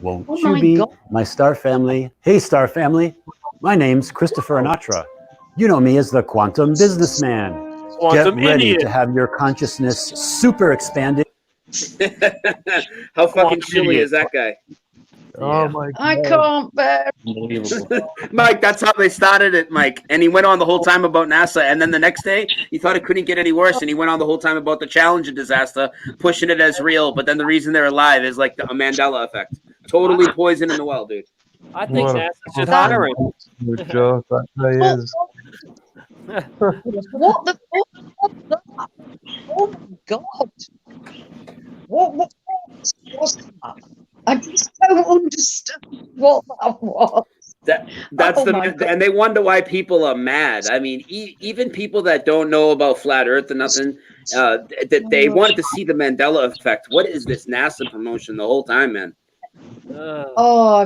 Won't Oh you my be God. my star family? Hey, star family. My name's Christopher Anatra. You know me as the quantum businessman. Quantum Get ready idiot. to have your consciousness super expanded. How fucking Quantum chilly idiot. is that guy? oh my I God. can't bear. Unbelievable. Mike, that's how they started it, Mike. And he went on the whole time about NASA. And then the next day, he thought it couldn't get any worse. And he went on the whole time about the Challenger disaster, pushing it as real. But then the reason they're alive is like a Mandela effect. Totally poison in the well, dude. I think What a NASA should That- hire him. Good job, that guy What, is. what the fuck was that? Oh my God. What was that? I just don't understand what that was. That's Oh the my God. and they wonder why people are mad. I mean, even people that don't know about flat Earth and nothing, that they wanted to see the Mandela effect. What is this NASA promotion the whole time, man? Oh,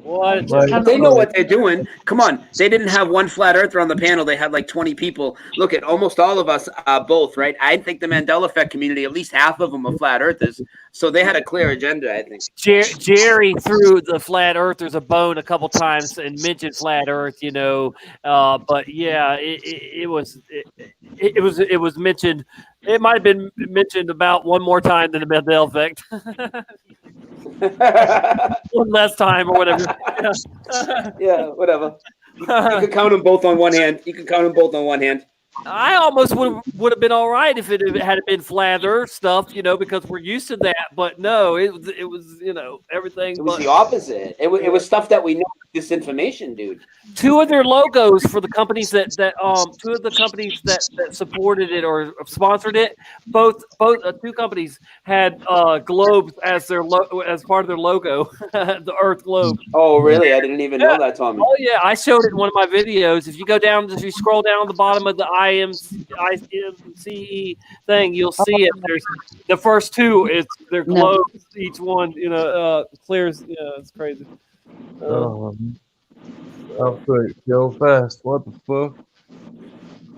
What? Like, They know what they're doing. Come on, they didn't have one flat earther on the panel. They had like 20 people. Look at almost all of us, both, right? I think the Mandela effect community, at least half of them are flat earthers. So they had a clear agenda, I think. Jerry threw the flat earthers a bone a couple times and mentioned flat Earth, you know. But yeah, it was mentioned. It might have been mentioned about one more time than the Mandela effect. One less time or whatever. Yeah, whatever. You could count them both on one hand. You can count them both on one hand. I almost would have been all right if it had been flat Earth stuff, you know, because we're used to that. But no, it was you know, everything. It was but the opposite. It was stuff that we know. Disinformation, dude. two of their logos for the companies that two of the companies that supported it or sponsored it, both two companies had globes as their as part of their logo, the Earth globe. Oh, really? I didn't even know that, Tommy. Oh yeah, I showed it in one of my videos. If you go down, if you scroll down the bottom of the IMCE thing, you'll see it. There's the first two. It's their globes. Each one, you know, clears. Yeah, it's crazy. Absolute chill fest. What the fuck?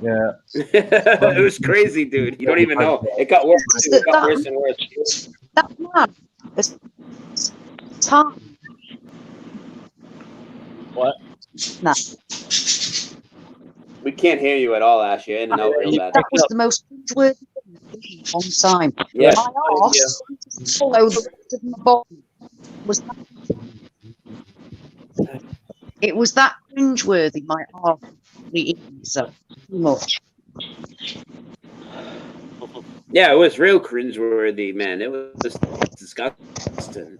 Yeah. It was crazy, dude. You don't even know. It got worse. It got worse and worse. That's mad. It's time. What? Nah. We can't hear you at all, Ash. You're in and out real bad. That was the most cringeworthy thing on time. Yeah. My arse followed the rest of my body. It was that cringeworthy. My arse eating so much. Yeah, it was real cringeworthy, man. It was disgusting.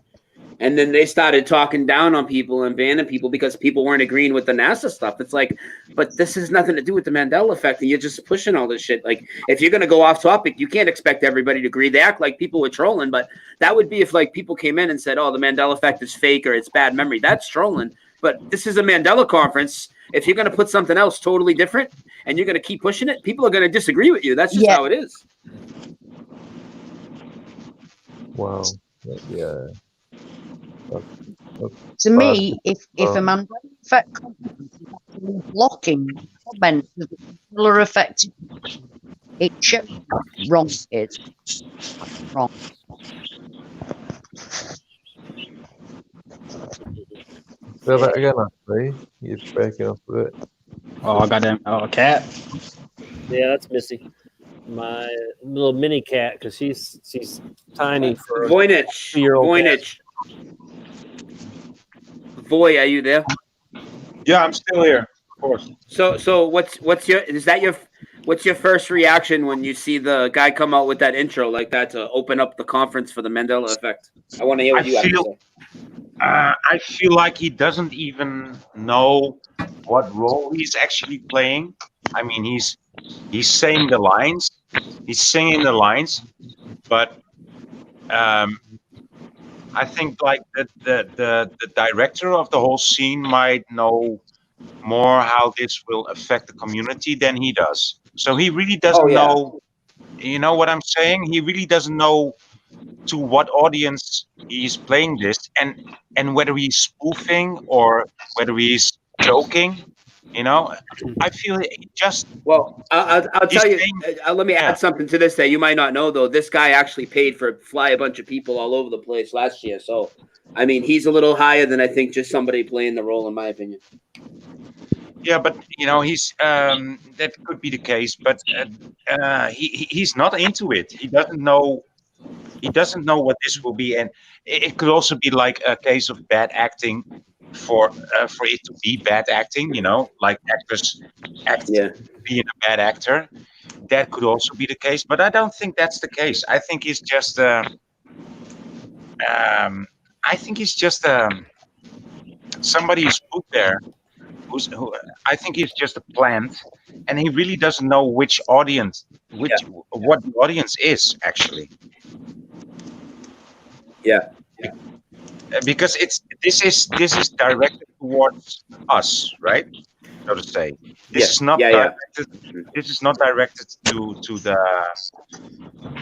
And then they started talking down on people and banning people because people weren't agreeing with the NASA stuff. It's like, but this has nothing to do with the Mandela effect, and you're just pushing all this shit. Like, if you're gonna go off topic, you can't expect everybody to agree. They act like people were trolling, but that would be if like people came in and said, "Oh, the Mandela effect is fake or it's bad memory." That's trolling. But this is a Mandela conference. If you're gonna put something else totally different and you're gonna keep pushing it, people are gonna disagree with you. That's just how it is. Wow. Yeah. To me, if a Mandela effect conference is actually blocking comments of the Mandela effect, it shows how wrong it is. Wrong. Say that again, actually. You're breaking up a bit. Oh, goddamn. Oh, cat. Yeah, that's Missy, my little mini cat, because she's tiny for Voynich. a 2-year-old. Voynich. Voy, are you there? Yeah, I'm still here. Of course. So what's your first reaction when you see the guy come out with that intro like that to open up the conference for the Mandela effect? I want to hear what you have to say. I feel like he doesn't even know what role he's actually playing. I mean, he's saying the lines, he's singing the lines, but I think like the director of the whole scene might know more how this will affect the community than he does. So he really doesn't know. You know what I'm saying? He really doesn't know to what audience he's playing this, and whether he's spoofing or whether he's joking. You know, I feel it just. Well, I'll he's tell you. saying- Let me yeah. add something to this that you might not know, though. This guy actually paid for fly a bunch of people all over the place last year. So, I mean, he's a little higher than I think just somebody playing the role, in my opinion. Yeah, but you know, he's that could be the case, but he's not into it. He doesn't know. He doesn't know what this will be, and it could also be like a case of bad acting for it to be bad acting. You know, like actors act being a bad actor. That could also be the case, but I don't think that's the case. I think he's just. I think he's just somebody who's put there. Who I think he's just a plant, and he really doesn't know which audience, what the audience is actually. Yeah. Because this is directed towards us, right? So to say, this is not directed. This is not directed to the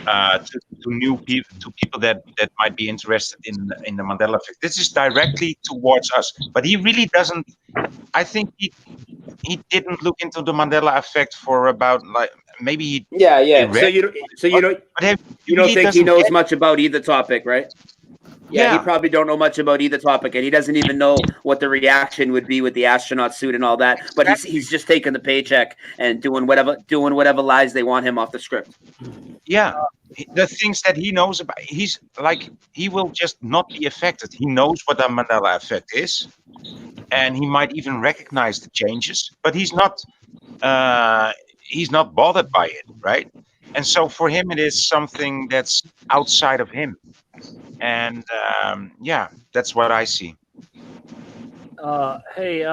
to new people, to people that might be interested in the Mandela effect. This is directly towards us, but he really doesn't. I think he didn't look into the Mandela effect for about like maybe he. Yeah. So you don't think he knows much about either topic, right? Yeah, he probably don't know much about either topic, and he doesn't even know what the reaction would be with the astronaut suit and all that. But he's just taking the paycheck and doing whatever lies they want him off the script. Yeah, the things that he knows about, he's like, he will just not be affected. He knows what the Mandela effect is, and he might even recognize the changes, but he's not bothered by it, right? And so for him, it is something that's outside of him. And yeah, that's what I see. Hey,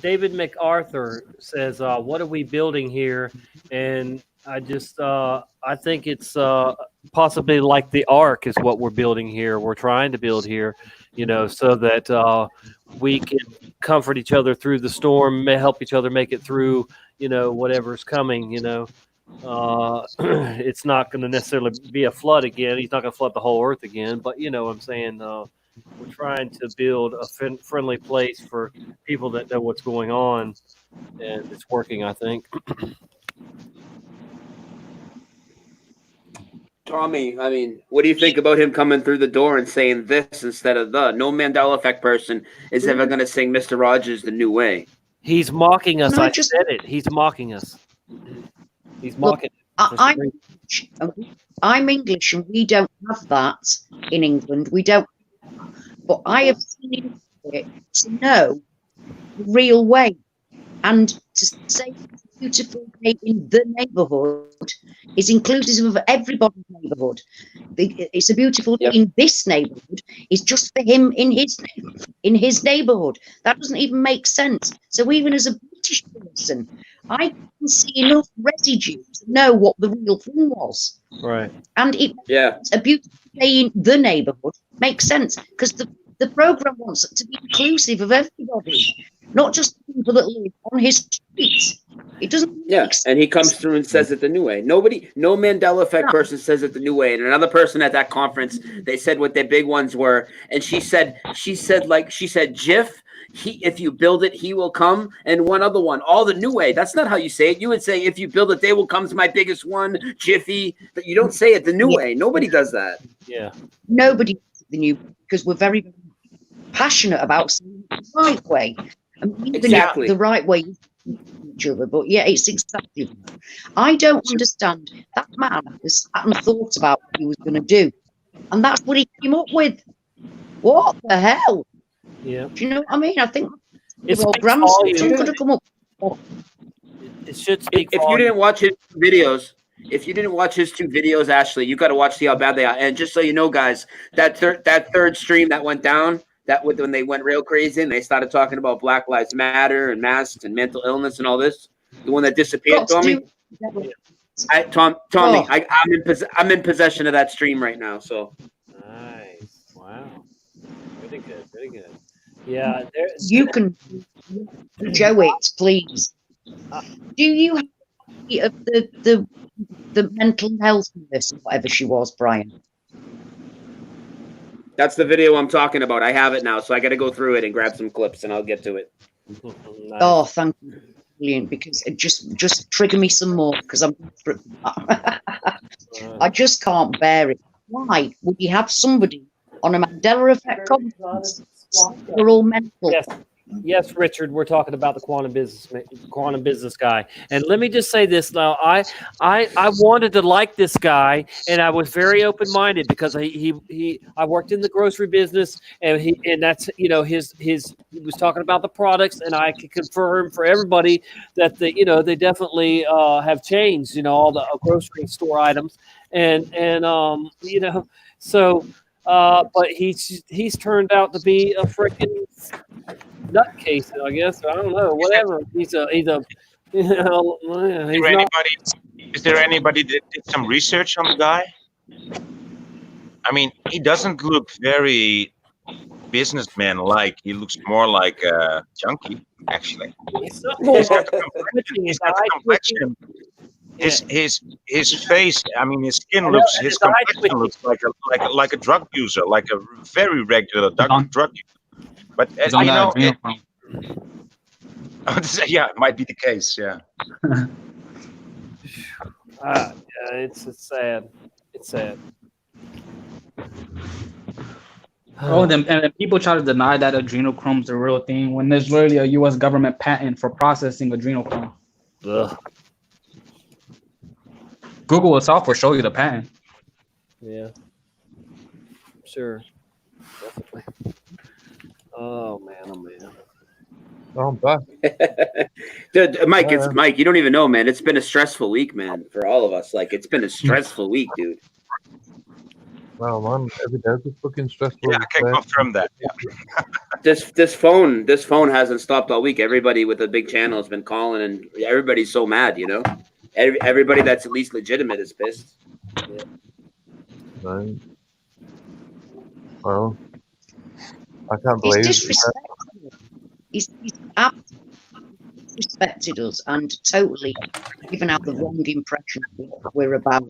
David MacArthur says, "What are we building here?" And I just, I think it's possibly like the Ark is what we're building here. We're trying to build here, you know, so that we can comfort each other through the storm, help each other make it through, you know, whatever's coming, you know. It's not going to necessarily be a flood again. He's not going to flood the whole earth again, but you know what I'm saying. We're trying to build a friendly place for people that know what's going on, and it's working, I think. Tommy, I mean, what do you think about him coming through the door and saying this instead of the? No Mandela effect person is ever going to sing Mr. Rogers the new way. He's mocking us. I said it. He's mocking us. He's mocking. I'm English, and we don't have that in England. We don't. But I have seen it to know the real way, and to say it's a beautiful day in the neighbourhood is inclusive of everybody's neighbourhood. It's a beautiful day in this neighbourhood. It's just for him in his neighbourhood. That doesn't even make sense. So even as a British person, I can see enough residue to know what the real thing was. Right. And it's a beautiful day in the neighbourhood makes sense because the programme wants it to be inclusive of everybody, not just people that live on his street. It doesn't make sense. And he comes through and says it the new way. No Mandela effect person says it the new way. And another person at that conference, they said what their big ones were. And she said, Jiff, if you build it, he will come. And one other one, all the new way. That's not how you say it. You would say, if you build it, they will come to my biggest one, Jiffy. But you don't say it the new way. Nobody does that. Yeah. Nobody does it the new way because we're very, very passionate about saying it the right way. And the right way each other, but it's exactly. I don't understand. That man has sat and thought about what he was going to do, and that's what he came up with. What the hell? Yeah. Do you know what I mean? I think It's They're all grandsons. I'm volume. going to come up. It should speak If you volume. didn't watch his videos, if you didn't watch his 2 videos, Ashley, you got to watch, see how bad they are. And just so you know, guys, that third stream that went down, when they went real crazy and they started talking about Black Lives Matter and masks and mental illness and all this, the one that disappeared, Got to Tommy. do. Tommy, Oh. I'm in possession of that stream right now. So Nice. Wow. Pretty good. Pretty good. Yeah. You can show it, please. Do you have any of the mental health nurse, whatever she was, Brian? that's the video I'm talking about. I have it now, so I got to go through it and grab some clips, and I'll get to it. Nice. Oh, thank you. Brilliant, because it just trigger me some more, because I'm I just can't bear it. Why would you have somebody on a Mandela effect conference? We're all mental. Yes, Richard. We're talking about the quantum business guy. And let me just say this now. I wanted to like this guy, and I was very open minded because I worked in the grocery business, and that's he was talking about the products, and I can confirm for everybody that they definitely have changed. All the grocery store items, and so. But he's turned out to be a freaking nutcase, I guess. I don't know. Whatever. He's a. Is there anybody that did some research on the guy? I mean, he doesn't look very businessman-like. He looks more like a junkie, actually. He's got the complexion. His face, I mean, his skin looks, his complexion looks like a drug user, like a very regular drug user. But yeah, it might be the case. Yeah. Yeah, it's sad. It's sad. And people try to deny that adrenochrome is a real thing when there's literally a U.S. government patent for processing adrenochrome. Ugh. Google itself will show you the patent. Yeah. Sure. Definitely. Oh man. Oh, I'm back. Dude, Mike, you don't even know, man. It's been a stressful week, man, for all of us. Like, it's been a stressful week, dude. Wow, man, every day is fucking stressful. Yeah, I can confirm that. Yeah. This phone hasn't stopped all week. Everybody with a big channel has been calling, and everybody's so mad. Everybody that's at least legitimate is pissed. Yeah. Right. Well, I can't believe He's absolutely disrespected us and totally given out the wrong impression of what we're about.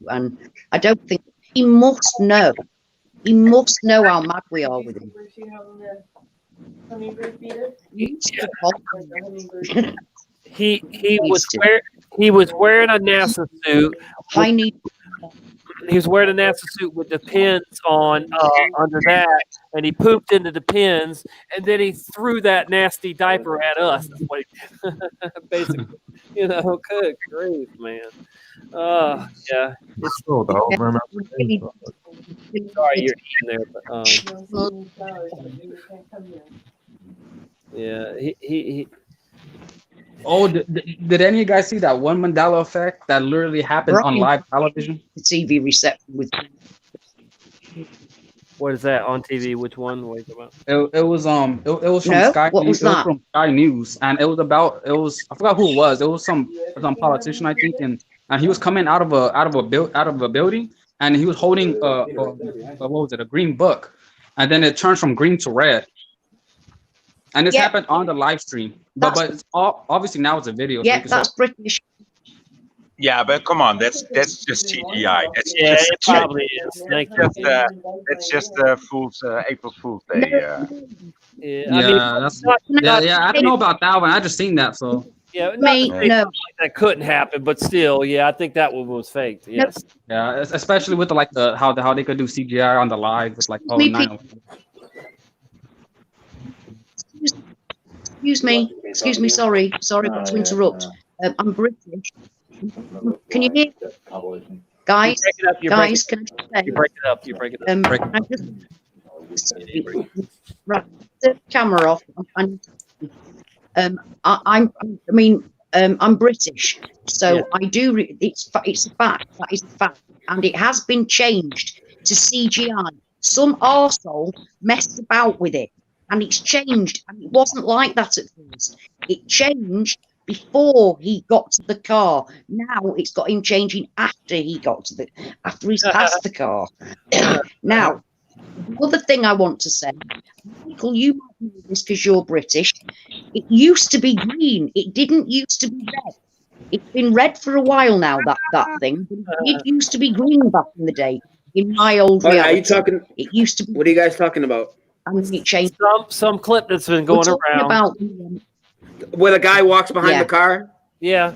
And I don't think he must know. He must know how mad we are with him. He was wearing a NASA suit. He was wearing a NASA suit with the pins on under that, and he pooped into the pins, and then he threw that nasty diaper at us. Basically, good grief, man. Yeah. Sorry, you're eating there, but yeah, he Oh, did any of you guys see that one Mandela effect that literally happened on live television? The TV reception with. What is that on TV? Which one? What are you talking about? It was from Sky. What was that? From Sky News, and it was I forgot who it was. It was some politician, I think, and he was coming out of a building, and he was holding what was it, a green book, and then it turned from green to red. And this happened on the live stream, but it's obviously now it's a video. Yeah, so that's British. Yeah, but come on, that's just CGI. It probably is. That's just April Fool's Day. I don't know about that one. I just seen that, so. Yeah, that couldn't happen, but still, I think that one was faked. Yes. Yeah, especially with how they could do CGI on the live with like all 9. Excuse me. Sorry to interrupt. I'm British. Can you hear? Guys, can I just say? You break it up. Right, turn the camera off. I'm British, so I do. It's a fact. That is a fact, and it has been changed to CGI. Some arsehole messed about with it, and it's changed. And it wasn't like that at first. It changed before he got to the car. Now it's got him changing after he's past the car. Now, the other thing I want to say, Michael, you might know this because you're British. It used to be green. It didn't used to be red. It's been red for a while now, that thing. It used to be green back in the day. In my old reality, are you talking? It used to be. What are you guys talking about? And then it changed. Some clip that's been We're going talking around. about Where the guy walks behind Yeah. the car? Yeah.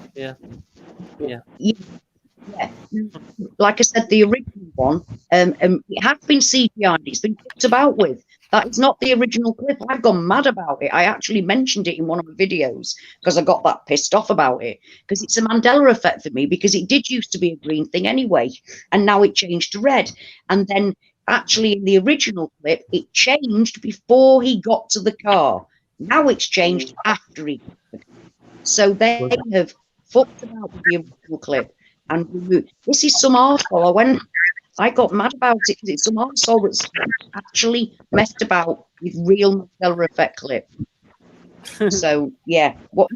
Like I said, the original one, it has been CGI'd. It's been fucked about with. That is not the original clip. I've gone mad about it. I actually mentioned it in one of my videos because I got that pissed off about it. Because it's a Mandela effect for me, because it did used to be a green thing anyway, and now it changed to red. And then actually in the original clip, it changed before he got to the car. Now it's changed after he got to the car. So they have fucked about with the original clip and removed. This is some arsehole. I got mad about it because it's some arsehole that's actually messed about with real Mandela effect clip. So yeah, what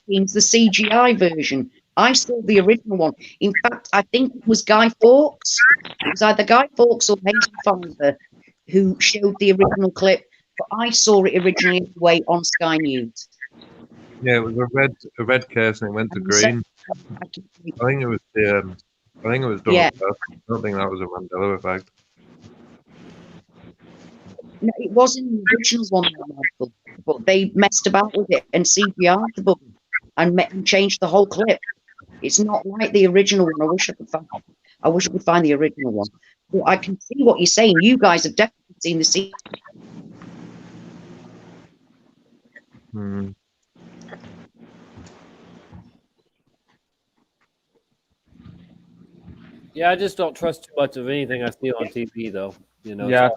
means the CGI version? I saw the original one. In fact, I think it was Guy Fawkes. It was either Guy Fawkes or Hazel Fiver who showed the original clip, but I saw it originally anyway on Sky News. Yeah, it was a red case and it went to green. I think it was done on purpose. I don't think that was a Mandela effect. No, it wasn't the original one, Michael, but they messed about with it and CGI'd the button and changed the whole clip. It's not like the original one. I wish I could find the original one. But I can see what you're saying. You guys have definitely seen the scene. Yeah, I just don't trust too much of anything I see on TV, though. You know. Yeah,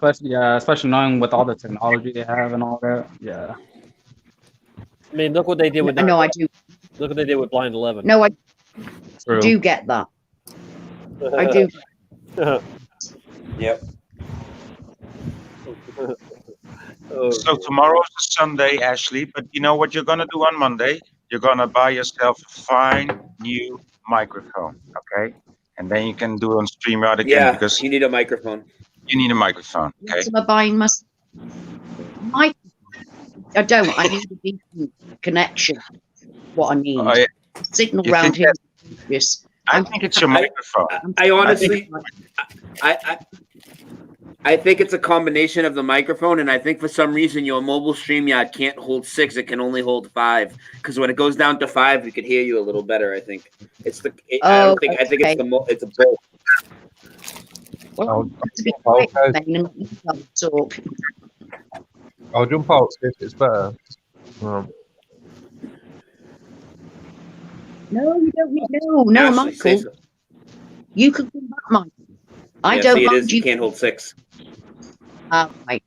especially knowing with all the technology they have and all that. Yeah. I mean, look what they did with. No, I do. Look what they did with Blind 11. No, I True. do get that. I do. Yep. So tomorrow's a Sunday, Ashley, but you know what you're gonna do on Monday? You're gonna buy yourself a fine new microphone, okay? And then you can do it on StreamYard again because you need a microphone. You need a microphone, okay? Am I buying my? I don't. I need a decent connection. What I need. Signal round here. Yes. I think it's your microphone. I honestly, I think it's a combination of the microphone, and I think for some reason your mobile StreamYard can't hold 6; it can only hold 5. Because when it goes down to 5, we could hear you a little better. I think it's the. I think it's the. It's a both. Well, I'll jump out see if it's better. No, you don't need. No, Michael. You could come back, Michael. I don't mind. You can't hold 6. Right.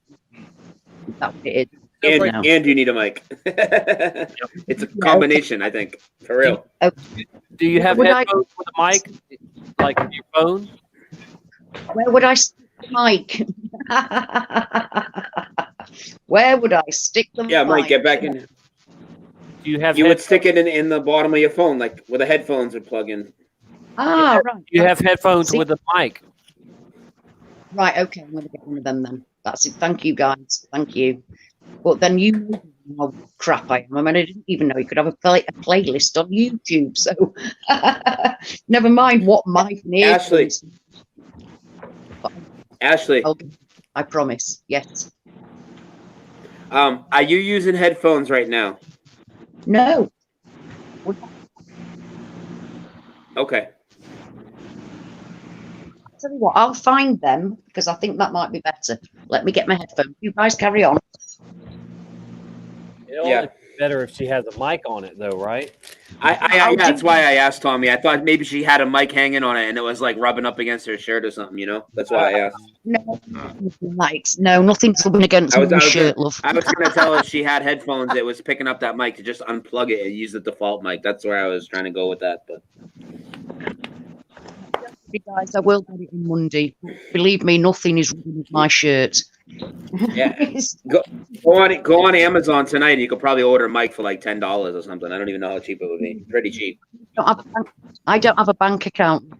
That's what it is. And you need a mic. It's a combination, I think, for real. Do you have headphones with a mic, like your phone? Where would I stick the mic? Where would I stick the mic? Yeah, Mike, get back in. Do you have? You would stick it in the bottom of your phone, like where the headphones would plug in. Right. You have headphones with a mic. Right. Okay, I'm going to get one of them then. That's it. Thank you, guys. Thank you. But then you know how crap I am. I mean, I didn't even know you could have a playlist on YouTube. So never mind what my name is. Ashley. I promise. Yes. Are you using headphones right now? No. Okay. Tell you what, I'll find them because I think that might be better. Let me get my headphones. You guys carry on. Yeah. better if she has a mic on it, though, right? Yeah, that's why I asked Tommy. I thought maybe she had a mic hanging on it and it was like rubbing up against her shirt or something. You know, that's why I asked. No, mics. No, nothing's rubbing against my shirt, love. I was gonna tell her if she had headphones, it was picking up that mic to just unplug it and use the default mic. That's where I was trying to go with that, but. Hey guys, I will get it on Monday. Believe me, nothing is rubbing with my shirt. Yeah, go on Amazon tonight, and you could probably order a mic for like $10 or something. I don't even know how cheap it would be. Pretty cheap. I don't have a bank account.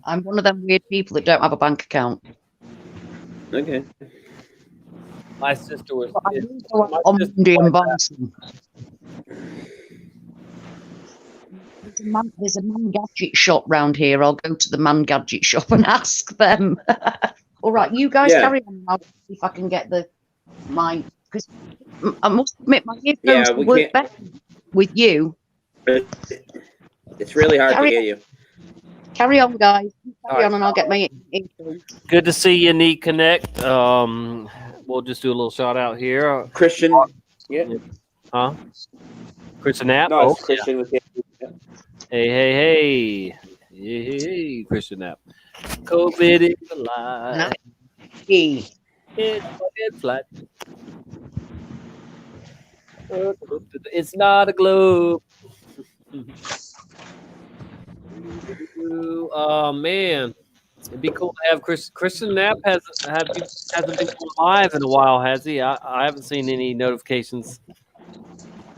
I'm one of them weird people that don't have a bank account. Okay. My sister was on Monday and buy some. There's a man gadget shop round here. I'll go to the man gadget shop and ask them. All right, you guys carry on. I'll see if I can get my because I must admit my earphones work better with you. It's really hard to hear you. Carry on, guys. Carry on, and I'll get my earphones. Good to see you, Neat Connect. We'll just do a little shout out here. Christian, huh? Christian Knapp. No, it's Christian with Hey, Christian Knapp. COVID is alive. It's fucking flat. It's not a globe. Oh man, it'd be cool to have Christian Knapp hasn't been live in a while, has he? I haven't seen any notifications.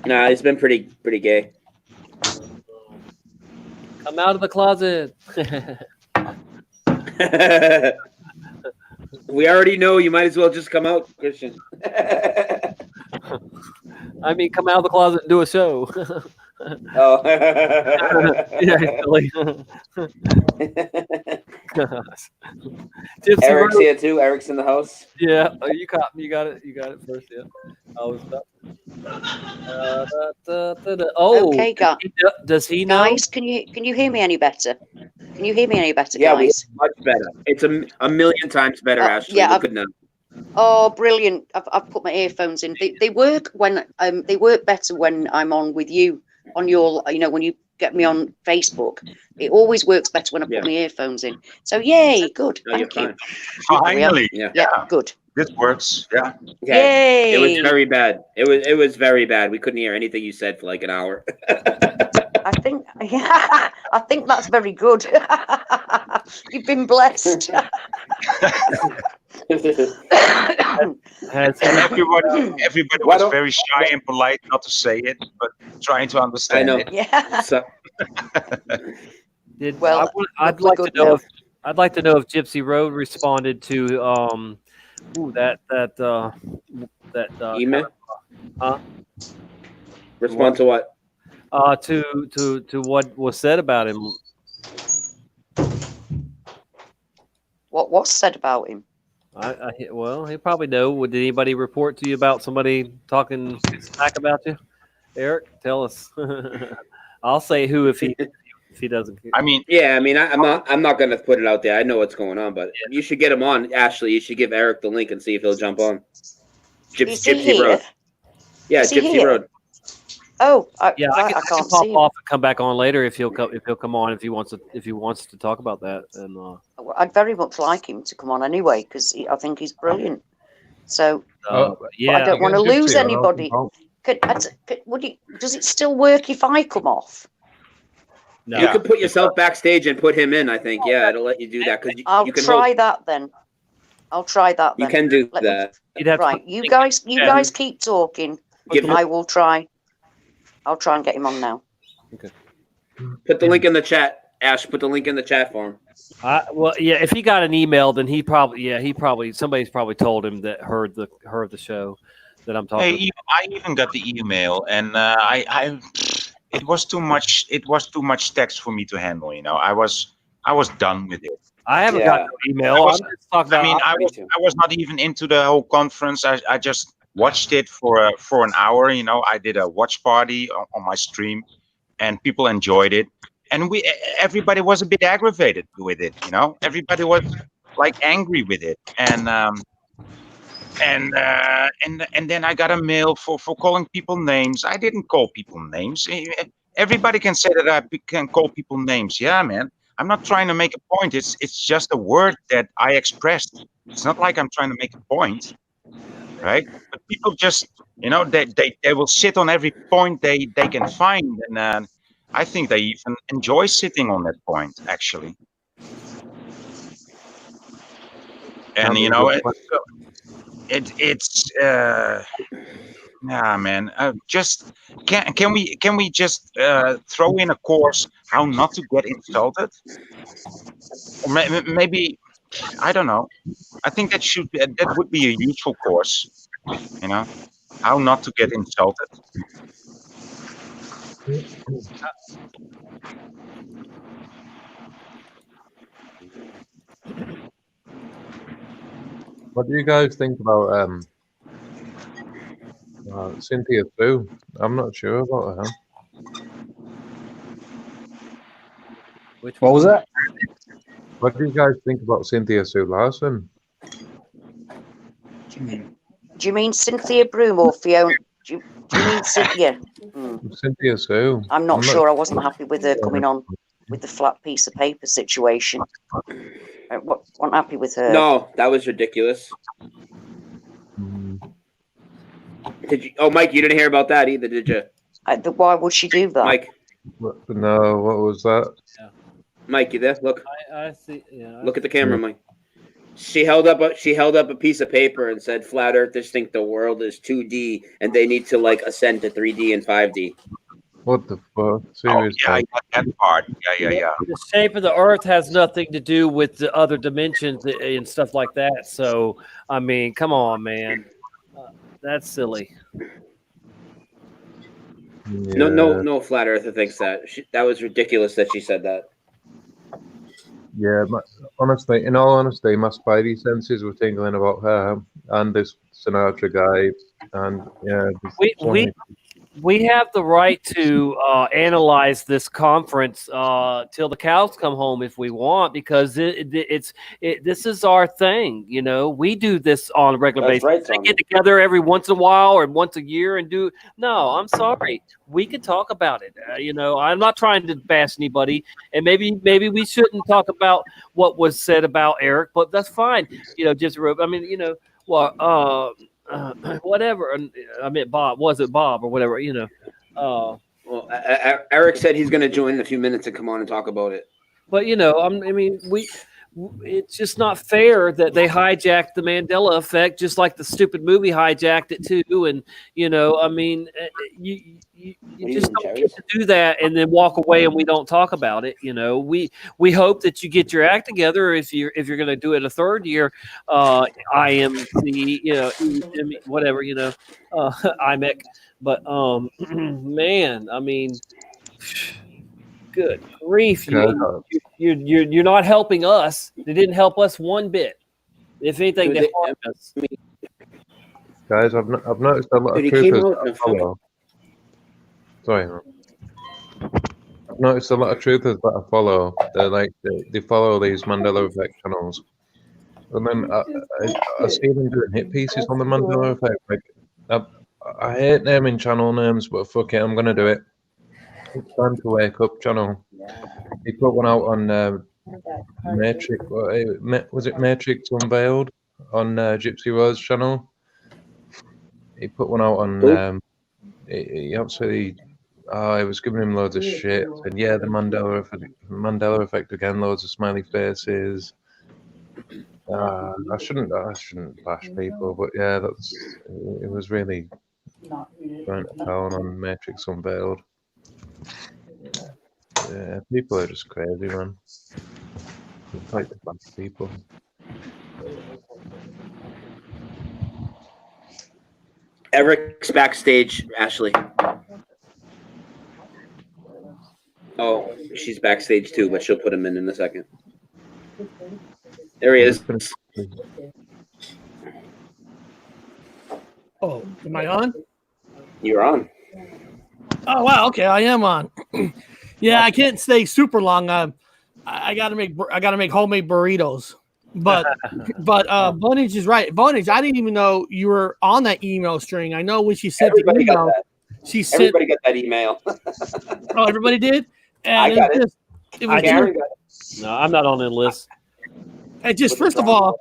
Nah, he's been pretty gay. Come out of the closet. We already know. You might as well just come out, Christian. I mean, come out of the closet and do a show. Oh. Yeah, silly. Eric's here too. Eric's in the house. Yeah, you got it. You got it first. Yeah. Okay, does he know? Guys, can you hear me any better? Can you hear me any better, yeah, guys? Much better. It's a million times better, Ashley. Yeah, could know. Oh, brilliant! I've put my earphones in. They work when they work better when I'm on with you on your. When you get me on Facebook, it always works better when I put my earphones in. So yay, good. Thank you. Finally, yeah, good. This works. Yeah. Okay. Yay! It was very bad. It was very bad. We couldn't hear anything you said for like an hour. I think that's very good. You've been blessed. Everybody was very shy and polite not to say it, but trying to understand it. Yeah. So, I'd like to know if Gypsy Road responded to that email. Huh? Respond to what? To what was said about him. What was said about him? Well, he probably know. Did anybody report to you about somebody talking smack about you? Eric, tell us. I'll say who if he doesn't. I mean, I'm not gonna put it out there. I know what's going on, but you should get him on. Ashley, you should give Eric the link and see if he'll jump on. Gypsy Road. Yeah, Gypsy Road. Oh, I can't pop off and come back on later if he'll come on if he wants to talk about that. And I'd very much like him to come on anyway because I think he's brilliant. So I don't want to lose anybody. Does it still work if I come off? No. You could put yourself backstage and put him in. I think it'll let you do that because I'll try that then. I'll try that. Then. You can do that. Right, you guys keep talking. I will try. I'll try and get him on now. Okay. Put the link in the chat, Ash. Put the link in the chat for him. If he got an email, then somebody's probably told him that heard the show that I'm talking. Hey, I even got the email, and it was too much. It was too much text for me to handle. I was done with it. I haven't got no email. I was not even into the whole conference. I just watched it for an hour. I did a watch party on my stream, and people enjoyed it. And everybody was a bit aggravated with it. Everybody was like angry with it, and and then I got a mail for calling people names. I didn't call people names. Everybody can say that can call people names. Yeah, man. I'm not trying to make a point. It's just a word that I expressed. It's not like I'm trying to make a point, right? But people just, they will sit on every point they can find, and I think they even enjoy sitting on that point, actually. And it's yeah, man. Just can we just throw in a course how not to get insulted? Or maybe I don't know. I think that would be a useful course. How not to get insulted. What do you guys think about Cynthia Sue? I'm not sure about her. What was that? What do you guys think about Cynthia Sue Larson? Do you mean Cynthia Broom or Fiona? Do you mean Cynthia? Cynthia Sue. I'm not sure. I wasn't happy with her coming on with the flat piece of paper situation. I wasn't happy with her. No, that was ridiculous. Did you? Oh, Mike, you didn't hear about that either, did you? Why would she do that? Mike. No, what was that? Yeah. Mike, you there? Look. I see. Yeah. Look at the camera, Mike. She held up a piece of paper and said, "Flat Earthers think the world is 2D and they need to ascend to 3D and 5D." What the fuck? Seriously? Oh, yeah, I got that part. Yeah. The shape of the Earth has nothing to do with the other dimensions and stuff like that. So, I mean, come on, man. That's silly. Yeah. No Flat Earther thinks that. That was ridiculous that she said that. Yeah, honestly, in all honesty, my spidey senses were tingling about her and this Sinatra guy, and yeah. We have the right to analyze this conference till the cows come home if we want, because this is our thing. We do this on a regular basis. Right, we get together every once in a while or once a year and do. No, I'm sorry. We can talk about it. I'm not trying to bash anybody, and maybe we shouldn't talk about what was said about Eric, but that's fine. Whatever. I meant Bob. Was it Bob or whatever? Well, Eric said he's going to join in a few minutes and come on and talk about it. But it's just not fair that they hijacked the Mandela effect, just like the stupid movie hijacked it too. And you just don't get to do that and then walk away and we don't talk about it. We hope that you get your act together if you're going to do it a third year. IMC, whatever, IMEC. But man, good grief! You're not helping us. They didn't help us one bit. If anything, they harmed us. Guys, I've noticed a lot of truthers that I follow. Sorry, man. I've noticed a lot of truthers that I follow. They follow these Mandela Effect channels, and then I see them doing hit pieces on the Mandela Effect. I hate naming channel names, but fuck it, I'm gonna do it. It's time to wake up channel. He put one out on Matrix. Was it Matrix Unveiled on Gypsy Rose channel? He put one out on. He absolutely. I was giving him loads of shit, and yeah, the Mandela Effect again, loads of smiley faces. I shouldn't bash people, but yeah, it was really going to town on Matrix Unveiled. Yeah, people are just crazy, man. It's like the bash people. Eric's backstage, Ashley. Oh, she's backstage too, but she'll put him in a second. There he is. Oh, am I on? You're on. Oh wow, okay, I am on. Yeah, I can't stay super long. I gotta make homemade burritos. But Vonage is right. Vonage, I didn't even know you were on that email string. I know when she sent Everybody the email, got that. she sent. Everybody got that email. Oh, everybody did. And I got it. It was Karen got it. No, I'm not on the list. And just first of all,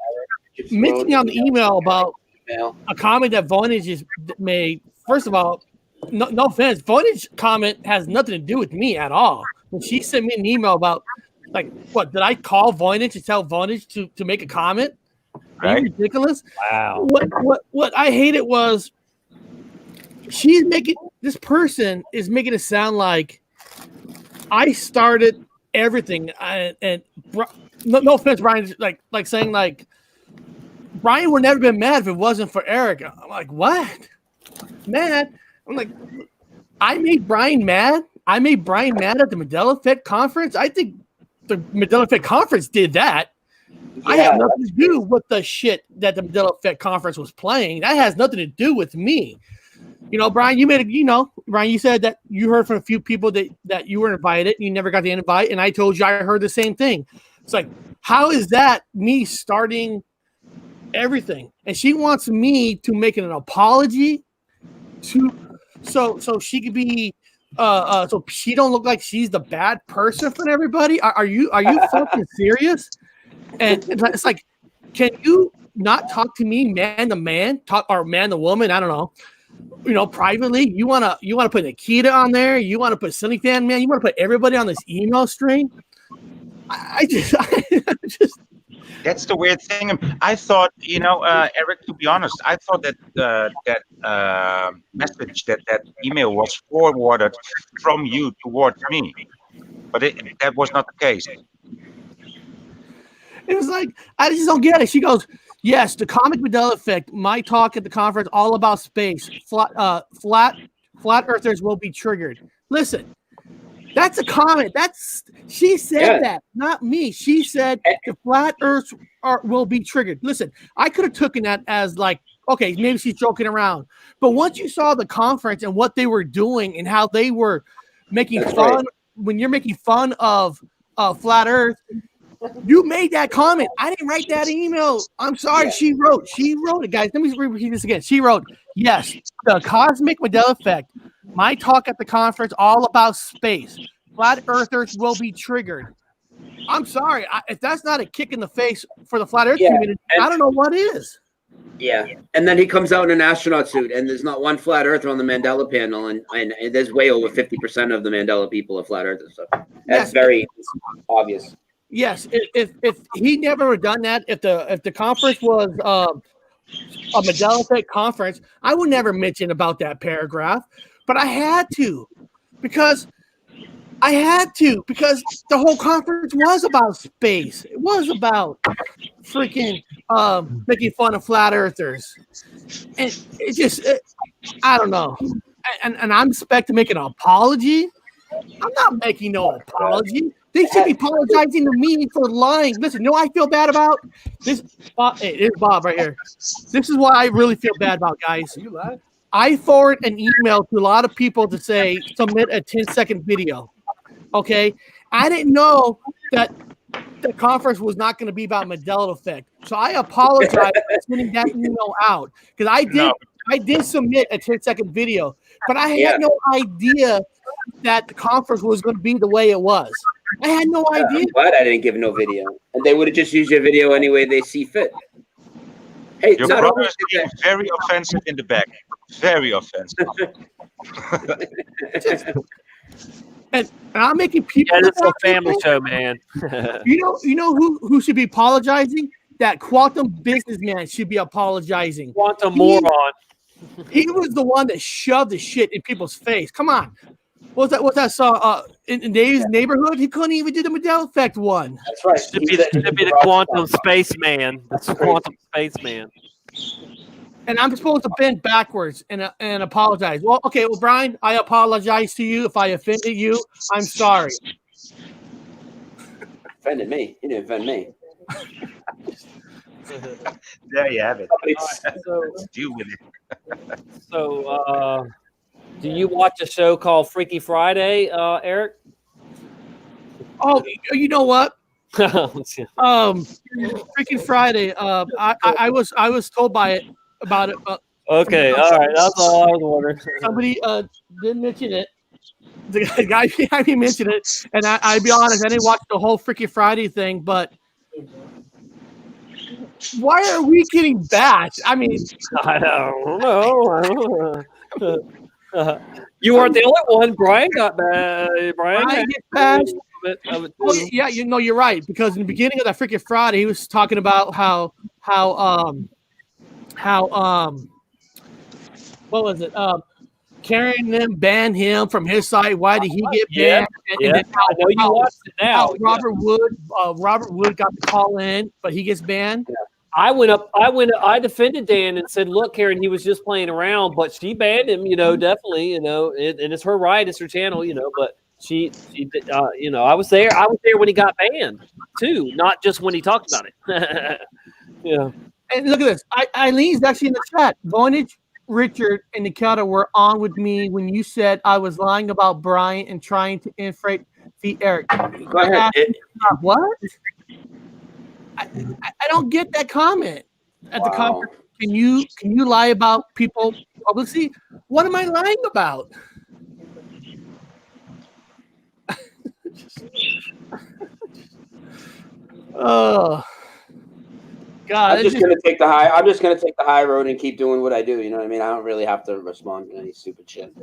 mentioning on the email about a comment that Vonage has made. First of all, no offense, Vonage comment has nothing to do with me at all. When she sent me an email about, like, what did I call Vonage and tell Vonage to make a comment? Are you ridiculous? Wow. What I hated was this person is making it sound like I started everything, and no offense, Brian, like saying like Brian would never been mad if it wasn't for Eric. I'm like, what? Mad? I'm like, I made Brian mad. I made Brian mad at the Mandela Effect conference. I think the Mandela Effect conference did that. Yeah, I have nothing to do with the shit that the Mandela Effect conference was playing. That has nothing to do with me. You know, Brian, Brian, you said that you heard from a few people that you were invited. You never got the invite. And I told you I heard the same thing. It's like, how is that me starting everything? And she wants me to make an apology so she could be so she don't look like she's the bad person for everybody. Are you fucking serious? And it's like, can you not talk to me man to man, or man to woman? I don't know. You know, privately, you wanna put Nikita on there. You want to put Sunny Fan Man. You want to put everybody on this email string. I just That's the weird thing. I thought, Eric, to be honest, I thought that message, that email was forwarded from you towards me, but that was not the case. It was like, I just don't get it. She goes, yes, the comic Mandela Effect, my talk at the conference, all about space. Flat earthers will be triggered. Listen, that's a comment. She said that, not me. She said the flat earth will be triggered. Listen, I could have taken that as like, okay, maybe she's joking around. But once you saw the conference and what they were doing and how they were making fun, when you're making fun of flat earth, you made that comment. I didn't write that email. I'm sorry. She wrote it, guys. Let me repeat this again. She wrote, yes, the cosmic Mandela Effect, my talk at the conference, all about space. Flat earthers will be triggered. I'm sorry. If that's not a kick in the face for the flat earth community, I don't know what is. Yeah. And then he comes out in an astronaut suit, and there's not one flat earther on the Mandela panel, and there's way over 50% of the Mandela people are flat earthers. So that's very obvious. Yes, if he never had done that, if the conference was a Mandela Effect conference, I would never mention about that paragraph, but I had to because the whole conference was about space. It was about freaking making fun of flat earthers, and it just I don't know. And I'm expected to make an apology. I'm not making no apology. They should be apologizing to me for lying. Listen, you know what I feel bad about? This here's Bob right here. This is what I really feel bad about, guys. I forward an email to a lot of people to say, submit a 10-second video. Okay? I didn't know that the conference was not going to be about Mandela Effect. So I apologize for sending that email out. Because I did submit a 10-second video, but I had no idea that the conference was going to be the way it was. I had no idea. I'm glad I didn't give no video. And they would have just used your video any way they see fit. Hey, your brother is being very offensive in the back. Very offensive. and I'm making people. Yeah, it's a family show, man. You know who should be apologizing? That quantum businessman should be apologizing. Quantum moron. He was the one that shoved the shit in people's face. Come on. What's that song? In Dave's Neighborhood, he couldn't even do the Mandela Effect one. That's right. Should be the quantum spaceman. That's quantum spaceman. And I'm supposed to bend backwards and apologize. Well, okay. Well, Brian, I apologize to you if I offended you. I'm sorry. Offended me. You didn't offend me. There you have it. Right, so, deal with it. So, do you watch a show called Freaky Friday, Eric? Oh, you know what? Freaking Friday. I was told about it. Okay, all right. That's all I was wondering. Somebody didn't mention it. The guy behind me mentioned it, and I'd be honest, I didn't watch the whole freaking Friday thing, but why are we getting bashed? I mean, I don't know. You weren't the only one. Brian got bad. Brian gets bashed. Of it Oh, too. yeah, you're right, because in the beginning of that freaking Friday, he was talking about how what was it? Karen them banned him from his site. Why did he get banned? Yeah. And then I know you watched it now. how Robert Wood got to call in, but he gets banned. I defended Dan and said, look, Karen, he was just playing around, but she banned him, definitely, and it's her right, it's her channel, but she did, I was there when he got banned too, not just when he talked about it. Yeah. And look at this. Eileen's actually in the chat. Vonage, Richard, and Nikita were on with me when you said I was lying about Brian and trying to inflate the Eric. Go ahead. What? I don't get that comment at the conference. Can you lie about people publicly? What am I lying about? Oh God! I'm just gonna take the high road and keep doing what I do. You know what I mean? I don't really have to respond to any stupid shit.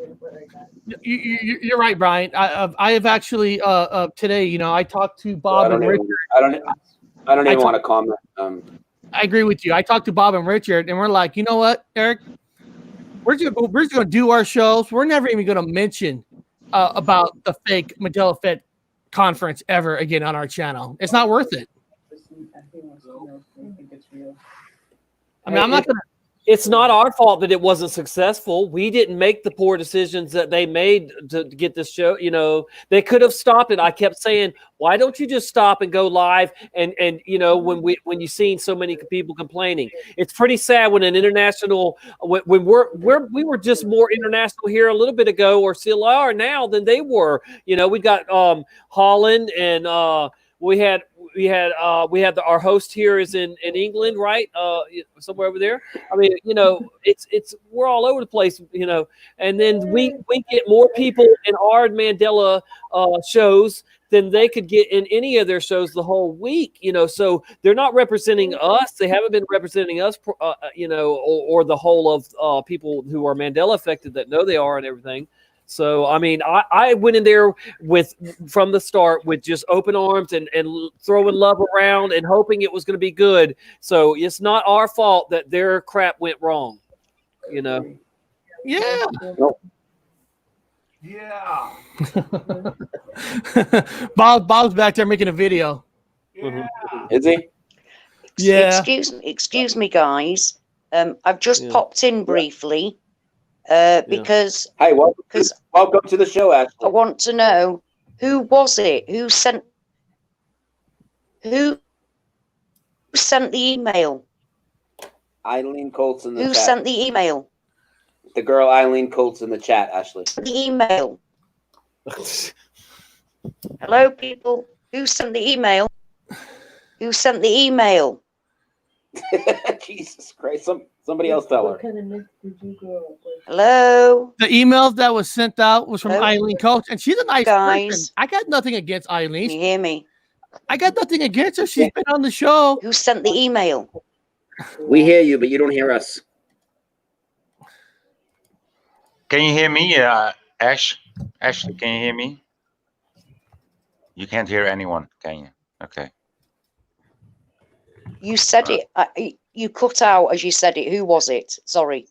You're right, Brian. I have actually today. I talked to Bob and Richard. I don't even want to comment. I agree with you. I talked to Bob and Richard, and we're like, you know what, Eric? We're just going to do our shows. We're never even going to mention about the fake Mandela Fed conference ever again on our channel. It's not worth it. I mean, I'm not going to. It's not our fault that it wasn't successful. We didn't make the poor decisions that they made to get this show. They could have stopped it. I kept saying, why don't you just stop and go live? And when you've seen so many people complaining, it's pretty sad when an international, when we were just more international here a little bit ago, or still are now than they were. We got Holland, and we had our host here is in England, right? Somewhere over there. I mean, it's we're all over the place, and then we get more people in our Mandela shows than they could get in any of their shows the whole week, so they're not representing us. They haven't been representing us, or the whole of people who are Mandela affected that know they are and everything. So, I mean, I went in there from the start with just open arms and throwing love around and hoping it was going to be good. So it's not our fault that their crap went wrong, Yeah. Yeah. Bob's back there making a video. Yeah. Is he? Yeah. Excuse me, guys. I've just popped in briefly. Because hi, welcome to the show, Ashley. I want to know who was it who sent the email. Eileen Colts in the Who chat. sent the email? The girl Eileen Colts in the chat, Ashley. The email. Hello, people. Who sent the email? Who sent the email? Jesus Christ! Somebody else tell her. What kind of mix did you grow up with? Hello. The email that was sent out was from Hello? Eileen Coach, and she's a nice Guys. person. I got nothing against Eileen. Can you hear me? I got nothing against her. She's been on the show. Who sent the email? We hear you, but you don't hear us. Can you hear me, Ash? Ashley, can you hear me? You can't hear anyone, can you? Okay. You said it. You cut out as you said it. Who was it? Sorry.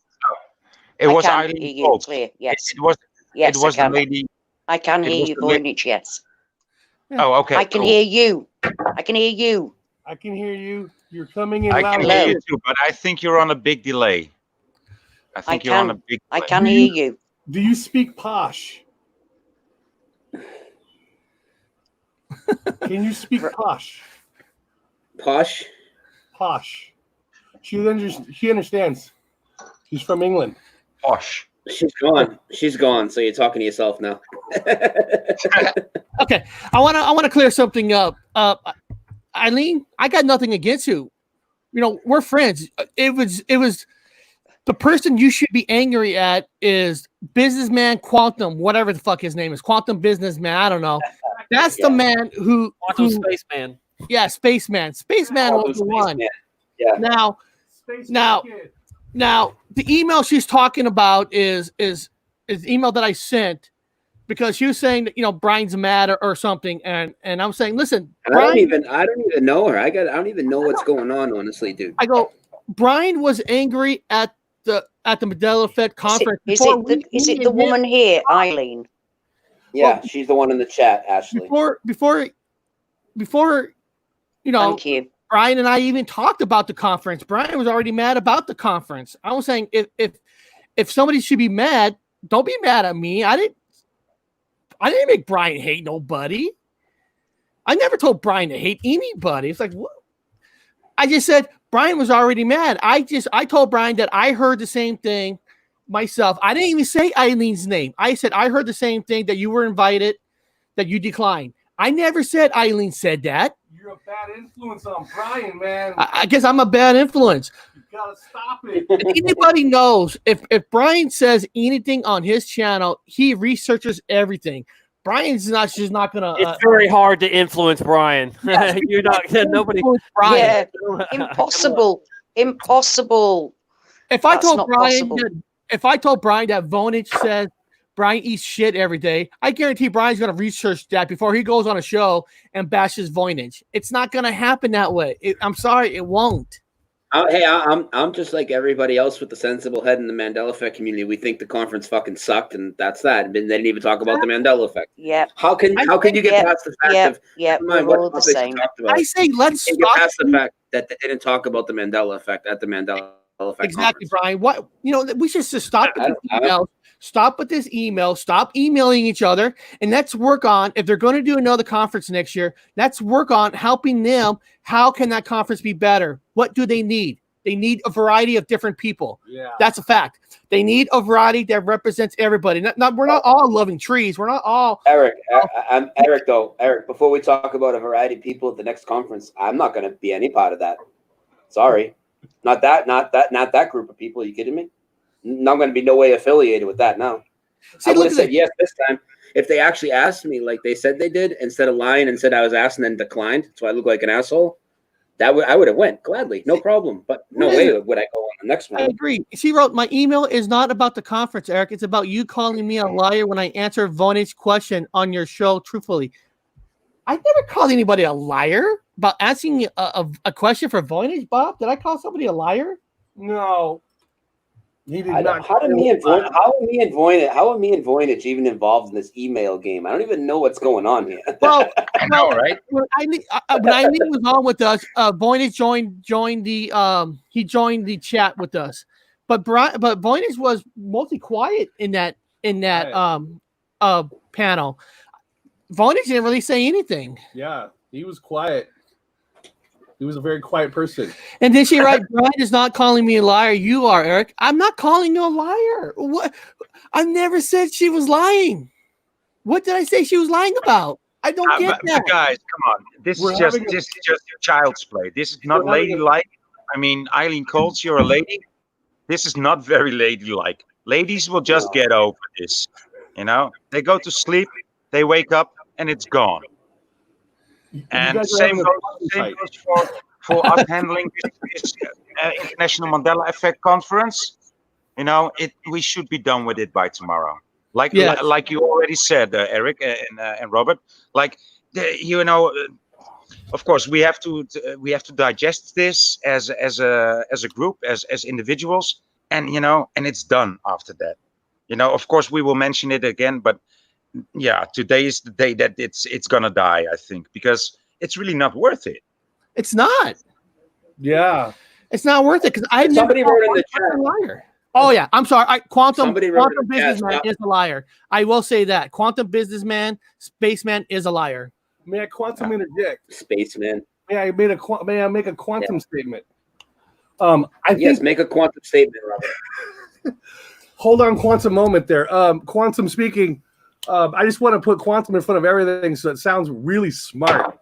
It was I can Eileen hear you Colts. clear. Yes. It was. Yes, it was I can. the lady. I can it hear was you, the lady- Voynich. Yes. Oh, okay. I can cool. hear you. I can hear you. I can hear you. You're coming in I loud. can hear you too, but I think you're on a big delay. I think you're on a big. I delay. can hear you. Do you speak posh? Can you speak posh? Posh? Posh. She understands. She's from England. Posh. She's gone. She's gone. So you're talking to yourself now. Okay, I want to clear something up. Eileen, I got nothing against you. You know, we're friends. It was the person you should be angry at is businessman Quantum, whatever the fuck his name is, Quantum Businessman. I don't know. That's the man who Spaceman. Yeah, Spaceman. Spaceman was the one. Yeah. Now, the email she's talking about is email that I sent because she was saying that, you know, Brian's mad or something, and I'm saying, listen, And Brian, I don't even know her. I don't even know what's going on, honestly, dude. I go, Brian was angry at the Mandela Effect conference. Is it the woman here, Eileen? Yeah, she's the one in the chat, Ashley. Before, you know, Thank you. Brian and I even talked about the conference. Brian was already mad about the conference. I was saying if somebody should be mad, don't be mad at me. I didn't make Brian hate nobody. I never told Brian to hate anybody. It's like, what? I just said Brian was already mad. I told Brian that I heard the same thing myself. I didn't even say Eileen's name. I said I heard the same thing, that you were invited, that you declined. I never said Eileen said that. You're a bad influence on Brian, man. I guess I'm a bad influence. You gotta stop it. Anybody knows if Brian says anything on his channel, he researches everything. Brian's just not gonna. It's very hard to influence Brian. You're not nobody. Yeah, impossible. Impossible. If I That's told not Brian possible. that Vonage says Brian eats shit every day, I guarantee Brian's gonna research that before he goes on a show and bashes Voynich. It's not gonna happen that way. I'm sorry, it won't. Hey, I'm just like everybody else with the sensible head in the Mandela Effect community. We think the conference fucking sucked, and that's that. And they didn't even talk about the Mandela Effect. Yeah. How can you get past the fact of never mind we're what all the topics same. you talked about? I say let's You can get stop. past the fact that they didn't talk about the Mandela Effect at the Mandela Effect. Exactly, conference. Brian. What we should just stop with I this don't- email. Stop with this email. Stop emailing each other, and let's work on, if they're going to do another conference next year, let's work on helping them. How can that conference be better? What do they need? They need a variety of different people. Yeah. That's a fact. They need a variety that represents everybody. We're not all loving trees. We're not all. Eric, Eric, before we talk about a variety of people at the next conference, I'm not going to be any part of that. Sorry. Not that group of people. Are you kidding me? I'm going to be no way affiliated with that now. See, I would have look said at yes this time if they actually asked me like they said they did, instead of lying and said I was asked and then declined, so I look like an asshole. I would have went gladly, no problem. But no way would I go on the next one. I agree. She wrote, my email is not about the conference, Eric. It's about you calling me a liar when I answer Vonich's question on your show truthfully. I never called anybody a liar about asking a question for Vonich, Bob. Did I call somebody a liar? No. He did not. How are me and Voynich even involved in this email game? I don't even know what's going on here. Well, I know, right? When Eileen was on with us, Voynich joined the chat with us, but Voynich was mostly quiet in that panel. Voynich didn't really say anything. Yeah, he was quiet. He was a very quiet person. And then she write, Brian is not calling me a liar. You are, Eric. I'm not calling you a liar. What? I never said she was lying. What did I say she was lying about? I don't get that. Guys, come on. This is just child's play. This is not ladylike. I mean, Eileen Colts, you're a lady. This is not very ladylike. Ladies will just get over this. You know, they go to sleep, they wake up, and it's gone. And same goes for us handling this International Mandela Effect conference. You know, we should be done with it by tomorrow. Like you already said, Eric and Robert. Like, of course, we have to digest this as a group, as individuals, and and it's done after that. Of course, we will mention it again, but. Yeah, today is the day that it's gonna die, I think, because it's really not worth it. It's not. Yeah, it's not worth it because somebody wrote in the chat. Liar. Oh yeah, I'm sorry. Quantum Businessman chat. is a liar. I will say that Quantum Businessman, Spaceman is a liar. May I quantum interject? Spaceman. May I make a quantum statement? Make a quantum statement, Robert. Hold on, quantum moment there. Quantum speaking. I just want to put quantum in front of everything so it sounds really smart.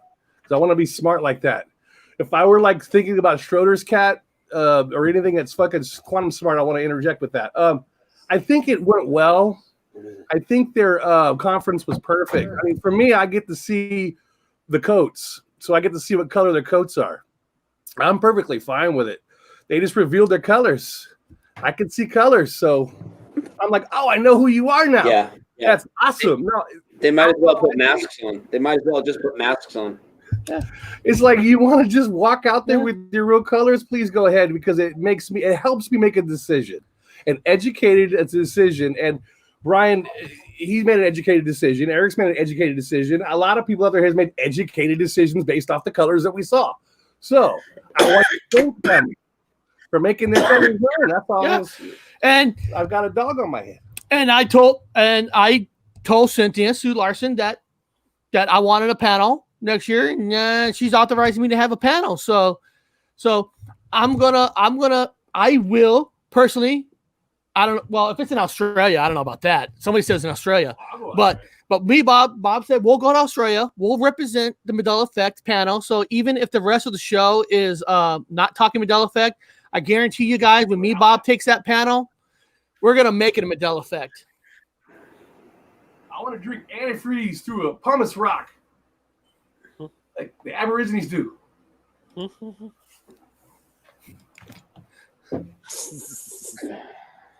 So I want to be smart like that. If I were like thinking about Schroeder's cat or anything that's fucking quantum smart, I want to interject with that. I think it went well. I think their conference was perfect. I mean, for me, I get to see the coats, so I get to see what color their coats are. I'm perfectly fine with it. They just revealed their colors. I can see colors, so I'm like, oh, I know who you are now. Yeah. That's awesome. No, They might as well put masks on. They might as well just put masks on. it's like you want to just walk out there with your real colors. Please go ahead, because it helps me make a decision, an educated decision. And Brian, he's made an educated decision. Eric's made an educated decision. A lot of people out there has made educated decisions based off the colors that we saw. So I want to thank them for making their colors known. That's all. Yeah. And I've got a dog on my head. And I told Cynthia Sue Larson that I wanted a panel next year, and she's authorizing me to have a panel. So I will personally. I don't know. Well, if it's in Australia, I don't know about that. Somebody says in Australia, but me, Bob said we'll go to Australia. We'll represent the Mandela Effect panel. So even if the rest of the show is not talking Mandela Effect, I guarantee you guys, when me, Bob takes that panel, we're gonna make it a Mandela Effect. I want to drink antifreeze through a pumice rock, like the Aborigines do.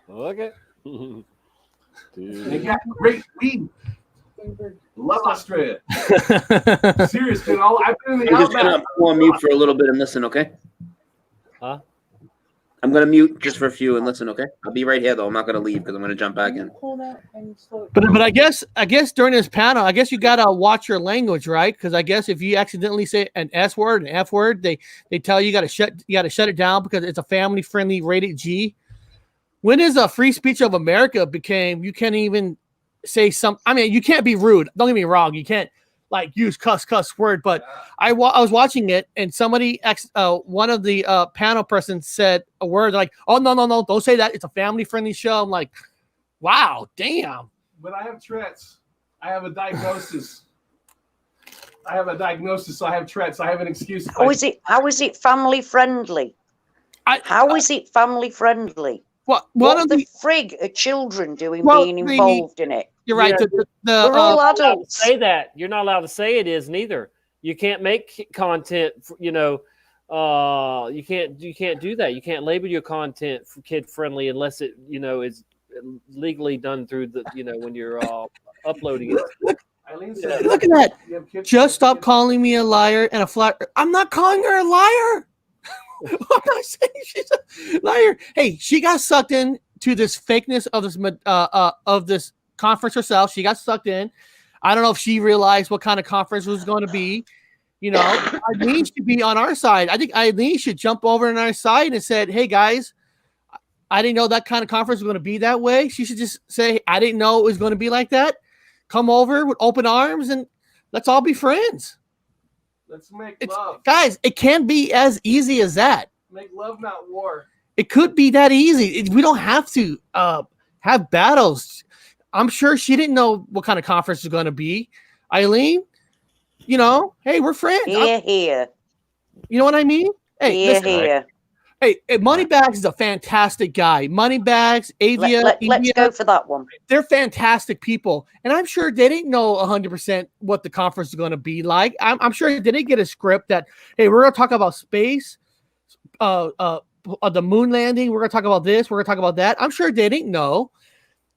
Okay. They got great weed. Love Australia. Seriously, I've been in the I'm just outback. gonna go on mute for a little bit and listen, okay? Huh? I'm gonna mute just for a few and listen, okay? I'll be right here though. I'm not gonna leave because I'm gonna jump back in. But I guess during this panel, I guess you gotta watch your language, right? Because I guess if you accidentally say an S word, an F word, they tell you gotta shut it down because it's a family friendly rated G. When is a free speech of America became you can't even say some? I mean, you can't be rude. Don't get me wrong. You can't like use cuss word. But I was watching it and somebody one of the panel persons said a word like, "Oh no, don't say that. It's a family friendly show." I'm like, wow, damn. But I have Tourette's. I have a diagnosis. So I have Tourette's. I have an excuse. How is it family friendly? How is it family friendly? What the frig are children doing being involved in it? You're right. We're all adults. Say that. You're not allowed to say it is neither. You can't make content, you can't do that. You can't label your content for kid friendly unless it, is legally done through the, when you're uploading it. Look at that. Just stop calling me a liar and a flat. I'm not calling her a liar. I'm not saying she's a liar. Hey, she got sucked in to this fakeness of this conference herself. She got sucked in. I don't know if she realized what kind of conference it was going to be. Eileen should be on our side. I think Eileen should jump over on our side and said, "Hey guys, I didn't know that kind of conference was going to be that way." She should just say, "I didn't know it was going to be like that." Come over with open arms and let's all be friends. Let's make love. Guys, it can be as easy as that. Make love, not war. It could be that easy. We don't have to have battles. I'm sure she didn't know what kind of conference was going to be. Eileen, hey, we're friends. Here. You know what I mean? Hey, listen, here. Hey, Moneybags is a fantastic guy. Moneybags, Avia. Let's go for that one. They're fantastic people. And I'm sure they didn't know 100% what the conference is going to be like. I'm sure they didn't get a script that, hey, we're going to talk about space, the moon landing. We're going to talk about this. We're going to talk about that. I'm sure they didn't know.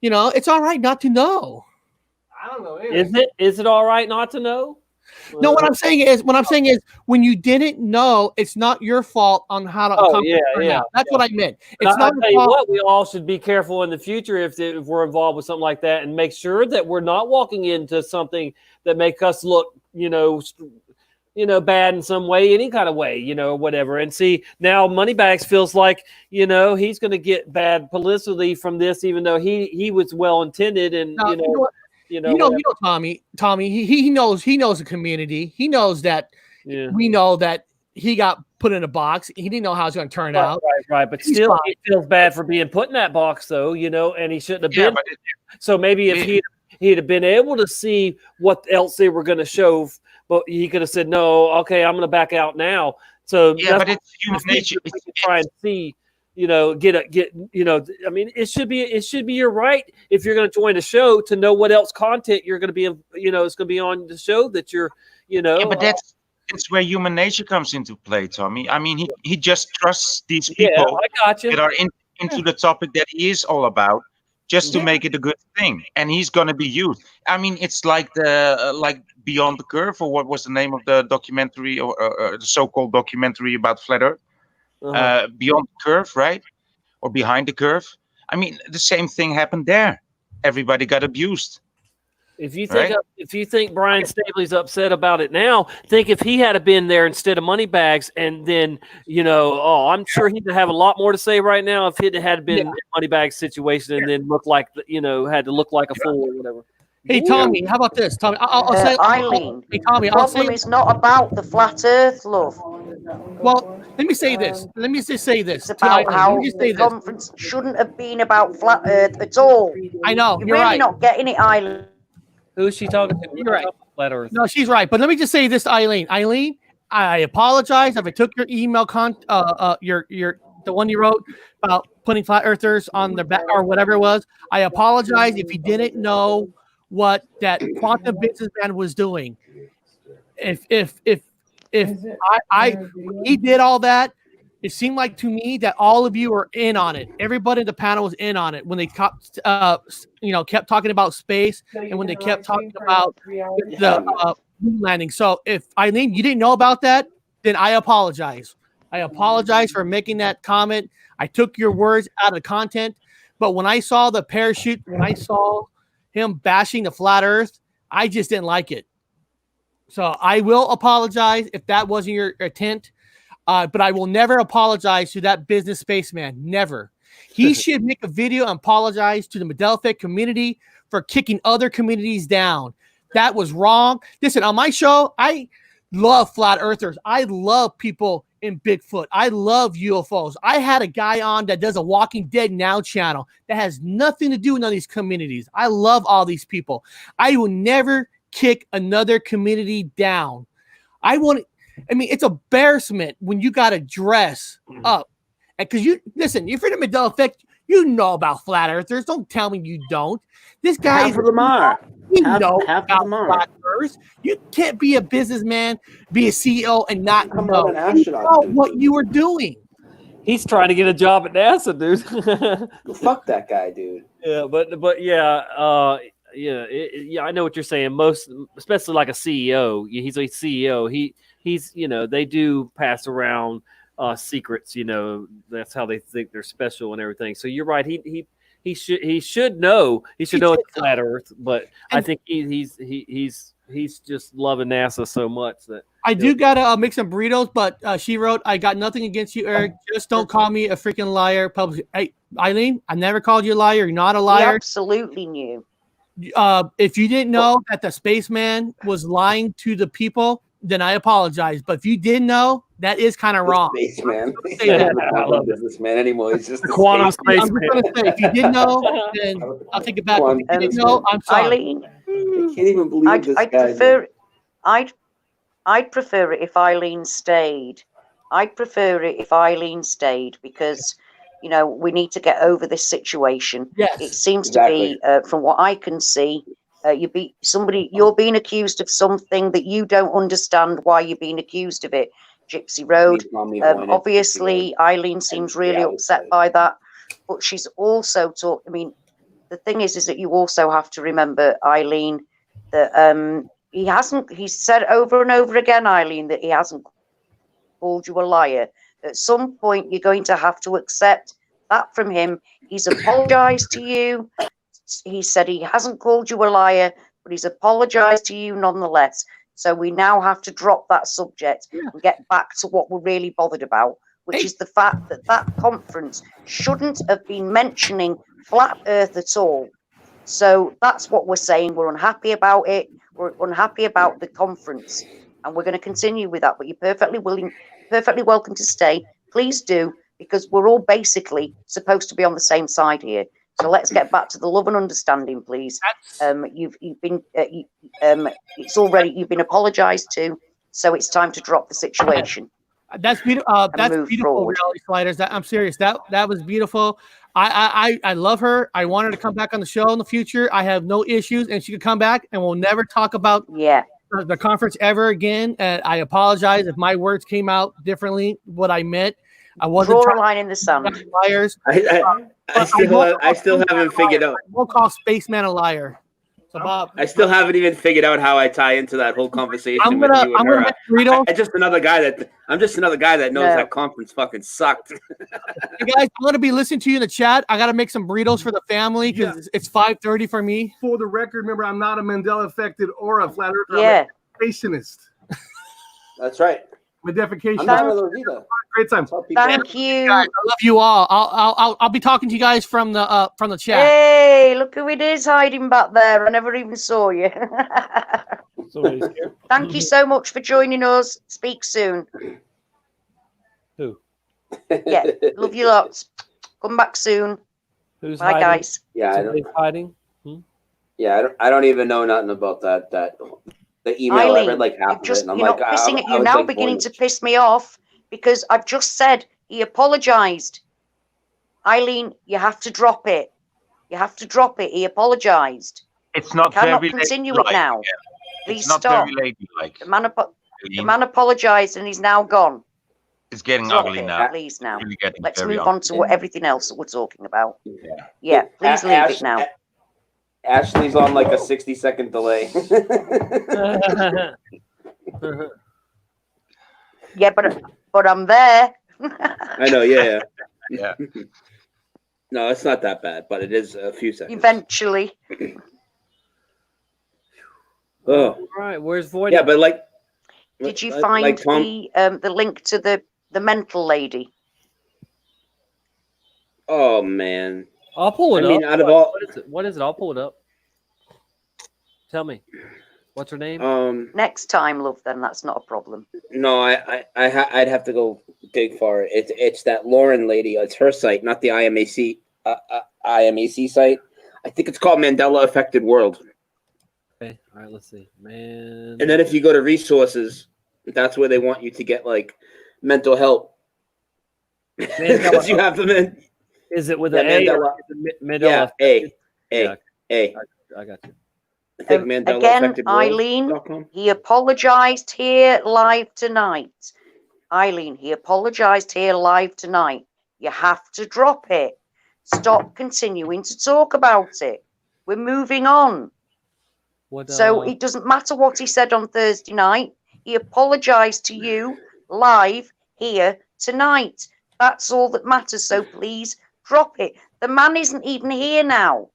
It's all right not to know. I don't know either. Is it all right not to know? No, what I'm saying is when you didn't know, it's not your fault on how to accomplish it. That's what I meant. It's not. I'll tell you what, we all should be careful in the future if we're involved with something like that, and make sure that we're not walking into something that make us look, bad in some way, any kind of way, whatever. And see, now Moneybags feels like, he's going to get bad publicity from this, even though he was well intended and Tommy, he knows the community. He knows that we know that he got put in a box. He didn't know how it's going to turn out. Right. But still, he feels bad for being put in that box, though, and he shouldn't have been. So maybe if he'd have been able to see what else they were going to show but he could have said, no, okay, I'm going to back out now. So Yeah, but it's human nature. Try and see, I mean, it should be your right if you're going to join a show to know what else content you're going to be, it's going to be on the show that you're, Yeah, but that's where human nature comes into play, Tommy. I mean, he just trusts these people I got you. that are into the topic that he is all about, just to make it a good thing, and he's going to be used. I mean, it's like the like Beyond the Curve, or what was the name of the documentary, or the so-called documentary about flat Earth? Beyond the Curve, right? Or Behind the Curve. I mean, the same thing happened there. Everybody got abused. If you think Brian Staley's upset about it now, think if he had been there instead of Moneybags, and then I'm sure he'd have a lot more to say right now if it had been Moneybags situation, and then look like had to look like a fool or whatever. Hey Tommy, how about this? Tommy, I'll say Eileen. Hey Tommy, the problem is not about the flat Earth, love. Well, let me say this. Let me just say this. It's about how the conference shouldn't have been about flat Earth at all. I know. You're You're really right. not getting it, Eileen. Who is she talking to? You're right. Flat Earth. No, she's right. But let me just say this to Eileen. Eileen, I apologize if I took your email your the one you wrote about putting flat earthers on their back or whatever it was. I apologize if you didn't know what that quantum businessman was doing. If he did all that, it seemed like to me that all of you were in on it. Everybody in the panel was in on it when they kept talking about space, and when they kept talking about the moon landing. So if Eileen, you didn't know about that, then I apologize. I apologize for making that comment. I took your words out of content, but when I saw the parachute, when I saw him bashing the flat Earth, I just didn't like it. So I will apologize if that wasn't your intent. But I will never apologize to that business spaceman. Never. He should make a video and apologize to the Mandela Effect community for kicking other communities down. That was wrong. Listen, on my show, I love flat earthers. I love people in Bigfoot. I love UFOs. I had a guy on that does a Walking Dead Now channel that has nothing to do with none of these communities. I love all these people. I will never kick another community down. It's embarrassment when you got to dress up. Because if you're the Mandela Effect, you know about flat earthers. Don't tell me you don't. This guy Half of them are. Half of them are. Flat Earth. You can't be a businessman, be a CEO, and not know what you were doing. He's trying to get a job at NASA, dude. Fuck that guy, dude. Yeah, but yeah. I know what you're saying. Most, especially like a CEO, he's a CEO. He's they do pass around secrets. That's how they think they're special and everything. So you're right. He should know. He should know it's flat Earth. But I think he's just loving NASA so much that I do gotta make some burritos. But she wrote, "I got nothing against you, Eric. Just don't call me a freaking liar." Publicly. Hey, Eileen, I never called you a liar. You're not a liar. We absolutely knew. If you didn't know that the spaceman was lying to the people, then I apologize. But if you did know, that is kind of wrong. Spaceman. He's not a businessman anymore. He's just a quantum spaceman. If you didn't know, then I'll take it back. If you didn't know, I'm sorry. Eileen, I can't even believe this guy. I'd prefer it if Eileen stayed. I'd prefer it if Eileen stayed because, we need to get over this situation. Yes, it seems to be, from what I can see, you're being accused of something that you don't understand why you're being accused of it. Gypsy Road. Obviously, Eileen seems really upset by that, but she's also the thing is that you also have to remember, Eileen, that he's said over and over again, Eileen, that he hasn't called you a liar. At some point, you're going to have to accept that from him. He's apologized to you. He said he hasn't called you a liar, but he's apologized to you nonetheless. So we now have to drop that subject and get back to what we're really bothered about, which is the fact that that conference shouldn't have been mentioning flat Earth at all. So that's what we're saying. We're unhappy about it. We're unhappy about the conference, and we're going to continue with that. But you're perfectly welcome to stay. Please do, because we're all basically supposed to be on the same side here. So let's get back to the love and understanding, please. You've been you've been apologised to, so it's time to drop the situation. That's beautiful. That's move beautiful, forward. reality sliders. I'm serious. That was beautiful. I love her. I want her to come back on the show in the future. I have no issues, and she could come back, and we'll never talk about the conference ever again. And I apologize if my words came out differently. What I meant, I wasn't Draw a trying line in the sand. liars. I still haven't figured out. We'll call Spaceman a liar. So Bob, I still haven't even figured out how I tie into that whole conversation I'm with gonna- you and I'm her. gonna make burritos. I'm just another guy that knows that conference fucking sucked. Hey guys, I'm gonna be listening to you in the chat. I gotta make some burritos for the family because it's 5:30 for me. For the record, remember, I'm not a Mandela affected or a flat earther. Yeah. I'm a creationist. That's right. With defecation. I'm not one of those either. Great time. Thank you. Guys, I love you all. I'll be talking to you guys from the chat. Hey, look who it is hiding back there. I never even saw you. Thank you so much for joining us. Speak soon. Who? Yeah, love you lots. Come back soon. Who's Bye, hiding? guys. Yeah, I don't, Somebody's hiding. yeah, I don't even know nothing about that. The email, I Eileen, read like half of it, and I'm you're like, not pissing at I you was now, like, beginning bored. to piss me off because I've just said he apologised. Eileen, you have to drop it. You have to drop it. He apologised. It's not Cannot very continue it ladylike, now. yeah. Please It's not stop. very ladylike. The man apologised and he's now gone. It's getting Drop ugly it, now. please now. It's really getting Let's very move on ugly. to everything else that we're talking about. Yeah, please leave it now. Ashley's on like a 60-second delay. Yeah, but I'm there. I know, yeah. No, it's not that bad, but it is a few seconds. Eventually. Oh, All right, where's Void? yeah, but like, Did you like find Tom, the link to the mental lady? oh man, I'll pull it I mean, up. out of all, What is it? What is it? I'll pull it up. Tell me. What's her name? Next time, love. Then that's not a problem. no, I'd have to go dig for it. It's that Lauren lady. It's her site, not the IMAC site. I think it's called Mandela Affected World. Okay. All right. Let's see. Man. And then if you go to resources, that's where they want you to get like mental help. Because you have them in. Is it with Yeah, an A? Mandela. Or Mandela? Yeah, Yeah, A. I got you. I think Mandela Again, Affected World. Eileen, he apologised here live tonight. Eileen, he apologised here live tonight. You have to drop it. Stop continuing to talk about it. We're moving on. What, So it doesn't matter what he said on Thursday night. He apologised to you live here tonight. That's all that matters. So please drop it. The man isn't even here now.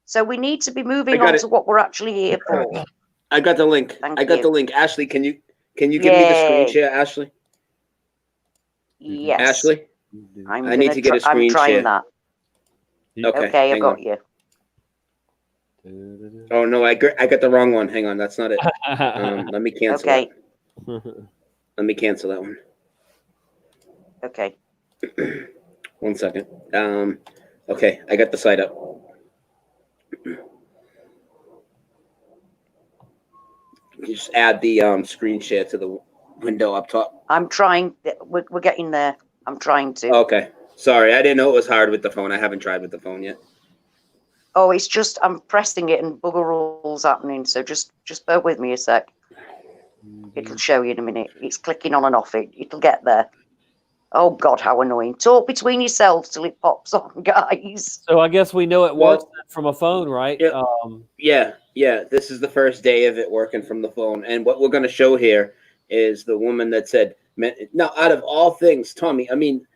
So we need to be moving on to what we're actually here for. I got the link. Thank I got you. the link. Ashley, can you give me the screen Yay. share, Ashley? Yes. Ashley? I need to get a I'm screen trying share. that. Okay, Okay, I hang got on. you. Oh no, I got the wrong one. Hang on, that's not it. Let me cancel Okay. it. Let me cancel that one. Okay. 1 second. Okay, I got the site up. Just add the screen share to the window up top. I'm trying. We're getting there. I'm trying to. Okay. Sorry, I didn't know it was hard with the phone. I haven't tried with the phone yet. Oh, it's just I'm pressing it and bugger all's happening. So just bear with me a sec. It'll show you in a minute. It's clicking on and off. It'll get there. Oh God, how annoying! Talk between yourselves till it pops on, guys. So I guess we know it works from a phone, right? Yeah. This is the first day of it working from the phone. And what we're going to show here is the woman that said, now, out of all things, Tommy, I mean,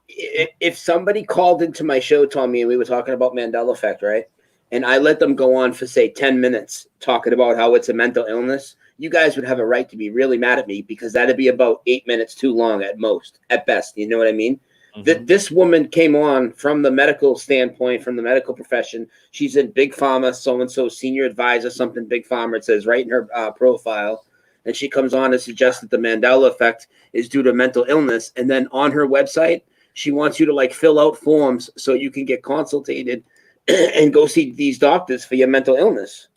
if somebody called into my show, Tommy, and we were talking about Mandela effect, right? And I let them go on for, say, 10 minutes talking about how it's a mental illness, you guys would have a right to be really mad at me because that'd be about 8 minutes too long at most, at best. You know what I mean? This woman came on from the medical standpoint, from the medical profession. She's in Big Pharma, so-and-so senior advisor, something Big Pharma. It says right in her profile. And she comes on and suggests that the Mandela effect is due to mental illness. And then on her website, she wants you to like fill out forms so you can get consulted and go see these doctors for your mental illness.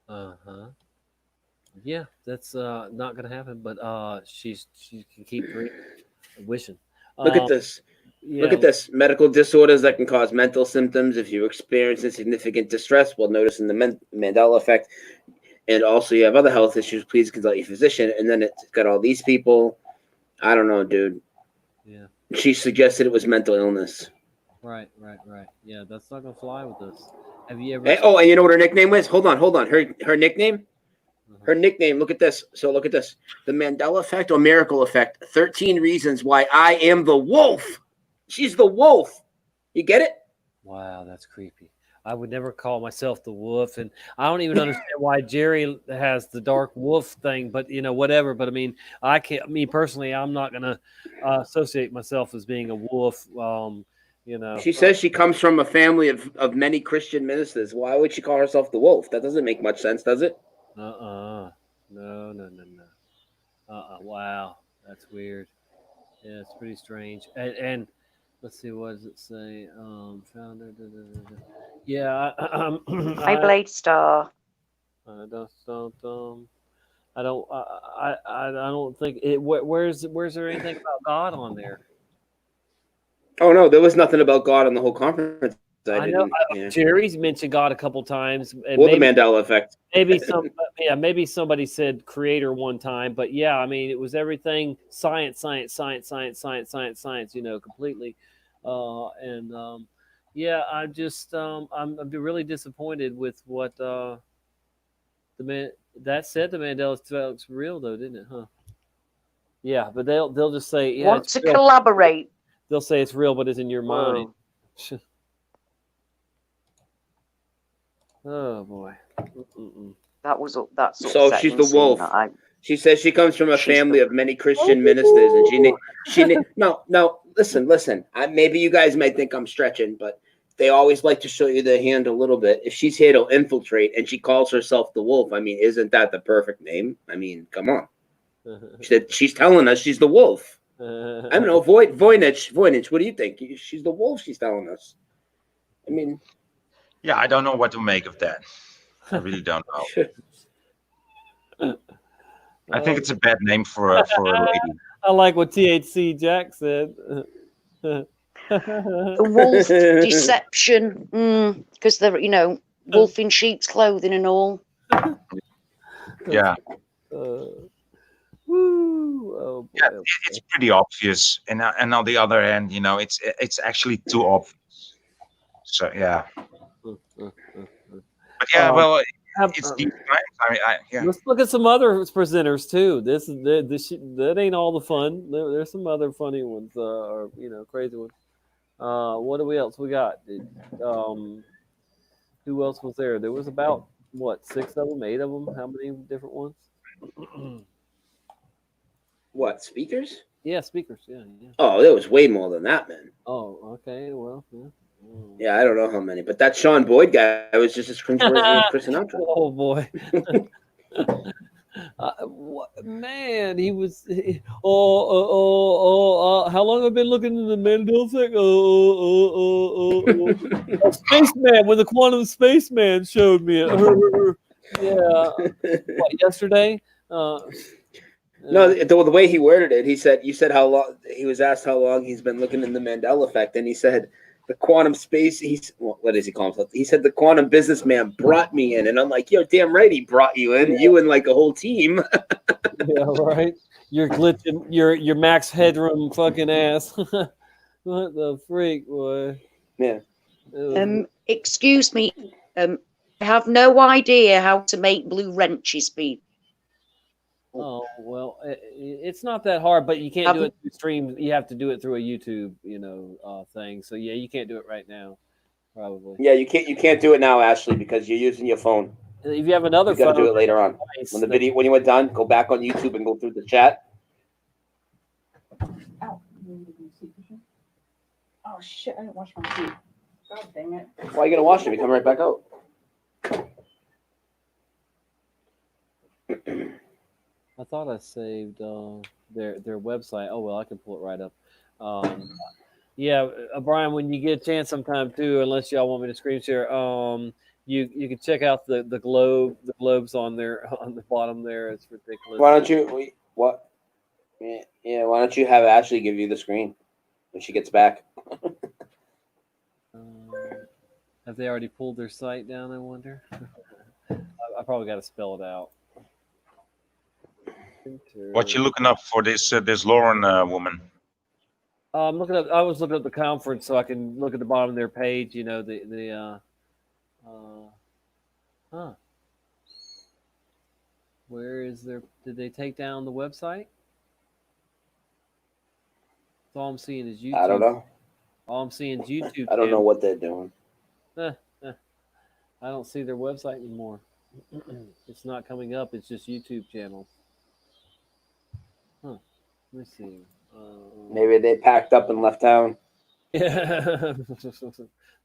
Uh-huh. Yeah, that's not gonna happen, but she can keep wishing. Look at this. Look Yeah, at this. Medical disorders that can cause mental symptoms if you experience significant distress while noticing the Mandela effect. And also you have other health issues, please consult your physician. And then it's got all these people. I don't know, dude. yeah. She suggested it was mental illness. Right. Yeah, that's not gonna fly with us. Have you ever? Hey, oh, and you know what her nickname was? Hold on. Her nickname? Her nickname, look at this. So look at this. The Mandela effect or miracle effect. 13 reasons why I am the wolf. She's the wolf. You get it? Wow, that's creepy. I would never call myself the wolf, and I don't even understand why Jerry has the dark wolf thing. But whatever. But I mean, I can't. Me personally, I'm not gonna associate myself as being a wolf. She says she comes from a family of many Christian ministers. Why would she call herself the wolf? That doesn't make much sense, does it? No. Wow, that's weird. Yeah, it's pretty strange. And let's see, what does it say? Founder. Yeah, Hi, Blade Star. I don't think it. Where's there anything about God on there? Oh no, there was nothing about God on the whole conference. I know Jerry's mentioned God a couple times. And Well, the Mandela effect. Maybe somebody said creator one time, but yeah, I mean it was everything science, completely. Yeah, I'm just I'm really disappointed with what the man that said the Mandela effect's real though, didn't it? Huh? Yeah, but they'll just say yeah. Want to collaborate? They'll say it's real, but it's in your mind. Oh boy. That's so she's the wolf. She says she comes from a family of many Christian ministers, and she no. Listen. Maybe you guys might think I'm stretching, but they always like to show you their hand a little bit. If she's here to infiltrate, and she calls herself the wolf, I mean, isn't that the perfect name? I mean, come on. She's telling us she's the wolf. I don't know, Voynich. What do you think? She's the wolf. She's telling us. I mean. Yeah, I don't know what to make of that. I really don't know. I think it's a bad name for a lady. I like what THC Jack said. The wolf deception, because they're wolf in sheep's clothing and all. Yeah. Oh, yeah, it's pretty obvious, and on the other hand, it's actually too obvious. So yeah. But yeah, well, it's these times. Yeah. Let's look at some other presenters too. That ain't all the fun. There's some other funny ones, or crazy ones. What else we got? Who else was there? There was about 6 of them, 8 of them. How many different ones? What, speakers? Yeah, speakers. Yeah. Oh, there was way more than that, man. Oh, okay. Well, yeah. Yeah, I don't know how many, but that Sean Boyd guy was just as cringeworthy as Chris Sinatra. Oh boy. Man, he was. How long have I been looking into the Mandela effect? Spaceman, when the quantum spaceman showed me it. Yeah. Yesterday? No, the way he worded it, you said how long, he was asked how long he's been looking in the Mandela effect, and he said, the quantum space, what does he call himself? He said the quantum businessman brought me in, and I'm like, yo, damn right he brought you in, you and like a whole team. Yeah, right. You're glitching, your Max Headroom fucking ass. What the freak, boy? Yeah. Excuse me. I have no idea how to make blue wrenches, people. Oh well, it's not that hard, but you can't do it through stream. You have to do it through a YouTube, thing. So yeah, you can't do it right now, probably. Yeah, you can't do it now, Ashley, because you're using your phone. If you have another phone, you got to do it later on. When you were done, go back on YouTube and go through the chat. Oh shit! I didn't wash my feet. God dang it! Why are you gonna wash them? You come right back out. I thought I saved their website. Oh well, I can pull it right up. Yeah, Brian, when you get a chance sometime too, unless y'all want me to screen share, you can check out the globes on there on the bottom there. It's ridiculous. Why don't you what? Yeah, why don't you have Ashley give you the screen when she gets back? Have they already pulled their site down? I wonder. I probably got to spell it out. What you looking up for this this Lauren woman? I'm looking up. I was looking up the conference so I can look at the bottom of their page. You know Where is their? Did they take down the website? All I'm seeing is YouTube. I don't know. All I'm seeing is YouTube. I don't know what they're doing. I don't see their website anymore. It's not coming up. It's just YouTube channels. Huh. Let me see. Maybe they packed up and left town. Yeah.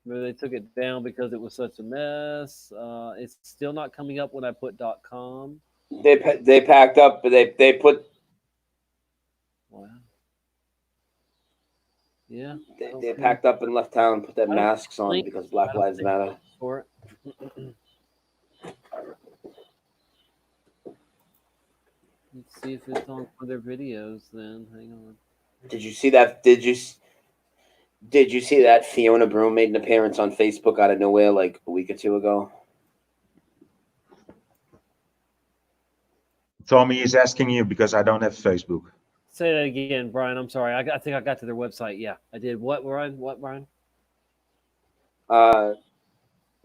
Maybe they took it down because it was such a mess. It's still not coming up when I put .com. They packed up, but they put. Wow. Yeah. They packed up and left town, put their masks on because Black Lives Matter. For it. Let's see if it's on for their videos. Then hang on. Did you see that? Did you see that Fiona Broom made an appearance on Facebook out of nowhere like a week or two ago? Tommy is asking you because I don't have Facebook. Say that again, Brian. I'm sorry. I think I got to their website. Yeah, I did. What, Brian? What, Brian?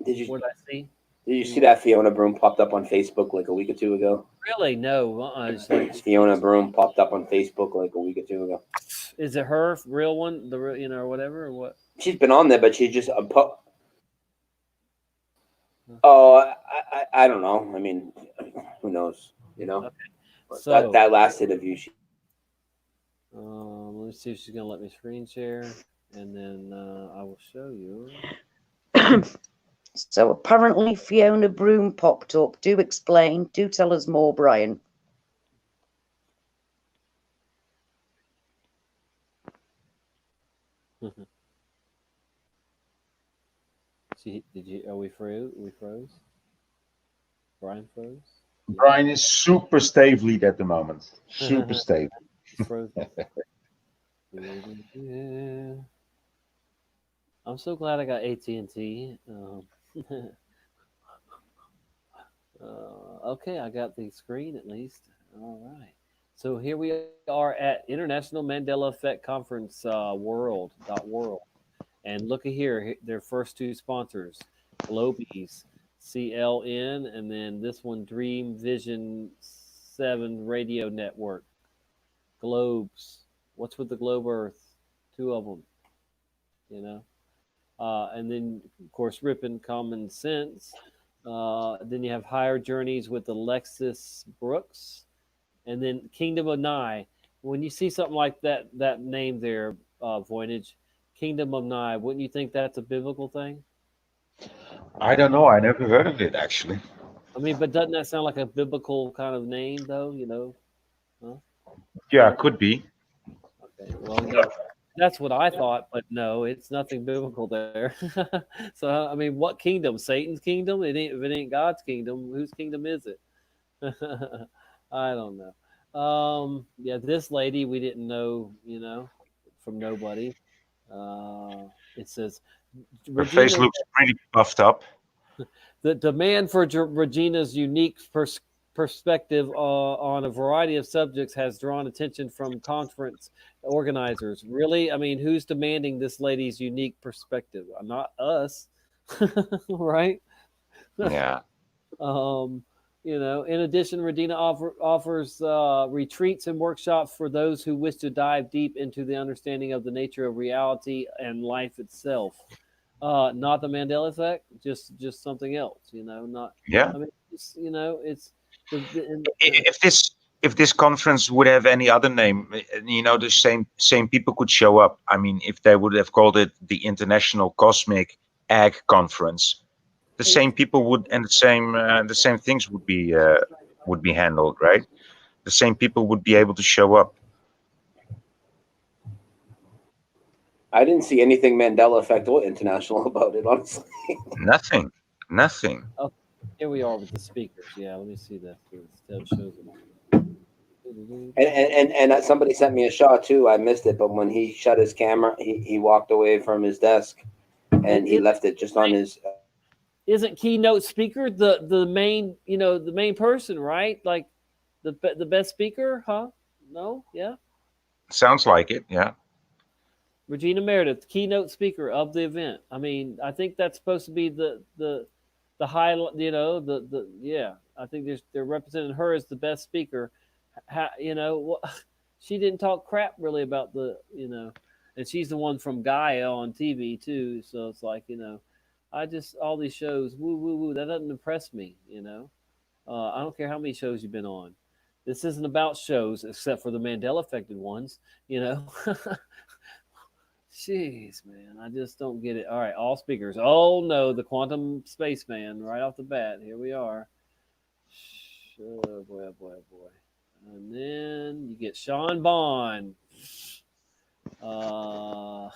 Did you? What did I see? Did you see that Fiona Broom popped up on Facebook like a week or two ago? Really? No. It's like Fiona Broom popped up on Facebook like a week or two ago. Is it her real one? The or whatever or what? She's been on there, but she just oh, I don't know. I mean, who knows? You know, okay. So that last interview. Let me see if she's gonna let me screen share, and then I will show you. So apparently Fiona Broom popped up. Do explain. Do tell us more, Brian. Are we froze? We froze? Brian froze? Brian is super stable at the moment. Super stable. Yeah. I'm so glad I got AT&T. Okay, I got the screen at least. All right. So here we are at International Mandela Effect Conference world. And look at here, their first two sponsors, Globies, CLN, and then this one, Dream Vision 7 Radio Network. Globes. What's with the globe Earth? Two of them, you know. And then, of course, Ripon Common Sense. Then you have Higher Journeys with Alexis Brooks. And then Kingdom of Nye. When you see something like that name there, Voynich, Kingdom of Nye, wouldn't you think that's a biblical thing? I don't know. I never heard of it, actually. I mean, but doesn't that sound like a biblical kind of name, though, you know? Huh? Yeah, could be. Okay, well, no, that's what I thought, but no, it's nothing biblical there. So, I mean, what kingdom? Satan's kingdom? If it ain't God's kingdom, whose kingdom is it? I don't know. Yeah, this lady we didn't know, you know, from nobody. It says Her face looks pretty puffed up. The demand for Regina's unique perspective on a variety of subjects has drawn attention from conference organizers. Really? I mean, who's demanding this lady's unique perspective? Not us, right? Yeah. You know, in addition, Regina offers retreats and workshops for those who wish to dive deep into the understanding of the nature of reality and life itself. Not the Mandela effect, just something else, you know. Not. Yeah. I mean, it's, you know, it's. If this conference would have any other name, you know, the same people could show up. I mean, if they would have called it the International Cosmic Ag Conference, the same people would, and the same things would be handled, right? The same people would be able to show up. I didn't see anything Mandela effect or international about it, honestly. Nothing. Nothing. Oh, here we are with the speakers. Yeah, let me see that. It shows them. And somebody sent me a shot too. I missed it, but when he shut his camera, he walked away from his desk and he left it just on his. Isn't keynote speaker the main the main person, right? Like the best speaker, huh? No, yeah. Sounds like it. Yeah. Regina Meredith, keynote speaker of the event. I mean, I think that's supposed to be the high, the yeah. I think they're representing her as the best speaker. She didn't talk crap really about and she's the one from Gaia on TV too. So it's like I just all these shows, woo woo woo. That doesn't impress me. I don't care how many shows you've been on. This isn't about shows, except for the Mandela affected ones. Jeez, man, I just don't get it. All right, all speakers. Oh no, the quantum spaceman right off the bat. Here we are. Oh boy, oh boy, oh boy. And then you get Sean Bond. What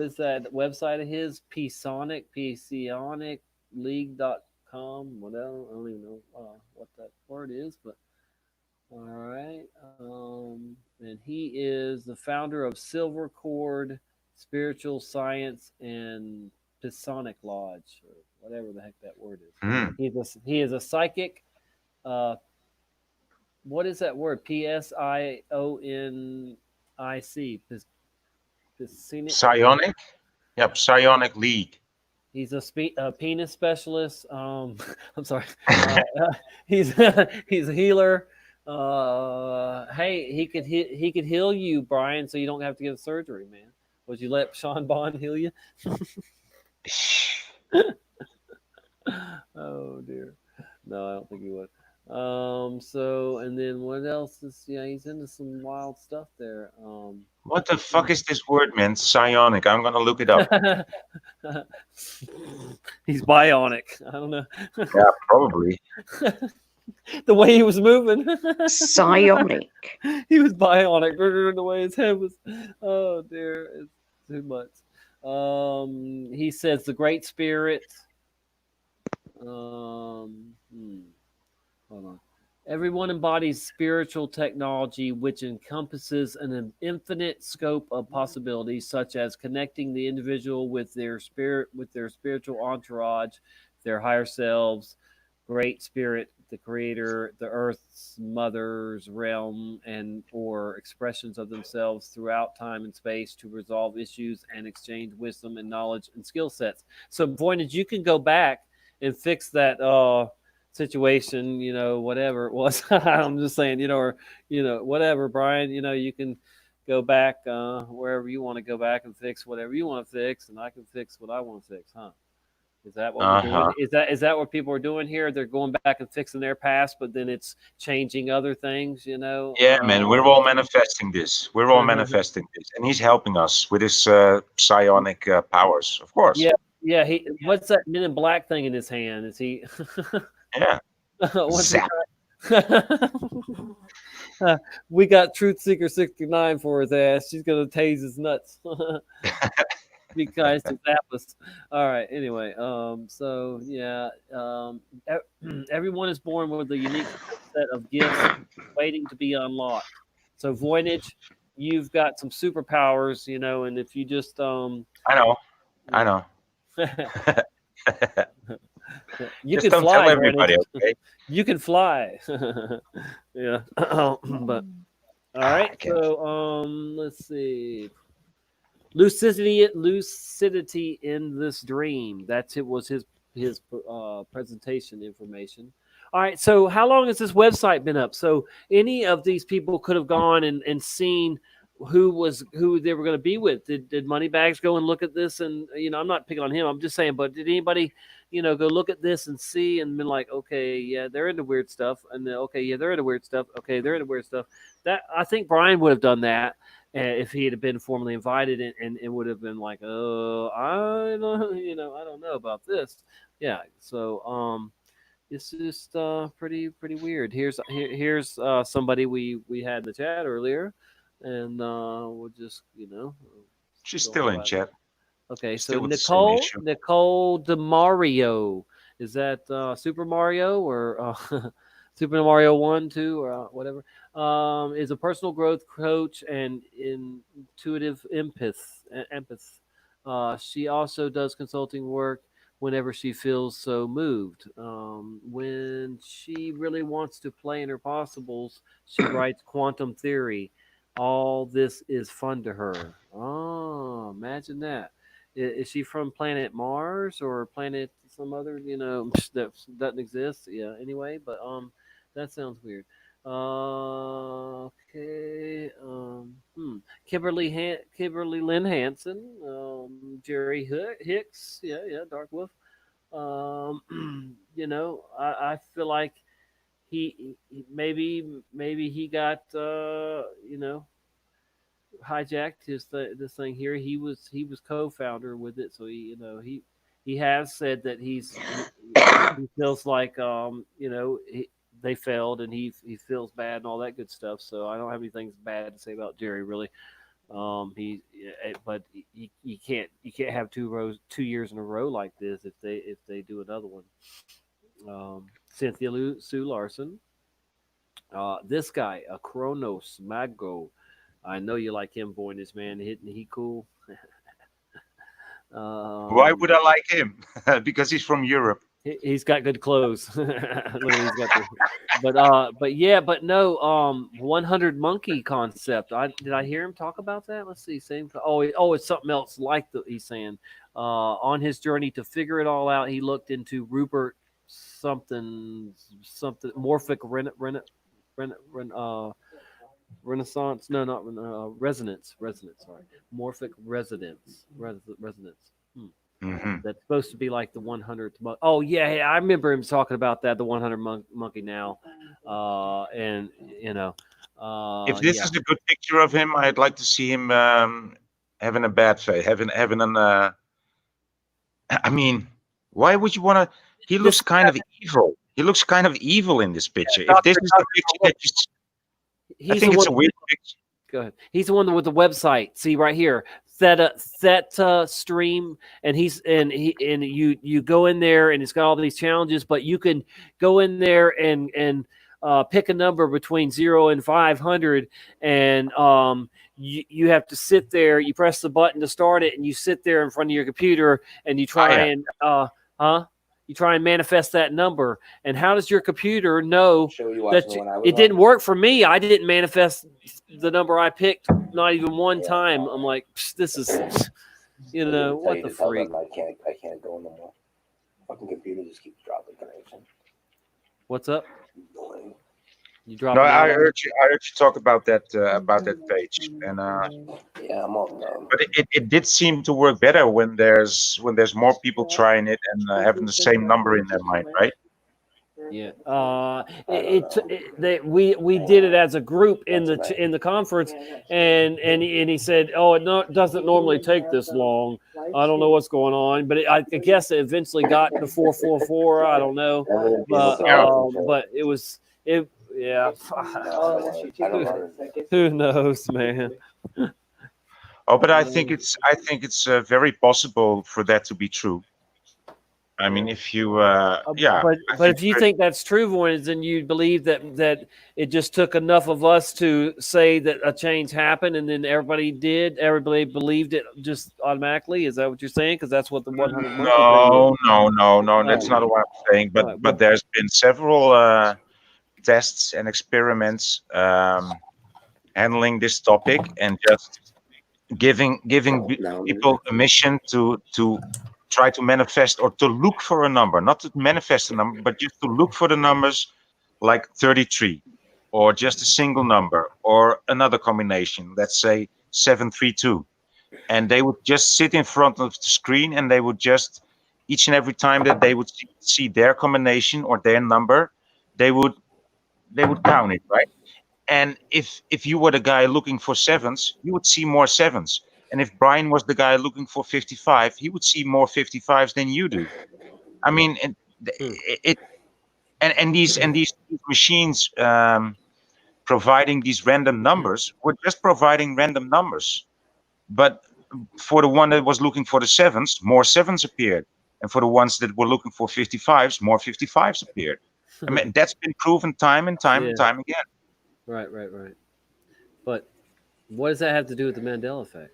is that website of his? PSonicLeague.com. Whatever. I don't even know what that word is, but all right. And he is the founder of Silver Cord Spiritual Science and Pisonic Lodge, or whatever the heck that word is. He is a psychic. What is that word? Psionic. Psionic? Yep, Psionic League. He's a penis specialist. I'm sorry. He's a healer. Hey, he could heal you, Brian, so you don't have to get surgery, man. Would you let Sean Bond heal you? Oh dear. No, I don't think he would. So and then what else is he's into some wild stuff there. What the fuck is this word, man? Psionic. I'm gonna look it up. He's bionic. I don't know. Yeah, probably. The way he was moving. Psionic. He was bionic. The way his head was. Oh dear, it's too much. He says the Great Spirit. Hold on. Everyone embodies spiritual technology, which encompasses an infinite scope of possibilities, such as connecting the individual with their spiritual entourage, their higher selves, Great Spirit, the Creator, the Earth's Mother's realm, and or expressions of themselves throughout time and space to resolve issues and exchange wisdom and knowledge and skill sets. So, Voynich, you can go back and fix that situation, whatever it was. I'm just saying, or whatever, Brian, you can go back wherever you want to go back and fix whatever you want to fix, and I can fix what I want to fix, huh? Is that what we're doing? Is that what people are doing here? They're going back and fixing their past, but then it's changing other things, Yeah, man, we're all manifesting this. We're all manifesting this, and he's helping us with his psionic powers, of course. Yeah. What's that Men in Black thing in his hand? Is he? Yeah. Zap. We got Truth Seeker 69 for his ass. She's gonna tase his nuts. Be kind to zap us. All right. Anyway, so yeah, everyone is born with a unique set of gifts waiting to be unlocked. So Voynich, you've got some superpowers, and if you just I know. You just can don't fly, tell everybody, okay? You can fly. Yeah. But all right. So let's see. Lucidity in this dream. Was his presentation information. All right. So how long has this website been up? So any of these people could have gone and seen who they were going to be with. Did Moneybags go and look at this? And I'm not picking on him. I'm just saying. But did anybody go look at this and see and been like, okay, yeah, they're into weird stuff, and then okay, yeah, they're into weird stuff. Okay, they're into weird stuff. That I think Brian would have done that. If he had been formally invited and it would have been like, oh, I don't know about this. Yeah. So, it's just pretty weird. Here's somebody we had in the chat earlier, and we'll just She's still in chat. Okay, so Still with the same issue. Nicole DeMario, is that Super Mario or Super Mario 1, 2, or whatever? Is a personal growth coach and intuitive empath. She also does consulting work whenever she feels so moved. When she really wants to play in her possibles, she writes quantum theory. All this is fun to her. Oh, imagine that. Is she from planet Mars or planet some other, that doesn't exist? Yeah, anyway, but that sounds weird. Okay. Kimberly Lynn Hansen, Jerry Hicks. Yeah, Dark Wolf. I feel like maybe he got hijacked this thing here. He was co-founder with it, so he has said that he feels like they failed and he feels bad and all that good stuff. So I don't have anything bad to say about Jerry really. But you can't have 2 years in a row like this if they do another one. Cynthia Sue Larson. This guy, a Kronos Mago. I know you like him, Voynich, man. Isn't he cool? Why would I like him? Because he's from Europe. He's got good clothes. Look at he's got but no, 100 monkey concept. Did I hear him talk about that? Let's see. It's something else like he's saying. On his journey to figure it all out, he looked into Rupert something morphic Renaissance. No, not resonance. Sorry, morphic resonance. Mm-hmm. That's supposed to be like the 100th monk. Oh yeah, I remember him talking about that. The 100 monkey now, and If this is a good picture of him, I'd like to see him having a bad face, having an. I mean, why would you want to? He looks kind of evil. He looks kind of evil in this picture. If this is the picture that you, I think it's a weird picture. Go ahead. He's the one with the website. See right here, Theta stream, and you go in there, and it's got all these challenges. But you can go in there and pick a number between 0 and 500, and you have to sit there. You press the button to start it, and you sit there in front of your computer, and you try you try and manifest that number. And how does your computer know that it didn't work for me? I didn't manifest the number I picked, not even one time. I'm like, this is, what the freak? I can't go no more. Fucking computer just keeps dropping connection. What's up? You drop. No, I heard you talk about that page, and yeah, I'm all done. But it did seem to work better when there's more people trying it and having the same number in their mind, right? Yeah. We did it as a group in the conference, and he said, "Oh, it doesn't normally take this long. I don't know what's going on, but I guess it eventually got to 444. I don't know, but it was it." Yeah. Who knows, man? Oh, but I think it's very possible for that to be true. I mean, if you, But if you think that's true, Voynich, then you believe that it just took enough of us to say that a change happened, and then everybody believed it just automatically. Is that what you're saying? Because that's what the 100 monkey No. That's not what I'm saying. But there's been several tests and experiments handling this topic and just giving people a mission to try to manifest or to look for a number, not to manifest a number, but just to look for the numbers like 33 or just a single number or another combination, let's say 732. And they would just sit in front of the screen and they would just, each and every time that they would see their combination or their number, they would count it, right? And if you were the guy looking for sevens, you would see more sevens. And if Brian was the guy looking for 55, he would see more 55s than you do. I mean, these machines providing these random numbers were just providing random numbers. But for the one that was looking for the sevens, more sevens appeared. And for the ones that were looking for 55s, more 55s appeared. I mean, that's been proven time and time and time again. Right. But what does that have to do with the Mandela effect?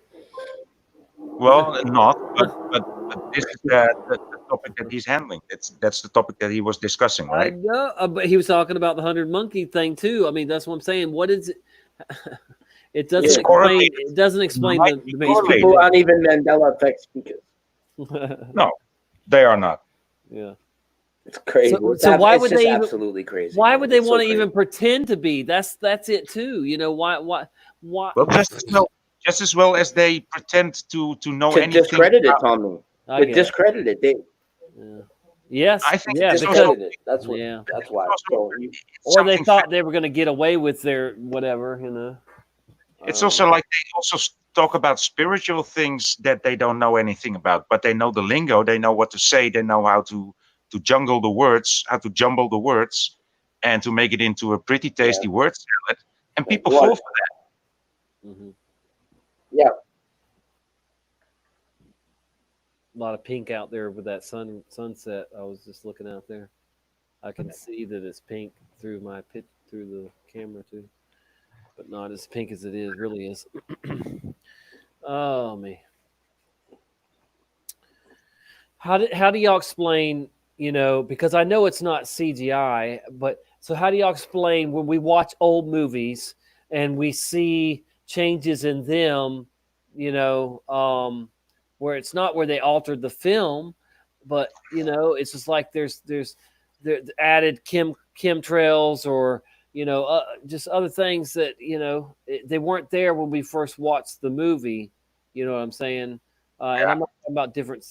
Well, not, but this is the topic that he's handling. That's the topic that he was discussing, I right? know, but he was talking about the 100 monkey thing too. I mean, that's what I'm saying. What is it? It doesn't It's explain. correlated. It doesn't explain Might the be These people aren't even Mandela effect speakers. No, they are not. Yeah. It's crazy. So why would they even? Absolutely crazy. Why man. would they It's so want to crazy. even pretend to be? That's it too. You know why? Well, just as well as they pretend to know To anything. discredit it, Tommy. I To get it. discredit it. They, Yes. I think yeah, it's because discredited it. That's what. yeah. That's why. also- So, Or they something thought they were going to get away with their whatever. You know. It's also like they also talk about spiritual things that they don't know anything about, but they know the lingo. They know what to say. They know how to jungle the words, how to jumble the words, and to make it into a pretty tasty word salad. And people What? fall for that. Mm-hmm. yeah. A lot of pink out there with that sunset. I was just looking out there. I can see that it's pink through my pit through the camera too, but not as pink as it is really is. Oh me. How do y'all explain? You know, because I know it's not CGI, but so how do y'all explain when we watch old movies and we see changes in them? You know, where it's not where they altered the film, but you know, it's just like there's added chemtrails or you know just other things that you know they weren't there when we first watched the movie. You know what I'm saying? And I'm not talking about different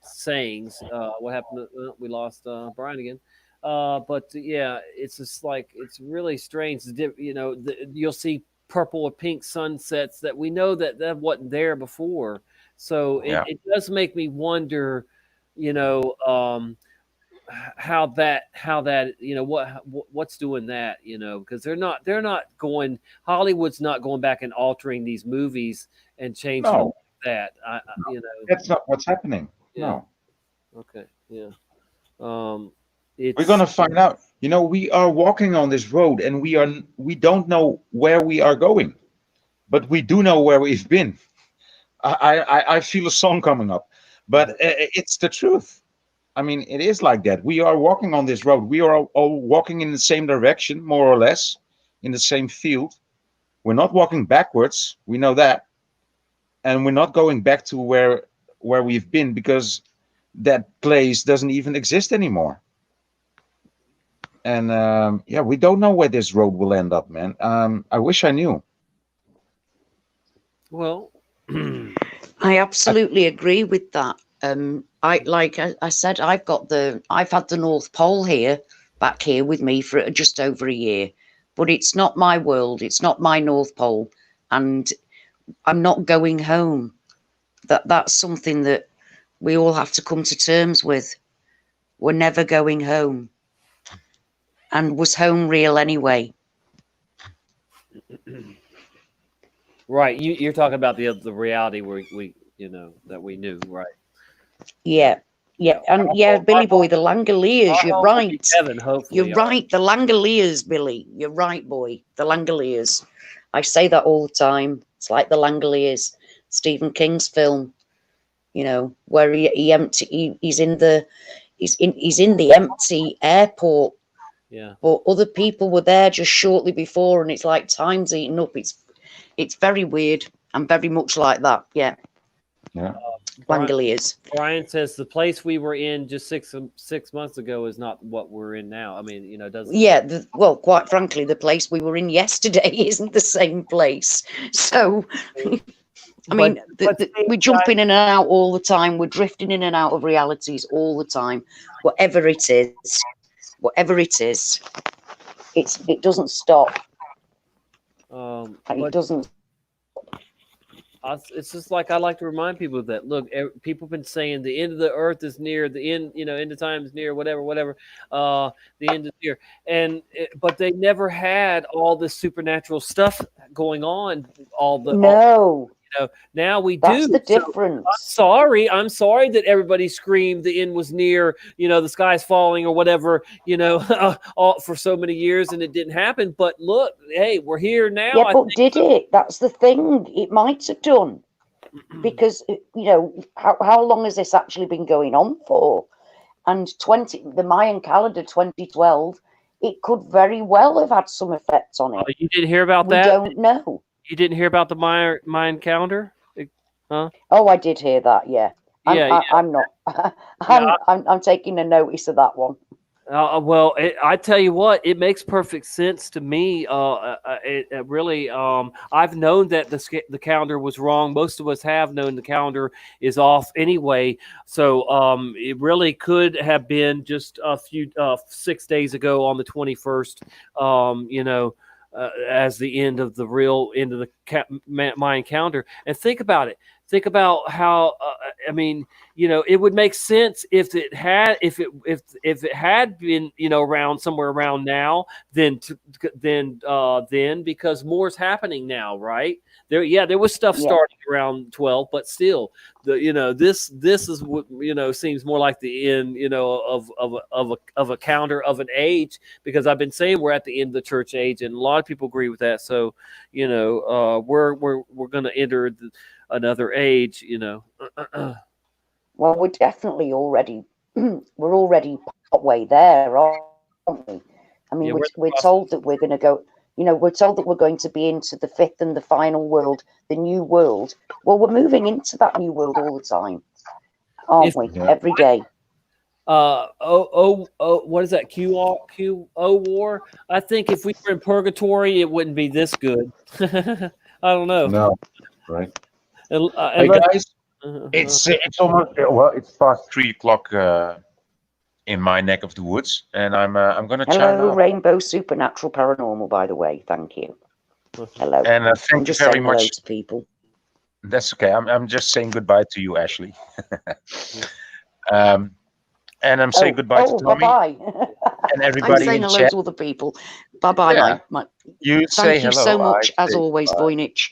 sayings. What happened? We lost Brian again. But yeah, it's just like it's really strange. You know, you'll see purple or pink sunsets that we know that wasn't there before. So it does make me wonder, you know, how that you know what's doing that, you know, because they're not going. Hollywood's not going back and altering these movies and changing them like that. You know, That's not what's happening. Yeah. No. Okay. Yeah. We're gonna find out. You know, we are walking on this road, and we don't know where we are going, but we do know where we've been. I feel a song coming up, but it's the truth. I mean, it is like that. We are walking on this road. We are all walking in the same direction, more or less, in the same field. We're not walking backwards. We know that, and we're not going back to where we've been because that place doesn't even exist anymore. And yeah, we don't know where this road will end up, man. I wish I knew. Well, I absolutely agree with that. I said, I've had the North Pole back here with me for just over a year, but it's not my world. It's not my North Pole, and I'm not going home. That's something that we all have to come to terms with. We're never going home. And was home real anyway? Right. You're talking about the reality where we you know that we knew, right? Yeah. And yeah, Billy boy, the Langoliers, you're right. Heaven, hopefully. You're right, the Langoliers, Billy. You're right, boy. The Langoliers. I say that all the time. It's like the Langoliers, Stephen King's film. You know, where he's in the empty airport. Yeah. But other people were there just shortly before, and it's like time's eaten up. It's very weird and very much like that. Yeah. Yeah. Langoliers. Brian says the place we were in just six months ago is not what we're in now. I mean, you know, doesn't. Yeah. Well, quite frankly, the place we were in yesterday isn't the same place. So, I mean, we're jumping in and out all the time. We're drifting in and out of realities all the time. Whatever it is, it doesn't stop. It doesn't. It's just like I like to remind people that look, people have been saying the end of the earth is near, the end, you know, end of time is near, whatever. The end is near, but they never had all this supernatural stuff going on. No. know, now we That's do. the So, difference. I'm sorry that everybody screamed the end was near, you know, the sky's falling or whatever, you know, all, for so many years and it didn't happen. But look, hey, we're here now. Yeah, but did it? That's the thing. It might have done. Because, you know, how long has this actually been going on for? And the Mayan calendar 2012, it could very well have had some effect on it. You didn't hear about We that? don't know. You didn't hear about the Mayan calendar? Huh? Oh, I did hear that. Yeah. Yeah, I'm not. I'm taking a notice of that one. Well, I tell you what, it makes perfect sense to me. It really, I've known that the calendar was wrong. Most of us have known the calendar is off anyway. So it really could have been just a few 6 days ago on the 21st. You know. As the end of the real end of the Mayan calendar, and think about it. Think about how I mean, you know, it would make sense if it had been, you know, around somewhere around now, then because more's happening now, right? There was stuff starting around 12, but still, you know, this is what, you know, seems more like the end, you know, of a calendar of an age, because I've been saying we're at the end of the church age, and a lot of people agree with that. So, you know, we're going to enter another age, you know. Well, we're definitely already partway there, aren't we? I mean, we're told that we're going to go. You know, we're told that we're going to be into the fifth and the final world, the new world. Well, we're moving into that new world all the time, aren't we? Every day. What is that? QO war? I think if we were in purgatory, it wouldn't be this good. I don't know. No, right. Hey guys, it's almost it's past 3 o'clock in my neck of the woods, and I'm gonna chime Hello, out. Rainbow Supernatural Paranormal. By the way, thank you. Hello. And thank you just very saying hello much to people. That's okay. I'm just saying goodbye to you, Ashley. And I'm saying goodbye to Tommy. Bye-bye. And everybody I'm saying in hello chat. to other people. Bye-bye, Yeah. my You say thank you hello. so much, I as say always, bye. Voynich.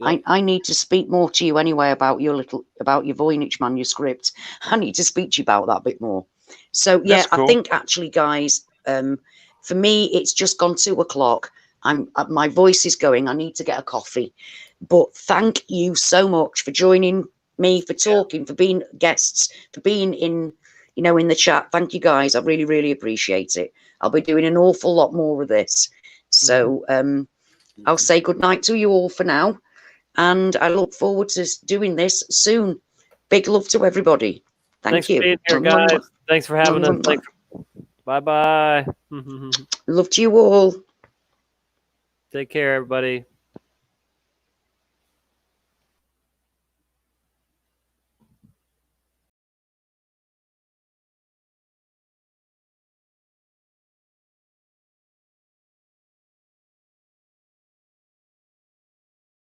I need to speak more to you anyway about your Voynich manuscript. I need to speak to you about that a bit more. So yeah, That's cool. I think actually, guys, for me, it's just gone 2 o'clock. My voice is going. I need to get a coffee. But thank you so much for joining me, for talking, for being guests, for being in, you know, in the chat. Thank you, guys. I really, really appreciate it. I'll be doing an awful lot more of this. So I'll say good night to you all for now. And I look forward to doing this soon. Big love to everybody. Thanks you. Thanks for being here, guys. Thanks for having us. Bye-bye. Love to you all. Take care, everybody.